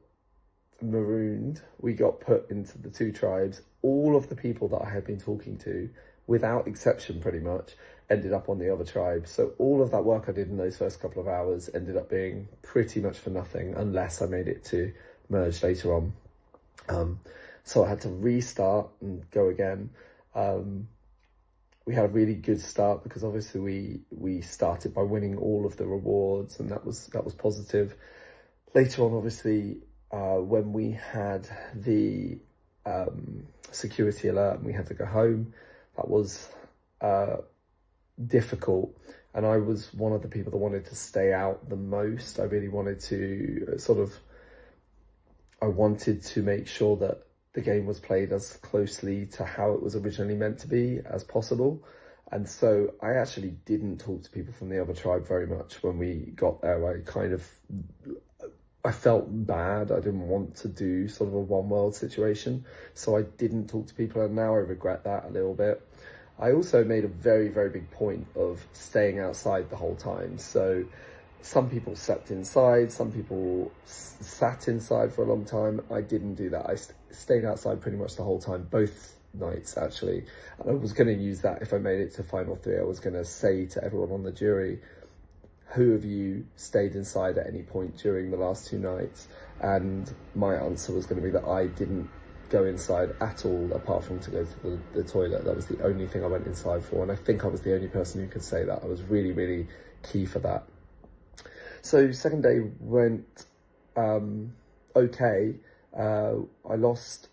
marooned, we got put into the 2 tribes. All of the people that I had been talking to, without exception pretty much, ended up on the other tribe. So all of that work I did in those first couple of hours ended up being pretty much for nothing, unless I made it to merge later on. So I had to restart and go again. We had a really good start because obviously we started by winning all of the rewards, and that was positive. Later on, obviously, when we had the security alert and we had to go home, that was difficult. And I was one of the people that wanted to stay out the most. I really wanted to I wanted to make sure that the game was played as closely to how it was originally meant to be as possible. And so I actually didn't talk to people from the other tribe very much when we got there. I felt bad. I didn't want to do sort of a one world situation. So I didn't talk to people, and now I regret that a little bit. I also made a very, very big point of staying outside the whole time. So Some people slept inside, some people sat inside for a long time. I didn't do that. I stayed outside pretty much the whole time, both nights actually. And I was going to use that if I made it to final 3. I was going to say to everyone on the jury, who of you stayed inside at any point during the last 2 nights? And my answer was going to be that I didn't go inside at all, apart from to go to the toilet. That was the only thing I went inside for, and I think I was the only person who could say that. I was really, really key for that. So second day went okay. I lost.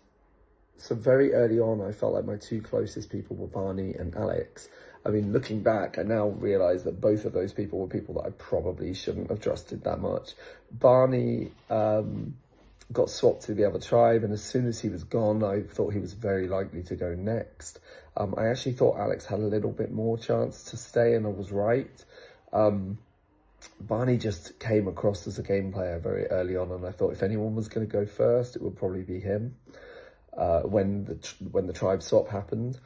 So very early on, I felt like my 2 closest people were Barney and Alex. I mean, looking back, I now realise that both of those people were people that I probably shouldn't have trusted that much. Barney got swapped to the other tribe, and as soon as he was gone, I thought he was very likely to go next. I actually thought Alex had a little bit more chance to stay, and I was right. Barney just came across as a game player very early on, and I thought if anyone was going to go first, it would probably be him. When the tribe swap happened,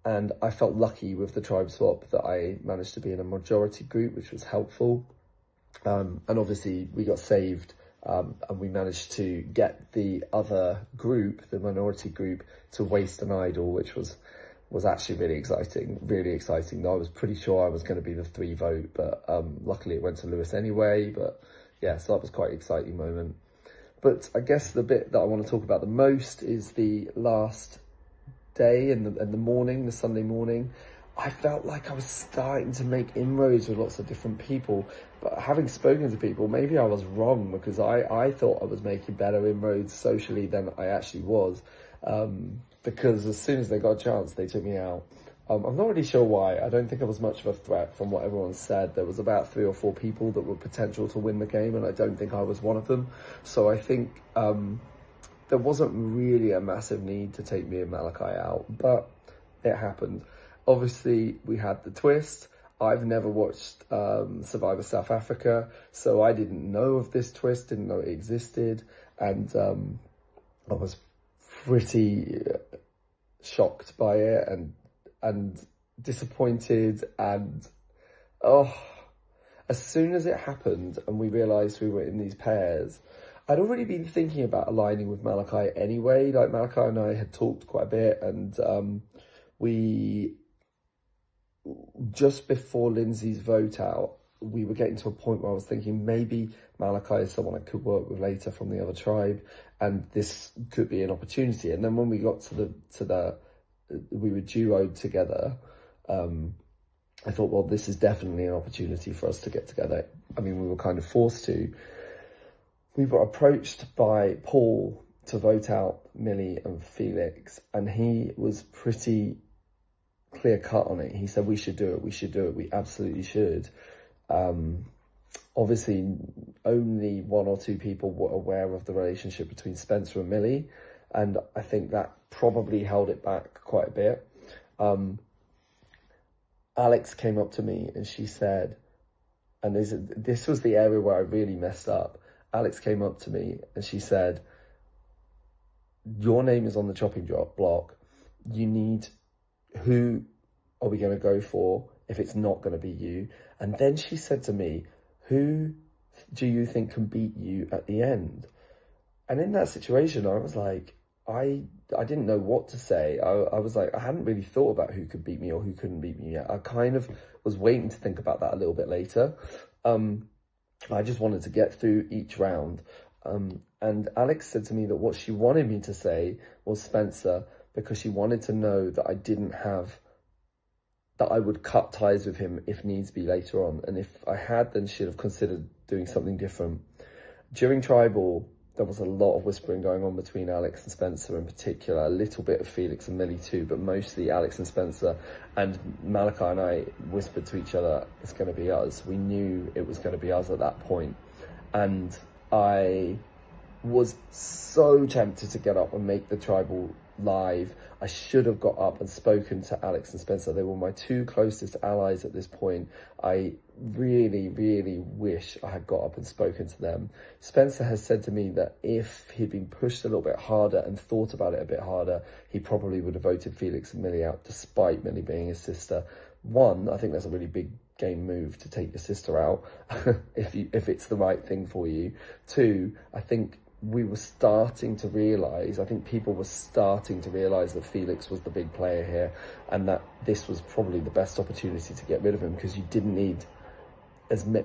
and I felt lucky with the tribe swap that I managed to be in a majority group, which was helpful. And obviously we got saved, and we managed to get the other group, the minority group, to waste an idol, which was actually really exciting. I was pretty sure I was going to be the 3 vote, but luckily it went to Lewis anyway. But yeah, so that was quite an exciting moment. But I guess the bit that I want to talk about the most is the last day and the morning, the Sunday morning. I felt like I was starting to make inroads with lots of different people, but having spoken to people, maybe I was wrong, because I thought I was making better inroads socially than I actually was, because as soon as they got a chance, they took me out. I'm not really sure why. I don't think I was much of a threat from what everyone said. There was about 3 or 4 people that were potential to win the game, and I don't think I was one of them. So I think there wasn't really a massive need to take me and Malachi out, but it happened. Obviously, we had the twist. I've never watched Survivor South Africa, so I didn't know of this twist, didn't know it existed, and I was pretty shocked by it and disappointed, and as soon as it happened and we realised we were in these pairs, I'd already been thinking about aligning with Malachi anyway. Like, Malachi and I had talked quite a bit, and we, just before Lindsay's vote out, we were getting to a point where I was thinking maybe Malachi is someone I could work with later from the other tribe, and this could be an opportunity. And then when we got we were duoed together, I thought, well, this is definitely an opportunity for us to get together. I mean, we were kind of forced to. We were approached by Paul to vote out Millie and Felix, and he was pretty clear cut on it. He said, we should do it, we absolutely should. Obviously, only 1 or 2 people were aware of the relationship between Spencer and Millie, and I think that probably held it back quite a bit. Alex came up to me and she said, and this was the area where I really messed up. Alex came up to me and she said, your name is on the chopping block. Who are we going to go for if it's not going to be you? And then she said to me, who do you think can beat you at the end? And in that situation, I was like, I didn't know what to say. I was like, I hadn't really thought about who could beat me or who couldn't beat me yet. I kind of was waiting to think about that a little bit later. I just wanted to get through each round. And Alex said to me that what she wanted me to say was Spencer, because she wanted to know that that I would cut ties with him if needs be later on. And if I had, then she'd have considered doing something different. During Tribal, there was a lot of whispering going on between Alex and Spencer in particular, a little bit of Felix and Millie too, but mostly Alex and Spencer. And Malachi and I whispered to each other, it's going to be us. We knew it was going to be us at that point. And I was so tempted to get up and make the Tribal live. I should have got up and spoken to Alex and Spencer. They were my 2 closest allies at this point. I really, really wish I had got up and spoken to them. Spencer has said to me that if he'd been pushed a little bit harder and thought about it a bit harder, he probably would have voted Felix and Millie out, despite Millie being his sister. One, I think that's a really big game move to take your sister out if it's the right thing for you. Two, I think we were starting to realise, I think people were starting to realise that Felix was the big player here, and that this was probably the best opportunity to get rid of him, because you didn't need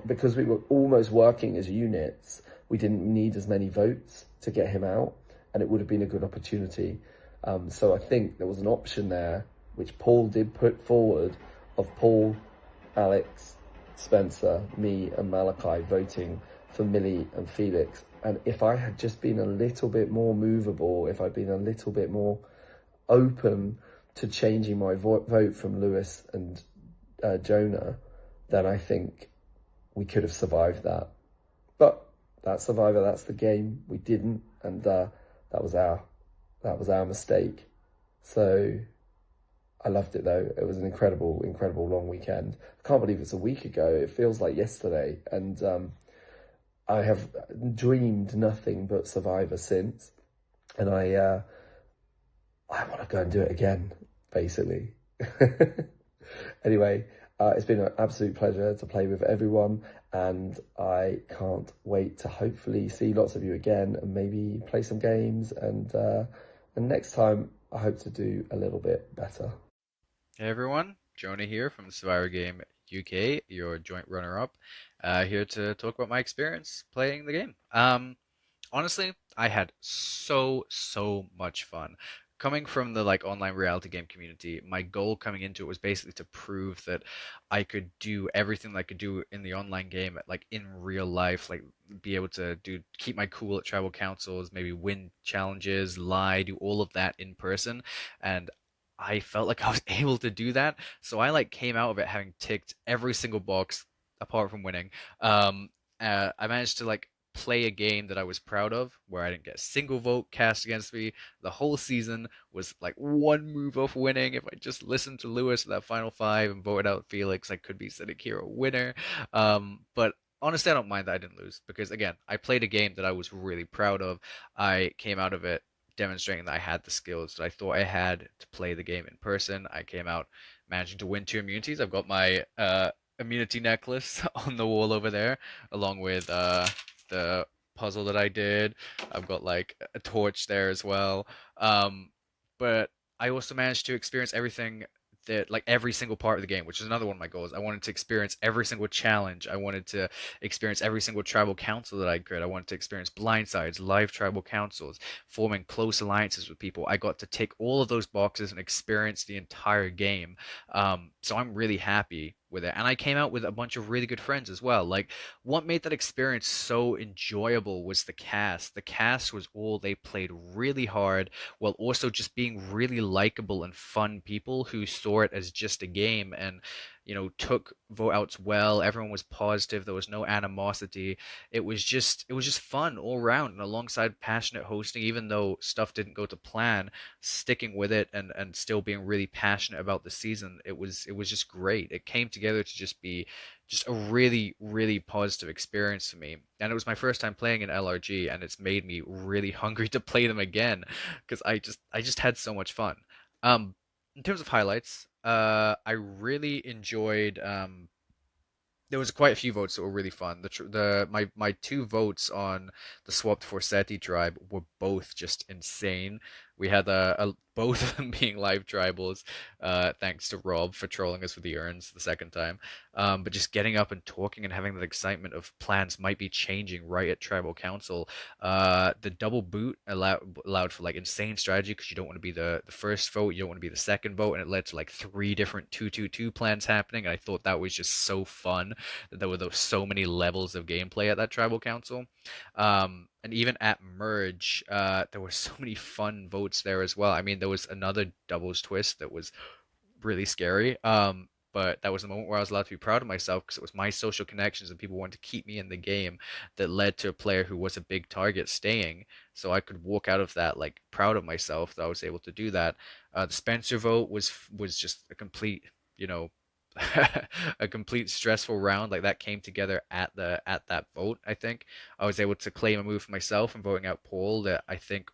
because we were almost working as units, we didn't need as many votes to get him out, and it would have been a good opportunity. So I think there was an option there, which Paul did put forward, of Paul, Alex, Spencer, me and Malachi voting for Millie and Felix. And if I had just been a little bit more movable, if I'd been a little bit more open to changing my vote from Lewis and Jonah, then I think we could have survived that. But that's Survivor, that's the game. We didn't, and that was our mistake. So I loved it though. It was an incredible long weekend. I can't believe it's a week ago. It feels like yesterday, and I have dreamed nothing but Survivor since, and I want to go and do it again, basically. Anyway, it's been an absolute pleasure to play with everyone, and I can't wait to hopefully see lots of you again and maybe play some games, and next time I hope to do a little bit better. Hey everyone, Jonah here from Survivor Game UK, your joint runner-up, here to talk about my experience playing the game. Honestly, I had so much fun. Coming from the online reality game community, my goal coming into it was basically to prove that I could do everything that I could do in the online game, in real life, be able to keep my cool at tribal councils, maybe win challenges, lie, do all of that in person, and I felt like I was able to do that. So I came out of it having ticked every single box apart from winning. I managed to play a game that I was proud of, where I didn't get a single vote cast against me. The whole season was one move off winning. If I just listened to Lewis at that final five and voted out Felix, I could be sitting here a winner. But honestly, I don't mind that I didn't lose, because again, I played a game that I was really proud of. I came out of it demonstrating that I had the skills that I thought I had to play the game in person. I came out managing to win 2 immunities. I've got my immunity necklace on the wall over there, along with the puzzle that I did. I've got a torch there as well. But I also managed to experience everything that every single part of the game, which is another one of my goals. I wanted to experience every single challenge. I wanted to experience every single tribal council that I could. I wanted to experience blindsides, live tribal councils, forming close alliances with people. I got to tick all of those boxes and experience the entire game. So I'm really happy with it. And I came out with a bunch of really good friends as well. What made that experience so enjoyable was the cast. The cast was all, they played really hard while also just being really likable and fun people who saw it as just a game and took vote outs well. Everyone was positive. There was no animosity. It was just fun all around, and alongside passionate hosting, even though stuff didn't go to plan, sticking with it and still being really passionate about the season, it was just great. It came together to just be just a really positive experience for me. And it was my first time playing an LRG, and it's made me really hungry to play them again, because I just had so much fun. In terms of highlights, I really enjoyed. There was quite a few votes that were really fun. My 2 votes on the swapped Forseti tribe were both just insane. We had both of them being live tribals, thanks to Rob for trolling us with the urns the second time. But just getting up and talking and having that excitement of plans might be changing right at tribal council. The double boot allowed for insane strategy, because you don't want to be the first vote, you don't want to be the second vote, and it led to 3 different 2-2-2 plans happening. And I thought that was just so fun that there were so many levels of gameplay at that tribal council. And even at merge, there were so many fun votes there as well. I mean, there was another doubles twist that was really scary. But that was the moment where I was allowed to be proud of myself, because it was my social connections and people wanted to keep me in the game that led to a player who was a big target staying. So I could walk out of that proud of myself that I was able to do that. The Spencer vote was just a complete, a complete stressful round. That came together at that vote. I think I was able to claim a move for myself and voting out Paul, that I think,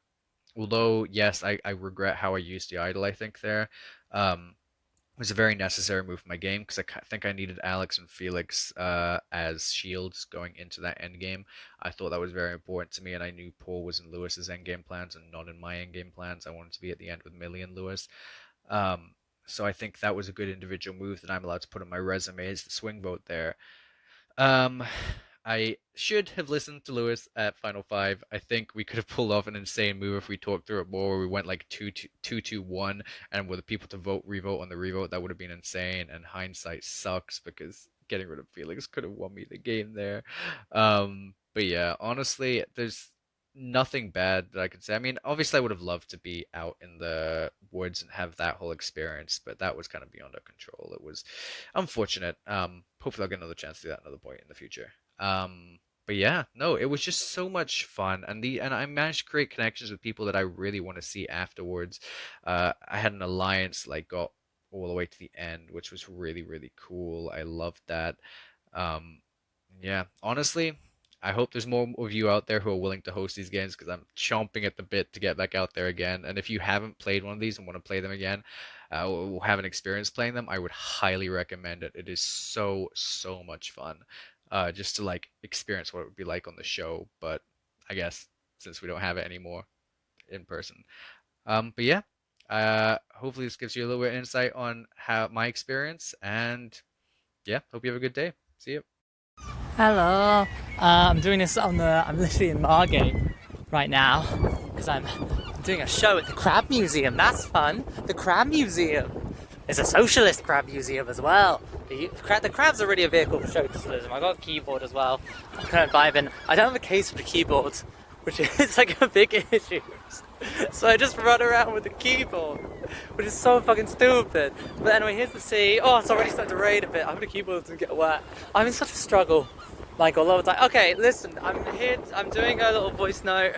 although yes, I regret how I used the idol, I think there. was a very necessary move for my game because think I needed Alex and Felix as shields going into that end game. I thought that was very important to me, and I knew Paul was in Lewis's end game plans and not in my end game plans. I wanted to be at the end with Millie and Lewis. So I think that was a good individual move that I'm allowed to put on my resume as the swing vote there. I should have listened to Lewis at Final 5. I think we could have pulled off an insane move if we talked through it more, where we went like 2-2-1, and with the people to revote on the revote, that would have been insane. And hindsight sucks because getting rid of Felix could have won me the game there. But yeah, honestly, there's nothing bad that I could say. I mean, obviously, I would have loved to be out in the woods and have that whole experience, but that was kind of beyond our control. It was unfortunate. Hopefully, I'll get another chance to do that another point in the future. But yeah, no, it was just so much fun, and I managed to create connections with people that I really want to see afterwards. I had an alliance like got all the way to the end, which was really, really cool. I loved that. Yeah, honestly, I hope there's more of you out there who are willing to host these games, because I'm chomping at the bit to get back out there again. And if you haven't played one of these and want to play them again, or have an experience playing them, I would highly recommend it. It is so much fun. Just to like experience what it would be like on the show, but I guess since we don't have it anymore in person. But yeah, hopefully this gives you a little bit of insight on how my experience, and yeah, hope you have a good day. See you. Hello, I'm doing this I'm literally in Margate right now because I'm doing a show at the Crab Museum. That's fun. The Crab Museum is a socialist crab museum as well. The crabs are really a vehicle for socialism. I got a keyboard as well. I'm kind of vibing. I don't have a case for the keyboard, which is like a big issue. So I just run around with the keyboard, which is so fucking stupid. But anyway, here's the sea. Oh, it's already starting to rain a bit. I hope the keyboard doesn't get wet. I'm in such a struggle, like all the time. Okay, listen, I'm here. I'm doing a little voice note.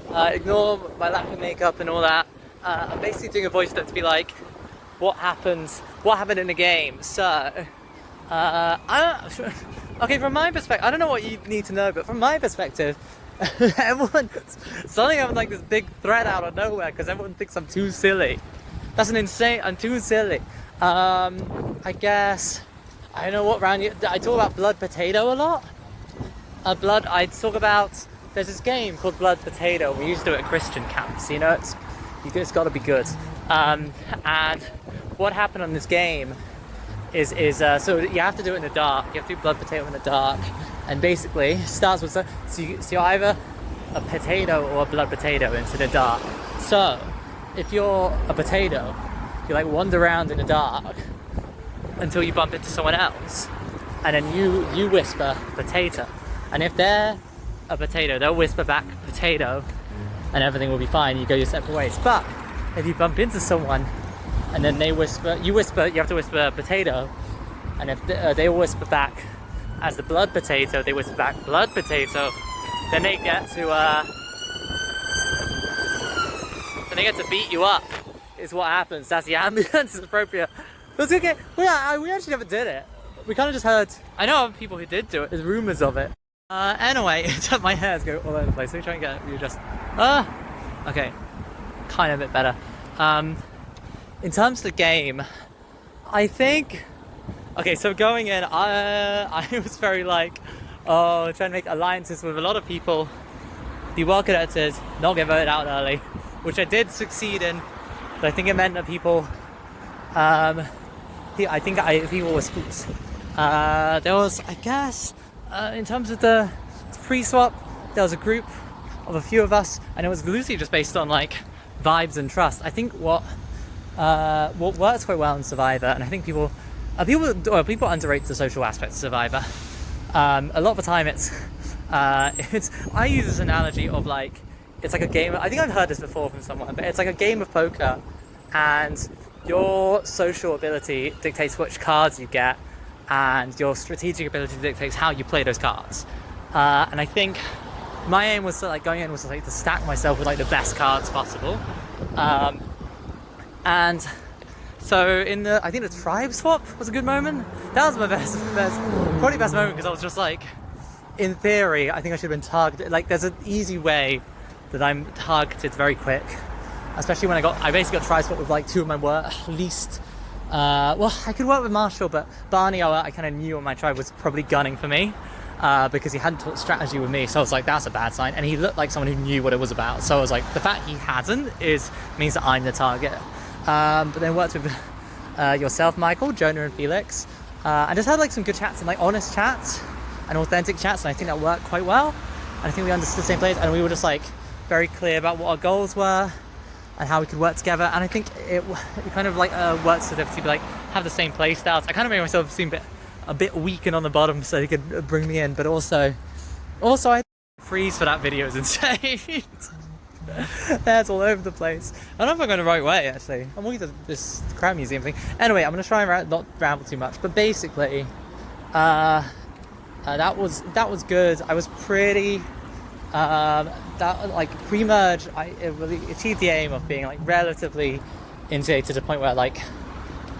Ignore my lack of makeup and all that. I'm basically doing a voice note to be like, what happened in the game. So, okay, from my perspective, I don't know what you need to know, but from my perspective, everyone suddenly having like this big threat out of nowhere because everyone thinks I'm too silly. I'm too silly. I guess, I don't know what round I talk about Blood Potato a lot. There's this game called Blood Potato. We used to do it at Christian camps, you know, it's got to be good. And what happened on this game is so you have to do it in the dark. You have to do Blood Potato in the dark, and basically it starts with so you're either a potato or a blood potato into the dark. So if you're a potato, you like wander around in the dark until you bump into someone else, and then you whisper potato, and if they're a potato, they'll whisper back potato, and everything will be fine. You go your separate ways. But if you bump into someone and then you have to whisper potato, and if they whisper back as the blood potato, they whisper back blood potato, then they get to beat you up, is what happens. That's the ambulance is appropriate. It's okay. We actually never did it. We kind of just heard, I know of people who did do it, there's rumors of it. Anyway, my hairs go all over the place. Let me try and get you just, okay, kind of a bit better. In terms of the game, I think, okay, so going in, I was very like, trying to make alliances with a lot of people, be well connected, not get voted out early, which I did succeed in, but I think it meant that people, people were spooked. There was, I guess, in terms of the pre-swap, there was a group of a few of us, and it was loosely just based on like vibes and trust. I think what works quite well in Survivor, and I think people underrate the social aspect of Survivor. A lot of the time it's I use this analogy of like, it's like a game. I think I've heard this before from someone, but it's like a game of poker, and your social ability dictates which cards you get, and your strategic ability dictates how you play those cards. And I think my aim was to, like, going in was to stack myself with like the best cards possible. And so I think the tribe swap was a good moment. That was my probably best moment, because I was just like, in theory, I think I should have been targeted. Like, there's an easy way that I'm targeted very quick, especially when I basically got tribe swap with like two of my least well, I could work with Marshall, but Barney, I kind of knew on my tribe was probably gunning for me because he hadn't taught strategy with me. So I was like, that's a bad sign. And he looked like someone who knew what it was about. So I was like, the fact he hasn't means that I'm the target. But then worked with yourself, Michael, Jonah, and Felix. I just had like some good chats and like honest chats and authentic chats, and I think that worked quite well. And I think we understood the same players, and we were just like very clear about what our goals were and how we could work together. And I think it kind of like works to be like have the same play styles. I kind of made myself seem a bit weak and on the bottom so they could bring me in, but also I freeze for that video is insane. That's all over the place. I don't know if I'm going the right way actually. I'm walking to this crowd museum thing. Anyway, I'm going to try and not ramble too much, but basically that was good. I was pretty that like pre-merge it really achieved the aim of being like relatively insulated to the point where like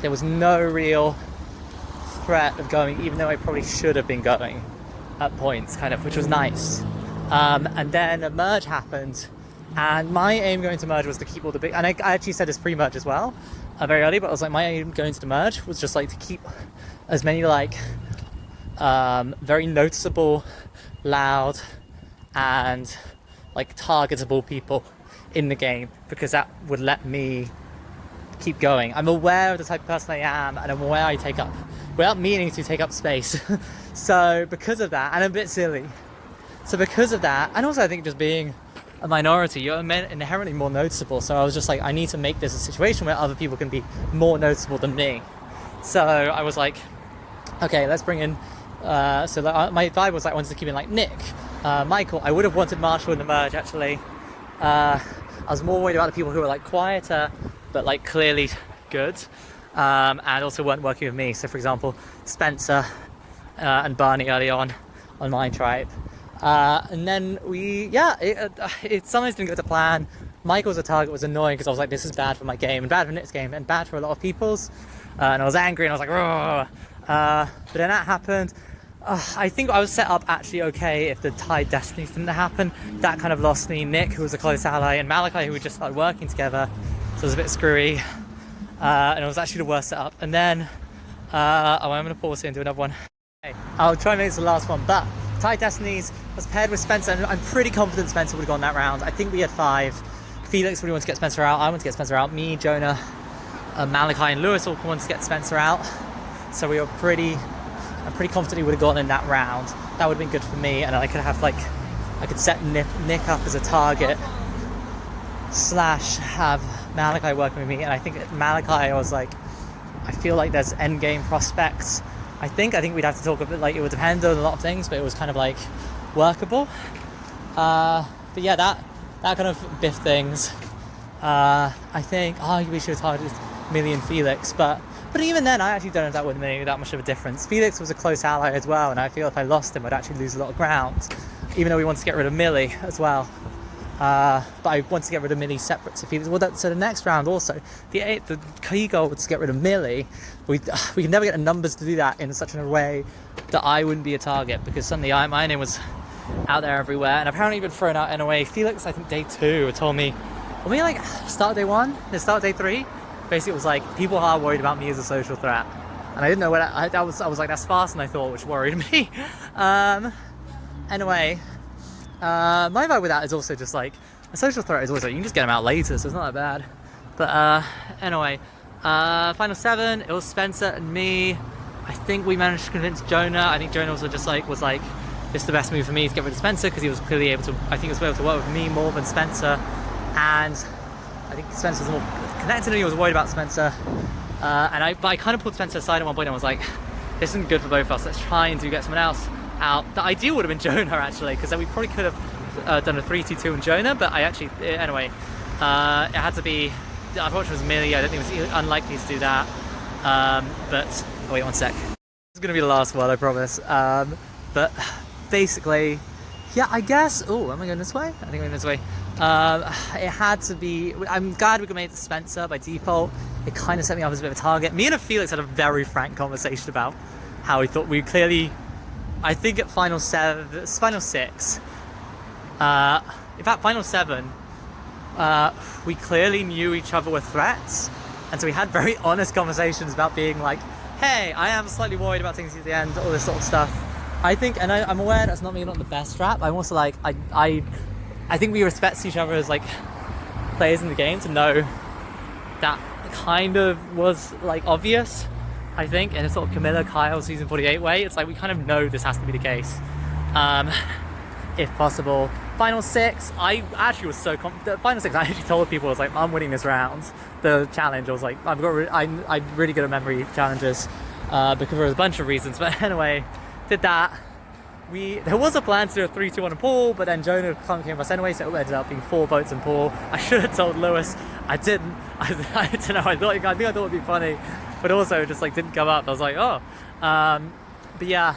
there was no real threat of going, even though I probably should have been going at points kind of, which was nice. And then a merge happened, and my aim going to merge was to keep all the big, and I actually said this pre-merge as well very early, but I was like, my aim going to the merge was just like to keep as many like very noticeable, loud, and like targetable people in the game, because that would let me keep going. I'm aware of the type of person I am, and I'm aware I take up, without meaning to, take up space. So because of that, and I'm a bit silly, so because of that, and also I think just being a minority, you're inherently more noticeable. So I was just like, I need to make this a situation where other people can be more noticeable than me. So I was like, okay, let's bring in so my vibe was like, I wanted to keep in like Nick, Michael. I would have wanted Marshall in the merge actually. I was more worried about the people who were like quieter but like clearly good, and also weren't working with me. So for example, Spencer and Barney early on my tribe. And then it sometimes didn't go to plan. Michael's a target was annoying because I was like, this is bad for my game and bad for Nick's game and bad for a lot of people's. And I was angry and I was like, "Rrr." But then that happened. I think I was set up actually okay if the Tide Destinies didn't happen. That kind of lost me. Nick, who was a close ally, and Malachi, who we just started working together. So it was a bit screwy. And it was actually the worst setup. And then, I'm going to pause here and do another one. Okay, I'll try and make this the last one. But Tide Destinies was paired with Spencer, and I'm pretty confident Spencer would have gone that round. I think we had 5. Felix really wanted to get Spencer out. I wanted to get Spencer out. Me, Jonah, Malachi, and Lewis all wanted to get Spencer out. So I'm pretty confident he would have gone in that round. That would have been good for me, and I could have like, I could set Nick up as a target / have Malachi working with me. And I think Malachi, I was like, I feel like there's end game prospects. I think we'd have to talk a bit, like it would depend on a lot of things, but it was kind of like workable. But yeah, that kind of biffed things. I think we should have targeted Millie and Felix, but even then I actually don't know if that would have made that much of a difference. Felix was a close ally as well, and I feel if I lost him I'd actually lose a lot of ground, even though we wanted to get rid of Millie as well. But I wanted to get rid of Millie separate to Felix. Well, so the next round also, the key goal was to get rid of Millie. We could never get the numbers to do that in such a way that I wouldn't be a target, because suddenly my name was out there everywhere, and apparently been thrown out in a way. Felix, I think day 2, told me, when we like start day 1, then start day 3, basically it was like, people are worried about me as a social threat. And I didn't know what I was like, that's faster than I thought, which worried me. Anyway, my vibe with that is also just like, a social threat is always like, you can just get them out later, so it's not that bad. But anyway, final 7, it was Spencer and me. I think we managed to convince Jonah. I think Jonah also just like was like, it's the best move for me to get rid of Spencer, because he was clearly able to, I think he was able to work with me more than Spencer. And I think Spencer was more connected and he was worried about Spencer. But I kind of pulled Spencer aside at one point and was like, this isn't good for both of us, let's try and get someone else out. The ideal would have been Jonah actually, because then we probably could have done a 3-2-2 in Jonah, but anyway, it had to be, unfortunately it was Millie. I don't think it was unlikely to do that. But, wait one sec. This is going to be the last one, I promise. But basically, yeah, I guess, am I going this way? I think I'm going this way. It had to be, I'm glad we got made to Spencer by default. It kind of set me up as a bit of a target. Me and Felix had a very frank conversation about how we thought we clearly, I think at final 6, in fact final 7, we clearly knew each other were threats, And so we had very honest conversations about being like, hey, I am slightly worried about things at the end, all this sort of stuff. I think, and I'm aware that's not the best rap. I'm also like, I think we respect each other as like players in the game to know that kind of was like obvious. I think in a sort of Camilla Kyle season 48 way, it's like we kind of know this has to be the case. If possible. Final 6, I actually was so confident. Final 6, I actually told people, I was like, I'm winning this round. The challenge, I was like, I'm really good at memory challenges because there was a bunch of reasons. But anyway, did that. There was a plan to do a 3-2-1 in pool, but then Jonah came with us anyway, so it ended up being 4 votes in pool. I should have told Lewis. I didn't. I don't know. I think I thought it'd be funny, but also just like didn't come up. I was like, oh. But yeah.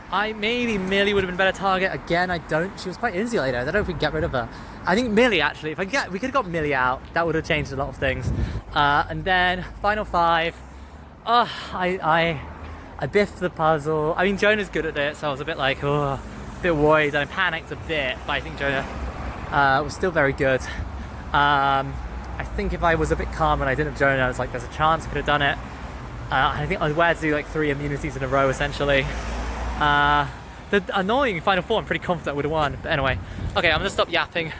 Maybe Millie would have been a better target. Again, I don't. She was quite insulated. I don't know if we can get rid of her. I think Millie, actually, we could have got Millie out. That would have changed a lot of things. And then final 5. I biffed the puzzle. I mean, Jonah's good at it, so I was a bit like, a bit worried, and I panicked a bit. But I think Jonah was still very good. I think if I was a bit calm and I didn't have Jonah, I was like, there's a chance I could have done it. I think I was aware to do like 3 immunities in a row, essentially. The annoying final 4, I'm pretty confident I would have won. But anyway, okay, I'm gonna stop yapping.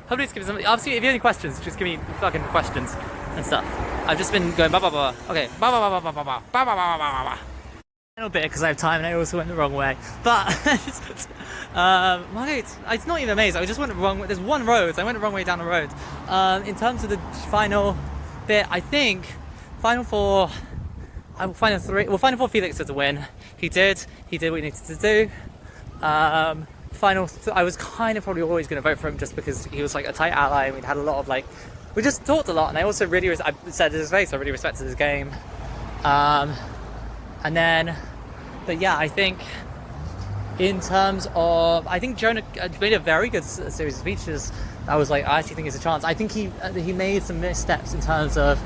Hopefully it's giving some. Obviously, if you have any questions, just give me fucking questions and stuff. I've just been going ba ba ba. Okay, ba ba ba ba ba ba ba ba ba ba ba ba. A little bit because I have time and I also went the wrong way. But it's not even a maze. I just went the wrong way. There's one road. So I went the wrong way down the road. In terms of the final bit, I think final 4. Final 3. Well, final 4, Felix did the win. He did what he needed to do. I was kind of probably always going to vote for him just because he was like a tight ally and we'd had a lot of like, we just talked a lot, and I also really, I said to his face, I really respected his game. And then, but yeah, I think in terms of, I think Jonah made a very good series of speeches. I was like, I actually think it's a chance. I think he made some missteps in terms of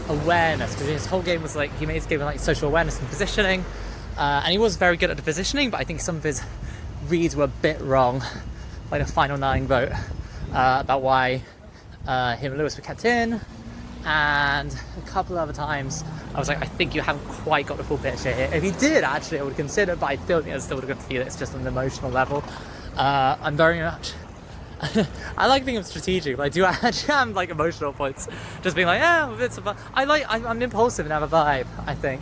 awareness, because his whole game was like, he made his game like social awareness and positioning. And he was very good at the positioning, but I think some of his reads were a bit wrong, like the final 9 vote about why him and Lewis were kept in, and a couple other times I was like, I think you haven't quite got the full picture here. If he did, actually, I would consider, but I still think I still would have got to feel it's just on an emotional level. I'm very much I like being strategic, but I do actually have like emotional points, just being like, yeah, it's a I'm impulsive and have a vibe, I think.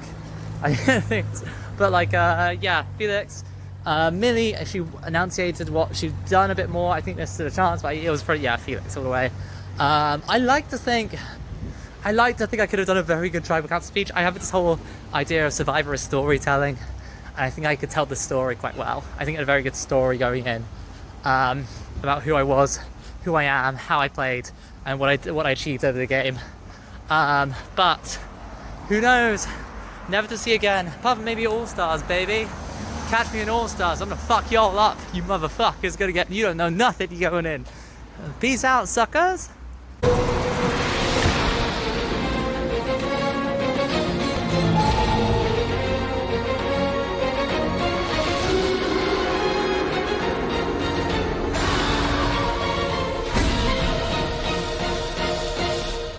But like, yeah, Felix, Millie, if she enunciated what she'd done a bit more, I think there's still a chance, but it was pretty, yeah, Felix all the way. I like to think I could have done a very good tribal council speech. I have this whole idea of Survivor as storytelling, and I think I could tell the story quite well. I think I had a very good story going in, about who I was, who I am, how I played, and what I achieved over the game. But who knows? Never to see again. Apart from maybe All-Stars, baby. Catch me in All-Stars. I'm gonna fuck y'all up, you motherfuckers. You don't know nothing, you going in. Peace out, suckers.